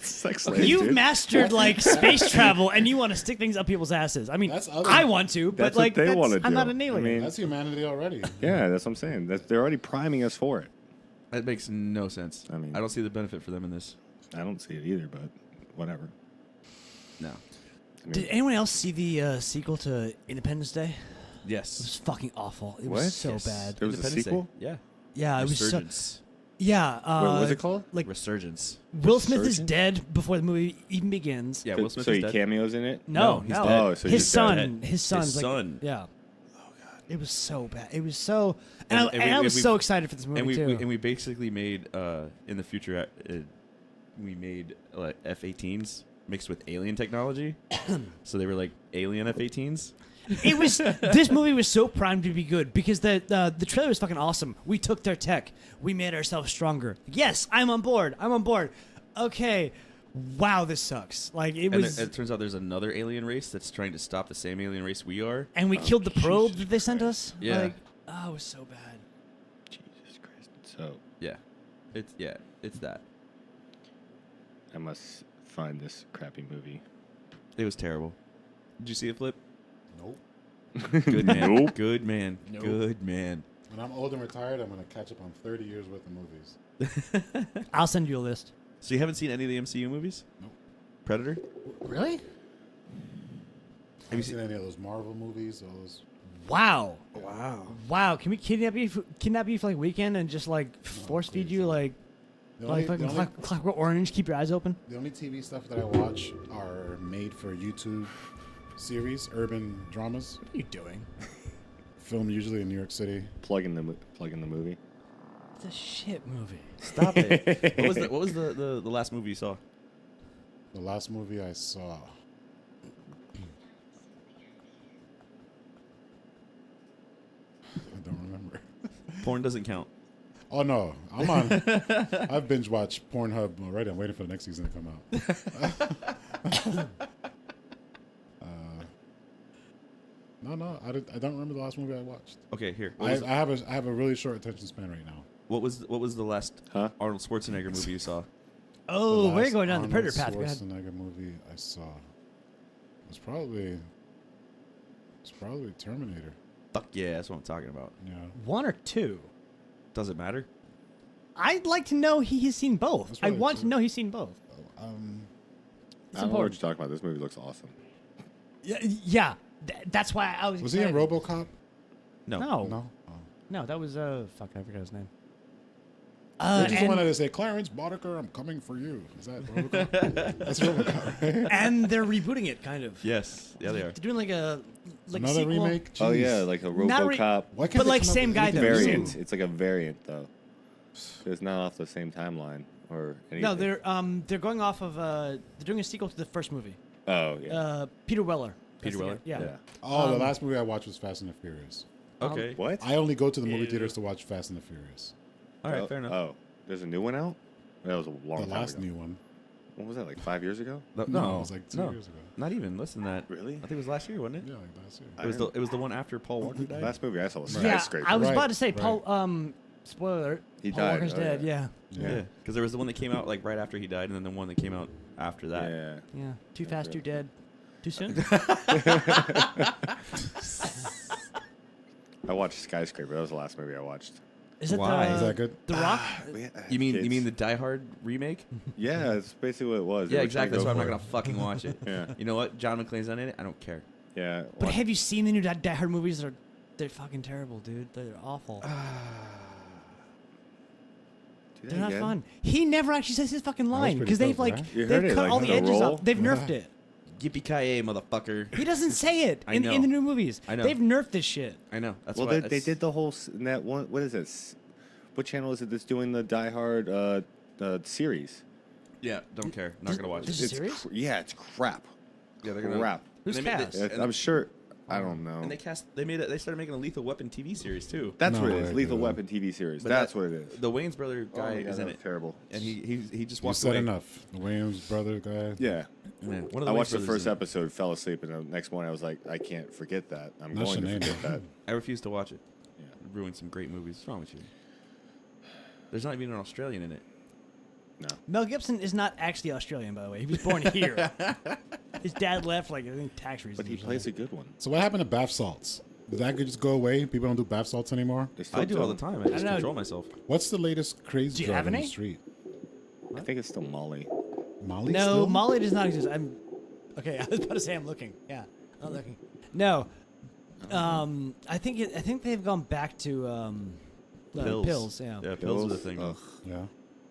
Sex slaves, You've dude. mastered like space travel, and you want to stick things up people's asses. I mean, That's other- I want to, but That's like what they want to do. I'm not an alien. I mean, That's humanity already. yeah, that's what I'm saying. They're already priming us for it. That makes no sense. I mean- I don't see the benefit for them in this. I don't see it either, but whatever. No. I mean, Did anyone else see the sequel to Independence Day? It was Yes. fucking awful. It What? was so Yes. bad. There was a Independence Day. sequel? Yeah. Yeah, it was so. Resurgence. Yeah. what was it called? Like Resurgence. Will Smith is Resurgence? dead before the movie even begins. Yeah, Will Smith so is he dead. cameos in it? No, he's no. dead. Oh, so his he's dead. son. His son's like. son. Yeah. Oh god. It was so bad. It was so. And- And, and I we- was we- so excited for this movie And too. we basically made in the future we made like F-18s mixed with alien technology. So they were like alien F-18s. It was this movie was so primed to be good because the trailer was fucking awesome. We took their tech, we made ourselves stronger. Yes, I'm on board. I'm on board. Okay, wow, this sucks. Like it And was, it turns out there's another alien race that's trying to stop the same alien race we are. and we killed the probe that they sent us. Yeah. Like, oh, it was so bad. Jesus Christ. So It's that. I must find this crappy movie. It was terrible. Did you see it, Flip? Nope. Good man. Nope. Good man. Nope. Good man. When I'm old and retired, I'm gonna catch up on 30 years worth of movies. I'll send you a list. So you haven't seen any of the MCU movies? Nope. Predator? Really? Have you seen any of those Marvel movies? Those Wow. Wow. Can we kidnap you for like a weekend and just like force feed you like fucking Clockwork Orange? Keep your eyes open. the only TV stuff that I watch are made for YouTube series, urban dramas, What are you doing? filmed usually in New York City. Plug in the movie. It's a shit movie. Stop it. What was the last movie you saw? The last movie I saw. I don't remember. Porn doesn't count. Oh no, I'm on. I've binge watched Pornhub already. I'm waiting for the next season to come out. No, I don't remember the last movie I watched. Okay, here. I have a really short attention span right now. What was the last Arnold Schwarzenegger movie you saw? Oh, we're last going down the Arnold Predator path. Go ahead. Schwarzenegger movie I saw was probably Terminator. Fuck yeah, that's what I'm talking about. Yeah, 1 or 2? Does it matter? I'd like to know he's seen both. That's I right, want too. to know he's seen both. I It's don't know what important. you're talking about. This movie looks awesome. Yeah. That's why I was. was he in excited. RoboCop? No. No, No. that was fuck. I forgot his name. They just and, wanted to say, Clarence Boddicker, I'm coming for you. Is that RoboCop? That's RoboCop, right? and they're rebooting it, kind of. Yes. Yeah, they are. They're doing like a Another sequel. remake? Oh Jeez. yeah, like a Not re- RoboCop Why can't But they like come up same with guy anything though. new? variant. It's like a variant though. So it's not off the same timeline or anything. No, they're going off of they're doing a sequel to the first movie. Oh yeah. Peter Weller. Peter That's the Weller? guy. Yeah. Oh, the last movie I watched was Fast and the Furious. Okay. What? I only go to the movie theaters to watch Fast and the Furious. All right, fair enough. Oh, there's a new one out. That was a long The time last ago. new one. What was that? Like 5 years ago? No, it was like 2 years ago. Not even less than that. Really? I think it was last year, wasn't it? Yeah, like last year. It was the one after Paul Walker died. Last movie I saw was Yeah, Skyscraper. I was Right, about to say right. Paul. Spoiler alert. He Paul died, Walker's oh, dead. yeah. Yeah. Yeah, because there was the one that came out like right after he died, and then the one that came out after that. Yeah. Yeah. Too fast, too true. dead. Too soon. I watched Skyscraper. That was the last movie I watched. Is it Why? Is that good? The Rock? You mean the Die Hard remake? Yeah, that's basically what it was. They Yeah, were trying exactly. to So go I'm not for gonna it. fucking watch it. Yeah. You know what? John McClane's not in it. I don't care. Yeah. But have you seen the new Die Hard movies? They're fucking terrible, dude. They're awful. Do They're that not again? fun. He never actually says his fucking line pretty because they've dope, like right? You they've heard it, cut like, all the the edges roll? off. They've nerfed it. Yippee ki motherfucker! He doesn't say it I in know. the new movies. I know. They've nerfed this shit. I know. That's Well, why they did the whole that one. What is this? What channel is it that's doing the Die Hard series? Yeah, don't care. Not gonna watch this it. is serious? Yeah, it's crap. Yeah, they're gonna. Crap. Who's They made cast? it- I'm sure. I don't know. And they started making a Lethal Weapon TV series too. That's No what it way, is. Lethal dude. Weapon TV series. But That's that- what it is. The Wayne's brother guy Oh my God, is in that it, was terrible. and he just You walked said away. enough. The Williams brother guy. Yeah. Man, one of the I Wayans watched the brothers first is in it. episode, fell asleep, and the next morning I was like, I can't forget that. I'm That's going to Shanae, forget man. that. I refuse to watch it. Yeah. It ruined some great movies. What's wrong with you? There's not even an Australian in it. No. Mel Gibson is not actually Australian, by the way. He was born here. His dad left, like I think tax reasons. But he or plays something. a good one. So what happened to bath salts? Did that just go away? People don't do bath salts anymore? They still I do all the time. I just know. control myself. What's the latest crazy Do you drug have on the any? street? I think it's still Molly. Molly No, still? Molly does not exist. I'm okay. I was about to say I'm looking. Yeah, I'm looking. No, I think they've gone back to pills. Yeah. Yeah, pills are the thing. Ugh. Yeah.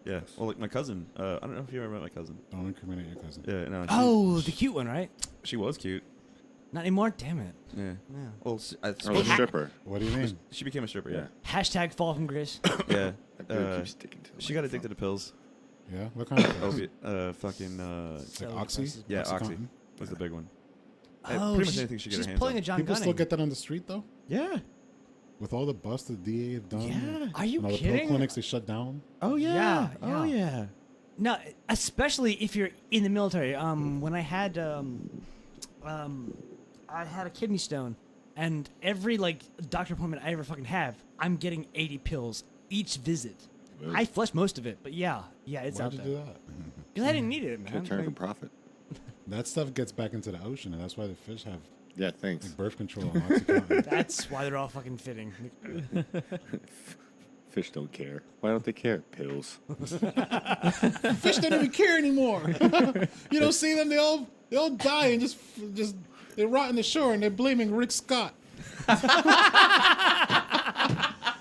Yeah. Well, like my cousin. I don't know if you ever met my cousin. Don't incriminate your cousin. Yeah. No. Oh, the cute one, right? She was cute. Not anymore. Damn it. Yeah. Yeah. Well, Or the stripper. What do you mean? she became a stripper. Yeah. Hashtag fall from grace. Yeah. That dude keeps sticking to the She got microphone. addicted to pills. Yeah. What kind of pills? Opiate. Fucking. It's like Oxy? Yeah, Oxy Oxycontin? was the big one. Oh, pretty much she's- anything she get her she's hands pulling on. a John People Gunning. still get that on the street though? Yeah. With all the busts the DA have done? Yeah. Are you And all the kidding? pill clinics they shut down? Oh yeah. Yeah, Oh yeah. yeah. No, especially if you're in the military. When I had a kidney stone, and every like doctor appointment I ever fucking have, I'm getting 80 pills each visit. Really? I flushed most of it, but yeah, it's Why'd out you there. do that? Because I didn't need it, man. Could turn for Like, profit. That stuff gets back into the ocean, and that's why the fish have Yeah, thanks. Like birth control. And OxyContin. That's why they're all fucking fitting. Fish don't care. Why don't they care? Pills. Fish don't even care anymore. You don't see them; they all die and just they rot in the shore, and they're blaming Rick Scott.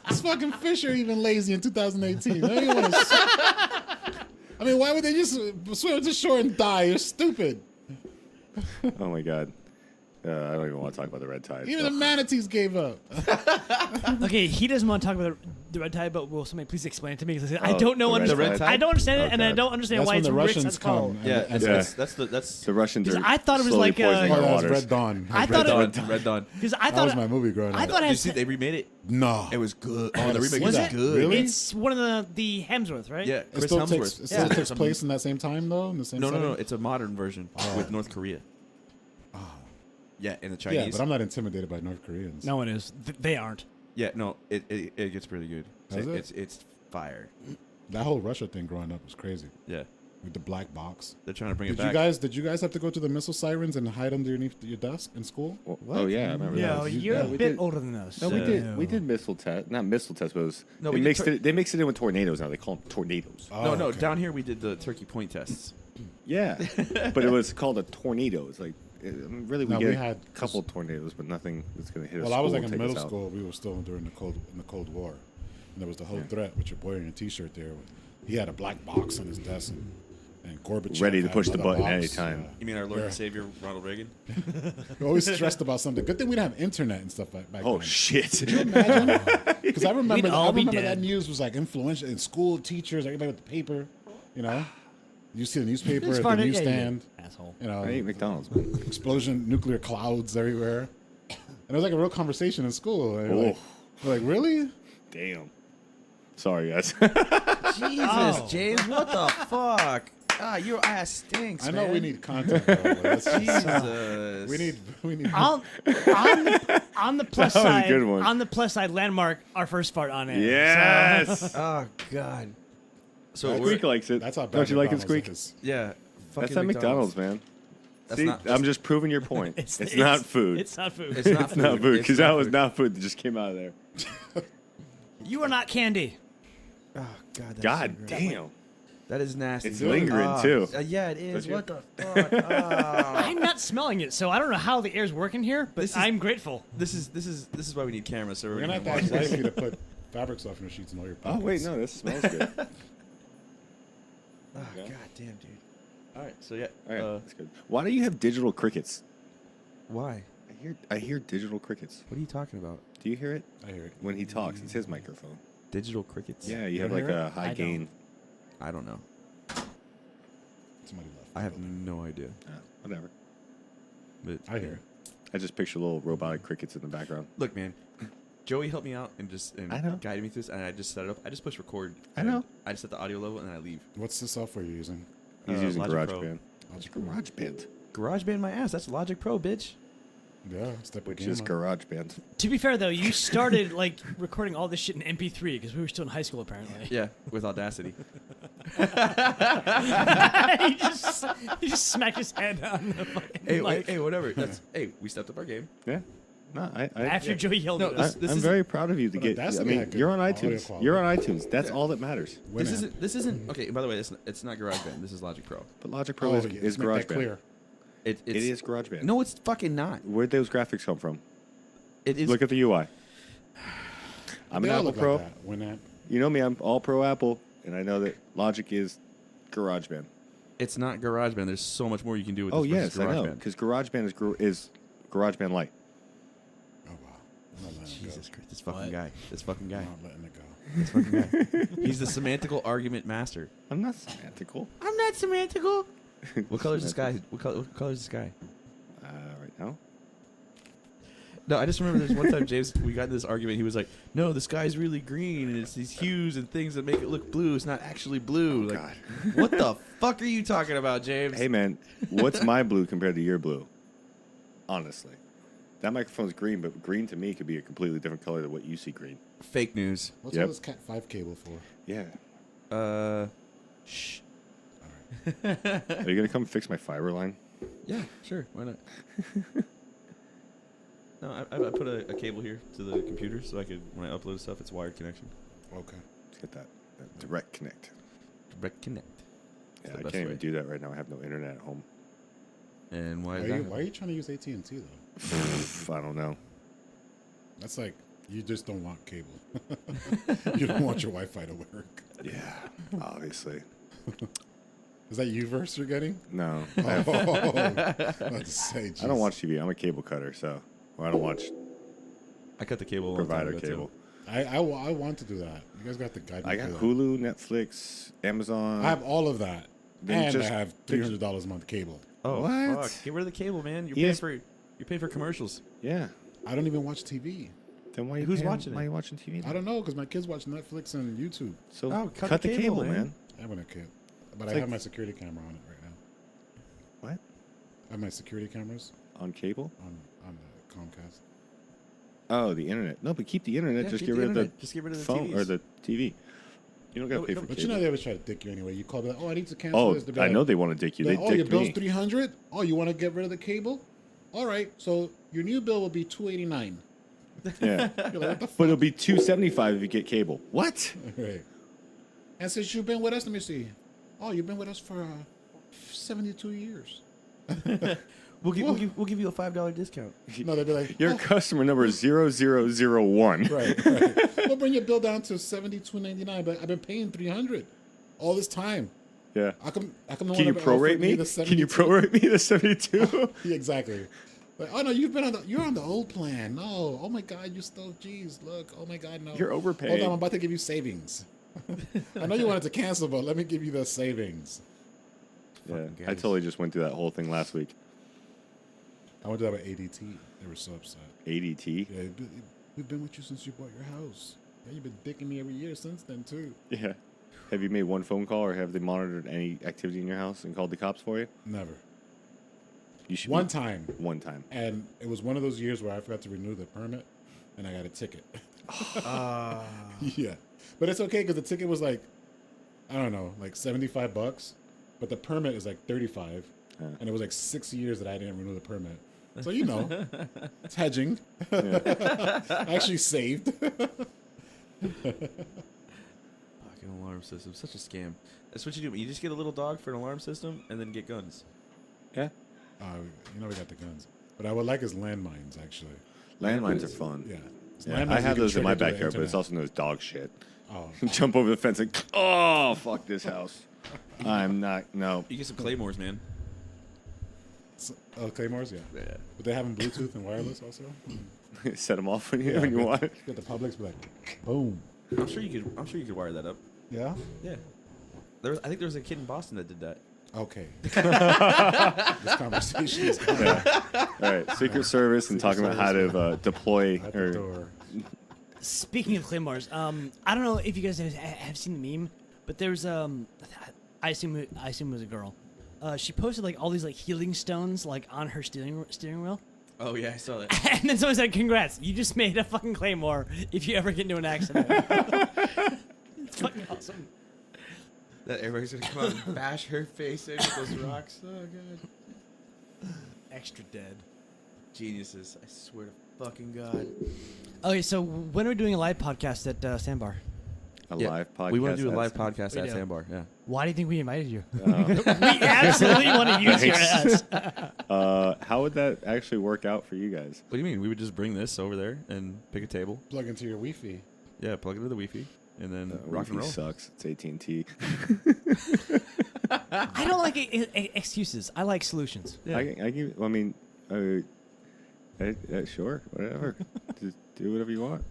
These fucking fish are even lazy in 2018. They don't even wanna I mean, why would they just swim to shore and die? You're stupid. Oh my god. I don't even want to talk about the red tide. Even the manatees gave up. Okay, he doesn't want to talk about the red tide, but will somebody please explain it to me? Because I Oh, don't know. the red tide? I don't understand it, Oh, and I God. don't understand That's why when it's the Rick's Russians that's called. come. Yeah, and- that's that's The Russians are I thought it was slowly like, poisoning Oh, our that was waters. Red Dawn. I thought Red it Dawn. Red Dawn. because I That thought was my movie growing up. I thought it Did you had see they remade it? No. It was good. Oh, gotta the remake see was that. good. Really? it's one of the Hemsworth, right? Yeah, It Chris still Hemsworth. takes, it still takes place in that same time, though? In the same No, setting? it's a modern version with North Korea. Yeah, and the Yeah, Chinese. but I'm not intimidated by North Koreans. No one is. They aren't. Yeah, no, it gets pretty good. Does it? It's fire. That whole Russia thing growing up was crazy. Yeah, With the black box. they're trying to bring it Did back. you guys have to go to the missile sirens and hide underneath your desk in school? Oh yeah, I remember No, that. you're a we bit did. older than us. No, we did missile test. Not missile test, but it was, No, they we did mixed it. They mixed it in with tornadoes now. They call them tornadoes. Oh, No, okay. down here we did the Turkey Point tests. Yeah, but it was called a tornado. It's like really we No, get we a had couple of tornadoes, but nothing that's going to hit us. Well, I was like in middle school. We were still during the Cold War, and there was the whole threat with your boy in a T-shirt there. He had a black box on his desk, and Gorbachev Ready to had push the another button box. anytime. You mean our Lord Yeah. and Savior Ronald Reagan? We're always stressed about something. Good thing we didn't have internet and stuff back Oh then. shit! Because I remember, We'd all be that dead. news was like influential in school. Teachers, everybody with the paper. You know, you see the newspaper It's at part the of- yeah, you newsstand. did, asshole. You know, I ate McDonald's, man. explosion, nuclear clouds everywhere. And it was like a real conversation in school. And Oh. we're like, really? Damn. Sorry, guys. Jesus, Oh. James, what the fuck? Ah, your ass stinks. I know man. we need content, bro, but that's just- Jesus. we need. On the plus That was a side, good one. on the plus side, landmark our first fart on air. yes. Oh God. So Squeak likes it. That's how bad Don't you like it, McDonald's Squeak? is. yeah. That's fucking not McDonald's, man. That's See, not- I'm just proving your point. It's not food. It's not food. It's not It's not food It's because not that was food. not food that just came out of there. You are not candy. Oh God. That's God so gross. damn. That is nasty. It's lingering, too. Yeah, it is. Don't you? What the fuck? Ah. I'm not smelling it, so I don't know how the air's working here, but This is- I'm grateful. This is why we need cameras. So We're gonna have to watch ask this. Wifey to put fabric softener sheets in all your Oh pockets. wait, no, this smells good. Oh, Yeah. God damn, dude. All right. So yeah. All right, that's good. Why do you have digital crickets? Why? I hear digital crickets. What are you talking about? Do you hear it? I hear it. When he talks, it's his microphone. Digital crickets? Yeah, you have don't like hear a I high don't. gain. I don't know. Somebody left. I have no idea. Whatever. But I hear it. I just picture little robotic crickets in the background. Look, man. Joey helped me out and I know. guided me through this, and I just set it up. I just push record. I know. and I just set the audio level, and then I leave. What's the software you're using? He's using Logic Pro. GarageBand. GarageBand. GarageBand my ass. That's Logic Pro, bitch. Yeah, step Which game is up. GarageBand. To be fair, though, you started like recording all this shit in MP3 because we were still in high school, apparently. Yeah, with Audacity. he just smacked his head on the fucking mic. Hey, whatever. That's we stepped up our game. Yeah. No, After Joey yelled No, at this- us. I'm is- very proud of you to But get. Audacity I mean, had good you're on audio iTunes. quality. You're on iTunes. That's all that matters. Winamp. This isn't okay. By the way, it's not GarageBand. This is Logic Pro. But Logic Pro Oh, is, yeah, is let's make that GarageBand. clear. It Is GarageBand. No, it's fucking not. Where'd those graphics come from? It is. Look at the UI. I'm They an all Apple look Pro. Like that. Winamp. You know me. I'm all pro Apple, and I know that Logic is GarageBand. It's not GarageBand. There's so much more you can do with Oh this yes, versus I know. GarageBand. Because GarageBand is GarageBand Lite. Oh wow. I'm not letting Jesus it Christ, this fucking What? guy. This fucking go. guy. I'm not letting it go. This fucking guy. He's the semantical argument master. I'm not semantical. I'm not semantical. What color is the sky? What color is the sky? Right now. No, I just remember there's one time, James, we got in this argument. He was like, "No, the sky's really green, and it's these hues and things that make it look blue. It's not actually blue." Like, God. what the fuck are you talking about, James? Hey man, what's my blue compared to your blue? Honestly, that microphone's green, but green to me could be a completely different color than what you see green. Fake news. What's Yep. all this Cat 5 cable for? Yeah. Shh. Are you gonna come fix my fiber line? Yeah, sure. Why not? No, I put a cable here to the computer so I could, when I upload stuff, it's wired connection. Okay. Let's get that direct connect. Direct connect. Yeah, the I best can't even way. do that right now. I have no internet at home. And why Why is that? are you trying to use AT&T though? I don't know. That's like you just don't want cable. You don't want your Wi-Fi to work. Yeah, obviously. Is that UVerse you're getting? No. Oh, let's say. I don't watch TV. I'm a cable cutter, so I don't watch I cut the cable. a long time provider ago, too. cable. I want to do that. You guys got to guide me. I got through that. Hulu, Netflix, Amazon. I have all of that, Then and just- I have $300 a month cable. Oh, What? fuck. Get rid of the cable, man. You're Yes. paying for commercials. Yeah. I don't even watch TV. Then why Who's watching Why it? are you watching TV? I don't know because my kids watch Netflix and YouTube. So Oh, cut the cable, man. I have a kid, but It's I like- have my security camera on it right now. What? I have my security cameras On cable? on the Comcast. Oh, the internet. No, but keep the internet. Yeah, just keep get the rid of internet. the Just get rid of the phone TVs. or the TV. You don't got to No, pay no, for But cable. you know they always try to dick you anyway. You call them, oh, I need to cancel Oh, this. They'll be I like- know they want to dick you. they're They like, oh, your dicked bill's me. $300. Oh, you want to get rid of the cable? All right, so your new bill will be $289. Yeah. You're like, what the But it'll be $275 if you get cable. What? Right. And since you've been with us, let me see. Oh, you've been with us for 72 years. We'll give you a $5 discount. No, they'd be like, Your oh, customer number is 0001. right. We'll bring your bill down to $72.99, but I've been paying $300 all this time. Yeah. How come no Can one you ever prorate offered me? the Can you 72? prorate me the 72? Yeah, exactly. Like, oh no, you're on the old plan. No, oh my God, you still, geez, look, oh my God, no. You're overpaid. Hold on, I'm about to give you savings. I know you wanted to cancel, but let me give you the savings. Yeah. Fucking I guys. totally just went through that whole thing last week. I went to that with ADT. They were so upset. ADT? Yeah, we've been with you since you bought your house. Yeah, you've been dicking me every year since then too. Yeah. Have you made one phone call or have they monitored any activity in your house and called the cops for you? Never. You should. One time, One time. and it was one of those years where I forgot to renew the permit, and I got a ticket. Yeah, but it's okay because the ticket was like, I don't know, like $75, but the permit is like $35, and it was like 6 years that I didn't renew the permit. So you know, it's hedging. I actually saved. Fucking alarm system. Such a scam. That's what you do. You just get a little dog for an alarm system and then get guns. Yeah. You know we got the guns, but I would like his landmines actually. Landmines are fun. Yeah, Yeah, Landmines I you have can those in my trigger to the backyard, but it's internet. also known as dog shit. Oh, Jump over the fence and, oh, fuck this house. I'm not, no. You get some claymores, man. Claymores, yeah. Yeah. But they have them Bluetooth and wireless also. Set them off when you, Yeah, when you get- want it. Get the Publix, be like, boom. I'm sure you could wire that up. Yeah. Yeah. I think there was a kid in Boston that did that. Okay. This conversation is going All right, Secret Service and talking about how to deploy out the or door. Speaking of claymores, I don't know if you guys have seen the meme, but there's I assume it was a girl. She posted like all these like healing stones like on her steering wheel, Oh yeah, I saw that. and then someone said, "Congrats, you just made a fucking claymore if you ever get into an accident." It's fucking awesome. That everybody's gonna come out and bash her face in with those rocks. Oh god. Extra dead. Geniuses. I swear to fucking god. Okay, so when are we doing a live podcast at Sandbar? a live podcast. We want to do a at live Sandbar. podcast We at do. Sandbar. Yeah. Why do you think we invited you? We absolutely want to use your ass. How would that actually work out for you guys? What do you mean? We would just bring this over there and pick a table. Plug into your Wi-Fi. Yeah, plug it into the Wi-Fi, and then rock and Wi-Fi roll. sucks. It's AT&T. I don't like excuses. I like solutions. Yeah. I give. I mean, sure, whatever. Just do whatever you want.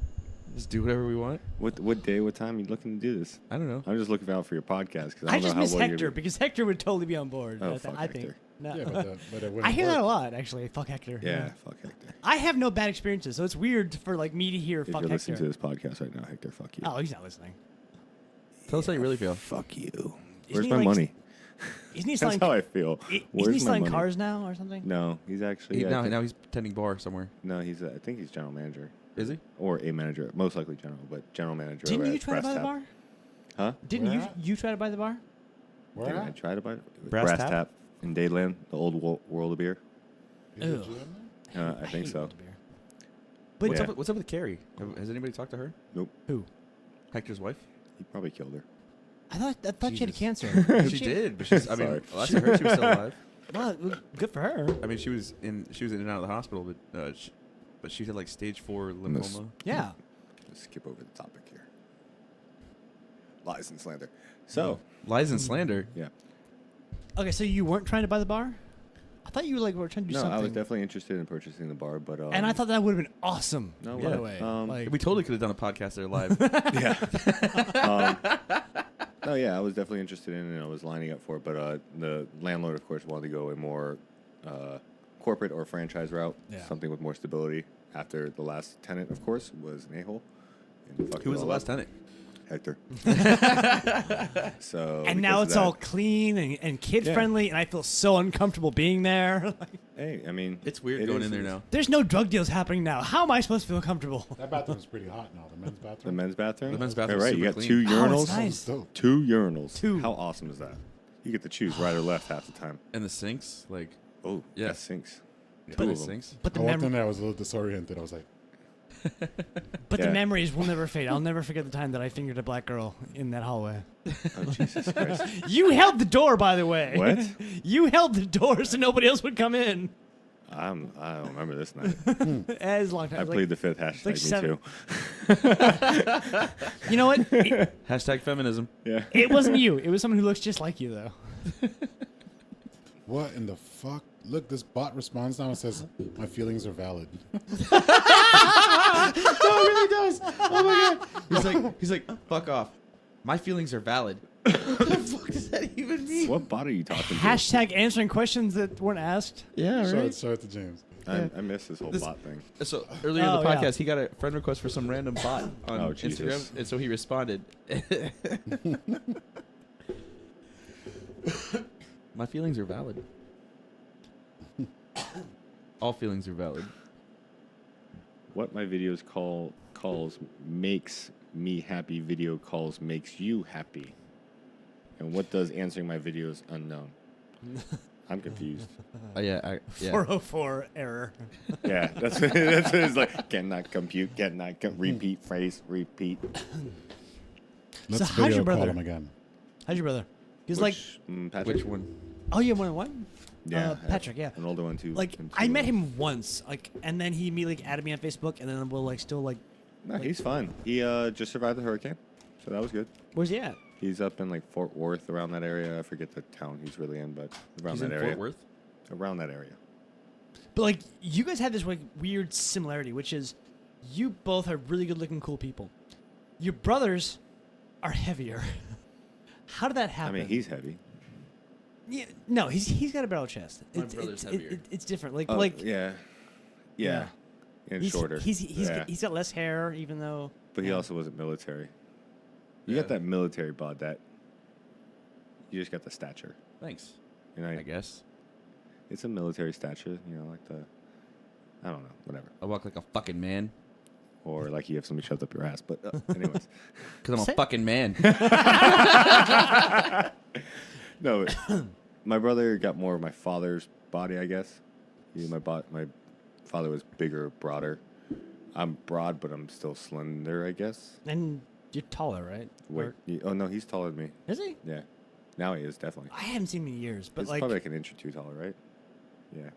Just do whatever we want. What day? What time are you looking to do this? I don't know. I'm just looking out for your podcast because I I don't just know miss how well Hector you're. because Hector would totally be on board. Oh, I fuck think. Hector. No. Yeah, but it wouldn't I hear work. that a lot, actually. Fuck Hector. Yeah, fuck Hector. I have no bad experiences, so it's weird for like me to hear If fuck you're Hector. listening to this podcast right now, Hector, fuck you. Oh, he's not listening. Tell us how you really feel. Fuck you. Isn't Where's he, my like, money? Isn't he That's selling? how I feel. Isn't Where's he my selling money? cars now or something? No, he's actually. I now think- he's tending bar somewhere. no, he's. I think he's general manager Is he? or a manager, most likely general, but general manager. Didn't over you at try to Brass buy the Tap. bar? Huh? Didn't Where you at? you try to buy the bar? Where Did I at? try to buy it? Brass Tap? in Dadeland, the old world of beer. Is it Ew. GM now? I think hate so. old beer. But What's Yeah. up? What's up with Carrie? Has anybody talked to her? Nope. who? Hector's wife. He probably killed her. I thought she had Jesus. cancer. She did, but she's. I mean, Sorry. last I heard, she was still alive. Well, good for her. I mean, she was in and out of the hospital, but she had like stage 4 Miss- lymphoma. Yeah. Let's skip over the topic here. Lies and slander. So, Lies and slander. yeah. Okay, so you weren't trying to buy the bar? I thought you were trying to do No, something. I was definitely interested in purchasing the bar, but and I thought that would have been awesome. No by way. the way. Like, We totally could have done a podcast there live. no, yeah, I was definitely interested in it, and I was lining up for it, but the landlord, of course, wanted to go a more corporate or franchise route, Yeah. something with more stability. After the last tenant, of course, was an a-hole. Who was the last tenant? Hector. So, and because now of it's that- all clean and kid friendly, and I feel so uncomfortable being there. Hey, I mean, It's weird it going is- in there now. There's no drug deals happening now. How am I supposed to feel comfortable? That bathroom's pretty hot now. The men's The bathroom. men's bathroom. The men's Yeah, bathroom's right. You super got clean. 2 Oh, urinals. it's nice. Dope. 2 urinals. Two. How awesome is that? You get to choose right or left half the time. And the sinks, like, Oh, Yeah. that sinks. yeah, Two the of 'em. sinks. But the I walked in memory, there, I was a little disoriented. I was like, but Yeah. the memories will never fade. I'll never forget the time that I fingered a black girl in that hallway. Oh, Jesus Christ. You held the door, by the way. What? You held the door so nobody else would come in. I don't remember this night. As long time. I plead the fifth. Hashtag like me seven- too. You know what? Hashtag feminism. Yeah. It wasn't you. It was someone who looks just like you, though. what in the fuck? Look, this bot responds now and says, my feelings are valid. No, it really does. Oh my god. He's like, fuck off. My feelings are valid. What the fuck does that even mean? What bot are you talking Hashtag answering questions that weren't asked. Yeah, Show it to James. to? I missed this whole This- bot thing. So earlier in Oh, the yeah. podcast, he got a friend request for some random bot on Oh, Instagram, Jesus. and so he responded. My feelings are valid. All feelings are valid. What my videos calls makes me happy. Video calls makes you happy. And what does answering my videos unknown? I'm confused. Yeah. 404 error. Yeah, that's what it's like. Cannot compute. Repeat phrase. Repeat. Let's how's your video call brother? him again. How's your brother? He's like, Patrick? Which one? oh, you have one? Yeah, Patrick, yeah. an older one too. Like, Him I too. met him once, like, and then he immediately added me on Facebook, and then we'll, like, still, like, No, he's fine. He just survived the hurricane, so that was good. where's he at? He's up in like Fort Worth, around that area. I forget the town he's really in, but around He's that in area. Fort Worth. Around that area. But, like, you guys have this, like, weird similarity, which is you both are really good-looking, cool people. Your brothers are heavier. How did that I happen? mean, he's heavy. Yeah, no, he's got a barrel chest. My brother's heavier. It's different. Like, Oh, like yeah, and he's, shorter. He's yeah. got less hair, even though. But he yeah. also wasn't military. You Yeah. got that military bod. That you just got the stature. Thanks. You know, I guess it's a military stature. You know, like the I don't know, whatever. I walk like a fucking man Or like you have somebody shoved up your ass. But anyways, because I'm a Say- fucking man. no. My brother got more of my father's body, I guess. My father was bigger, broader. I'm broad, but I'm still slender, I guess. And you're taller, right? Wait, Or- oh no, he's taller than me. is he? Yeah, now he is definitely. I haven't seen him in years, but He's like, probably like an inch or two taller, right? Yeah.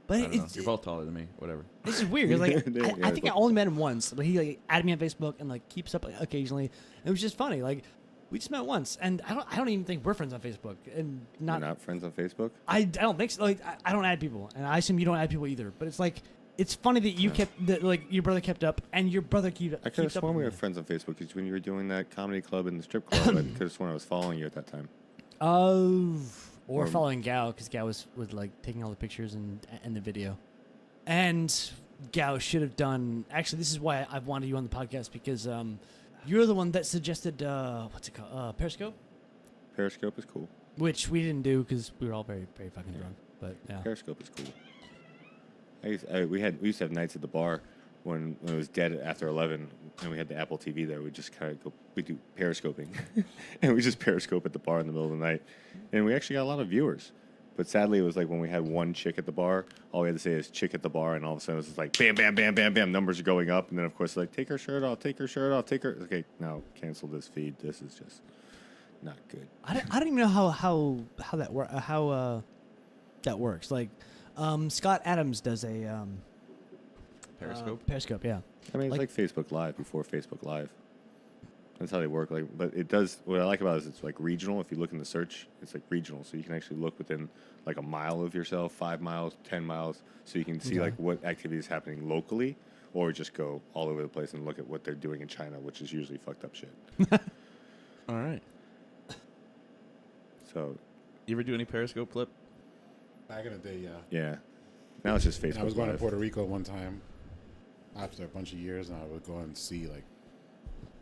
but I don't know. it's, You're both taller than me. Whatever. this is weird. 'cause, like, Yeah, I think I but- only met him once, but he like added me on Facebook and like keeps up occasionally. It was just funny. Like we just met once, and I don't even think we're friends on Facebook, and We're not. not friends on Facebook. I don't think so. Like I don't add people, and I assume you don't add people either. But it's like it's funny that you kept that like your brother kept up, and your brother I could have keeps up sworn we with were me. friends on Facebook because when you were doing that comedy club and the strip club, I could have sworn I was following you at that time. Oh, or Or- following Gao because Gao was like taking all the pictures and the video, and Gao should have done. Actually, this is why I've wanted you on the podcast because you're the one that suggested what's it called Periscope, Periscope is cool. which we didn't do because we were all very very fucking drunk. But yeah, Periscope is cool. We used to have nights at the bar when it was dead after 11, and we had the Apple TV there. We just kind of we do periscoping, and we just periscope at the bar in the middle of the night, and we actually got a lot of viewers. But sadly, it was like when we had one chick at the bar, all we had to say is chick at the bar, and all of a sudden it was just like bam, bam, bam, bam, bam, numbers are going up, and then of course like take her shirt off, take her shirt off, take her. Okay, now cancel this feed. This is just not good. I don't even know how that works. Like, Scott Adams does a Periscope. Periscope, yeah. I mean, it's like Facebook Live before Facebook Live. That's how they work. Like, but it does. What I like about it is it's like regional. If you look in the search, it's like regional, so you can actually look within like a mile of yourself, 5 miles, 10 miles, so you can see like what activity is happening locally, or just go all over the place and look at what they're doing in China, which is usually fucked up shit. All right. So, You ever do any Periscope flip? Back in the day, yeah. yeah. Now it's just Facebook I was going Live. to Puerto Rico one time after a bunch of years, and I would go and see like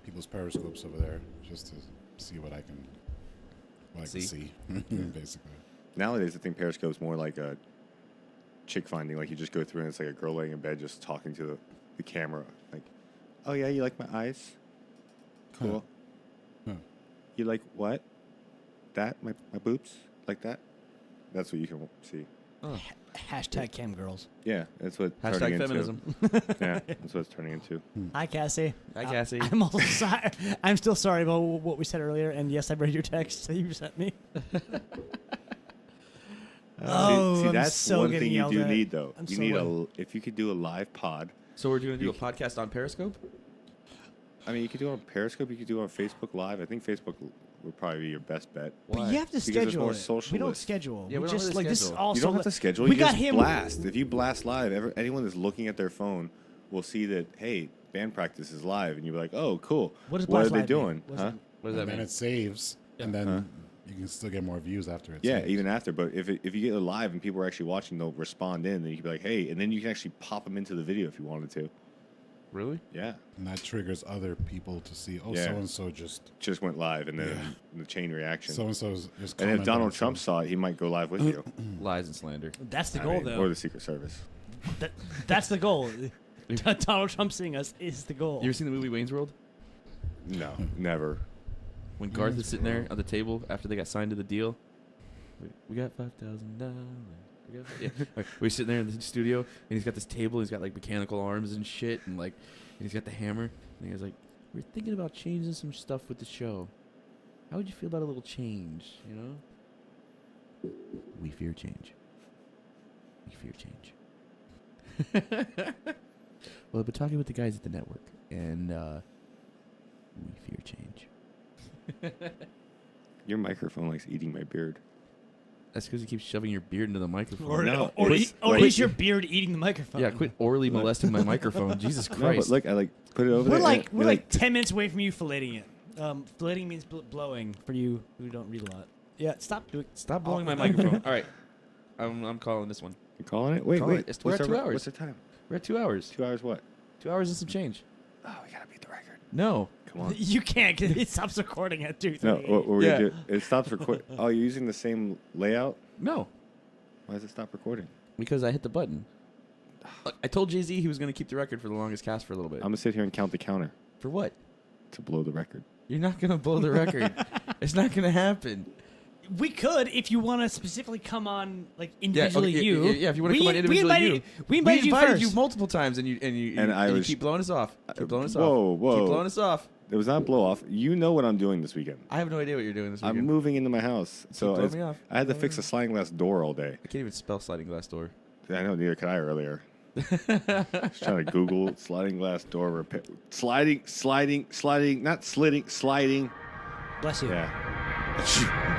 people's periscopes over there just to see what I can see, basically. Nowadays, I think Periscope's more like a chick finding. Like you just go through and it's like a girl laying in bed just talking to the camera. Like, oh yeah, you like my eyes? Cool. Huh. You like what? That? My boobs? Like that? That's what you can see. Oh. Hashtag cam girls. Yeah, that's what Hashtag turning feminism. Into. Yeah, that's what it's turning into. Hi, Cassie. Hi, Cassie. I'm also sorry. I'm still sorry about what we said earlier. And yes, I read your text that you sent me. See, I'm that's so one getting thing you yelled do at. need though. I'm You so need wet. if you could do a live pod. So we're going to do a podcast on Periscope? I mean, you could do it on Periscope. You could do it on Facebook Live. I think Facebook would probably be your best bet. But Why? you have to Because there's schedule more it. We don't socialist. schedule. Yeah, we don't just really like this is schedule. all You don't so have to schedule. We You got just him. blast. If you blast live, anyone that's looking at their phone will see that, hey, band practice is live. And you'll be like, oh, cool. What does What are blast they live mean? doing? What does Huh? that- What does that And then mean? it saves, and then you can still get more views after it. Yeah, saves. even after. But if you get it live and people are actually watching, they'll respond in. Then you can be like, hey, and then you can actually pop them into the video if you wanted to. Really? Yeah. And that triggers other people to see, oh, Yeah. so-and-so Just went live, and then Yeah. the chain reaction. so-and-so's just And if commented Donald on Trump saw it, he might go live with you. Lies and slander. That's the I goal, mean, though. or the Secret Service. That's the goal. Donald Trump seeing us is the goal. You ever seen the movie Wayne's World? No, never. When Garth is sitting there on the table after they got signed to the deal, we got $5,000. Yeah. We're sitting there in the studio, and he's got this table. He's got like mechanical arms and shit, and like, and he's got the hammer. And he's like, "We're thinking about changing some stuff with the show. How would you feel about a little change? You know? We fear change. We fear change." Well, I've been talking with the guys at the network, and we fear change. Your microphone likes eating my beard. That's because you keep shoving your beard into the microphone. Or, No, or, it's- or wait. is your beard eating the microphone? Yeah, quit orally molesting my microphone. Jesus No, Christ. but look, I like put it over We're there. like and we're you're like 10 minutes away from you filleting it. Filleting means blowing for you who don't read a lot. Yeah, stop doing. Stop blowing my microphone. All right. I'm calling this one. You calling it? Wait, Call wait. it. We're at What's 2 our- hours. What's the time? We're at 2 hours. 2 hours what? 2 hours and some change. Oh, we gotta beat the record. No. Come on. You can't because it stops recording at 2:30. No, what we're Yeah. gonna do? It stops recording. Oh, you're using the same layout? No. Why does it stop recording? Because I hit the button. Look, I told Jay-Z he was going to keep the record for the longest cast for a little bit. I'm gonna sit here and count the counter For what? to blow the record. You're not going to blow the record. It's not going to happen. We could if you want to specifically come on like individually. okay, you. yeah, if you want to We- come on individually, we invited, you. We invited you first. you multiple times, and you I was- keep blowing us off. Keep blowing us whoa, off. whoa. Keep blowing us off. It was not blow off. You know what I'm doing this weekend. I have no idea what you're doing this weekend. I'm moving into my house, so blow me off. I had to fix a sliding glass door all day. I can't even spell sliding glass door. I know, neither could I earlier. Just trying to Google sliding glass door repair. Sliding, not slitting, sliding. Bless you. Yeah.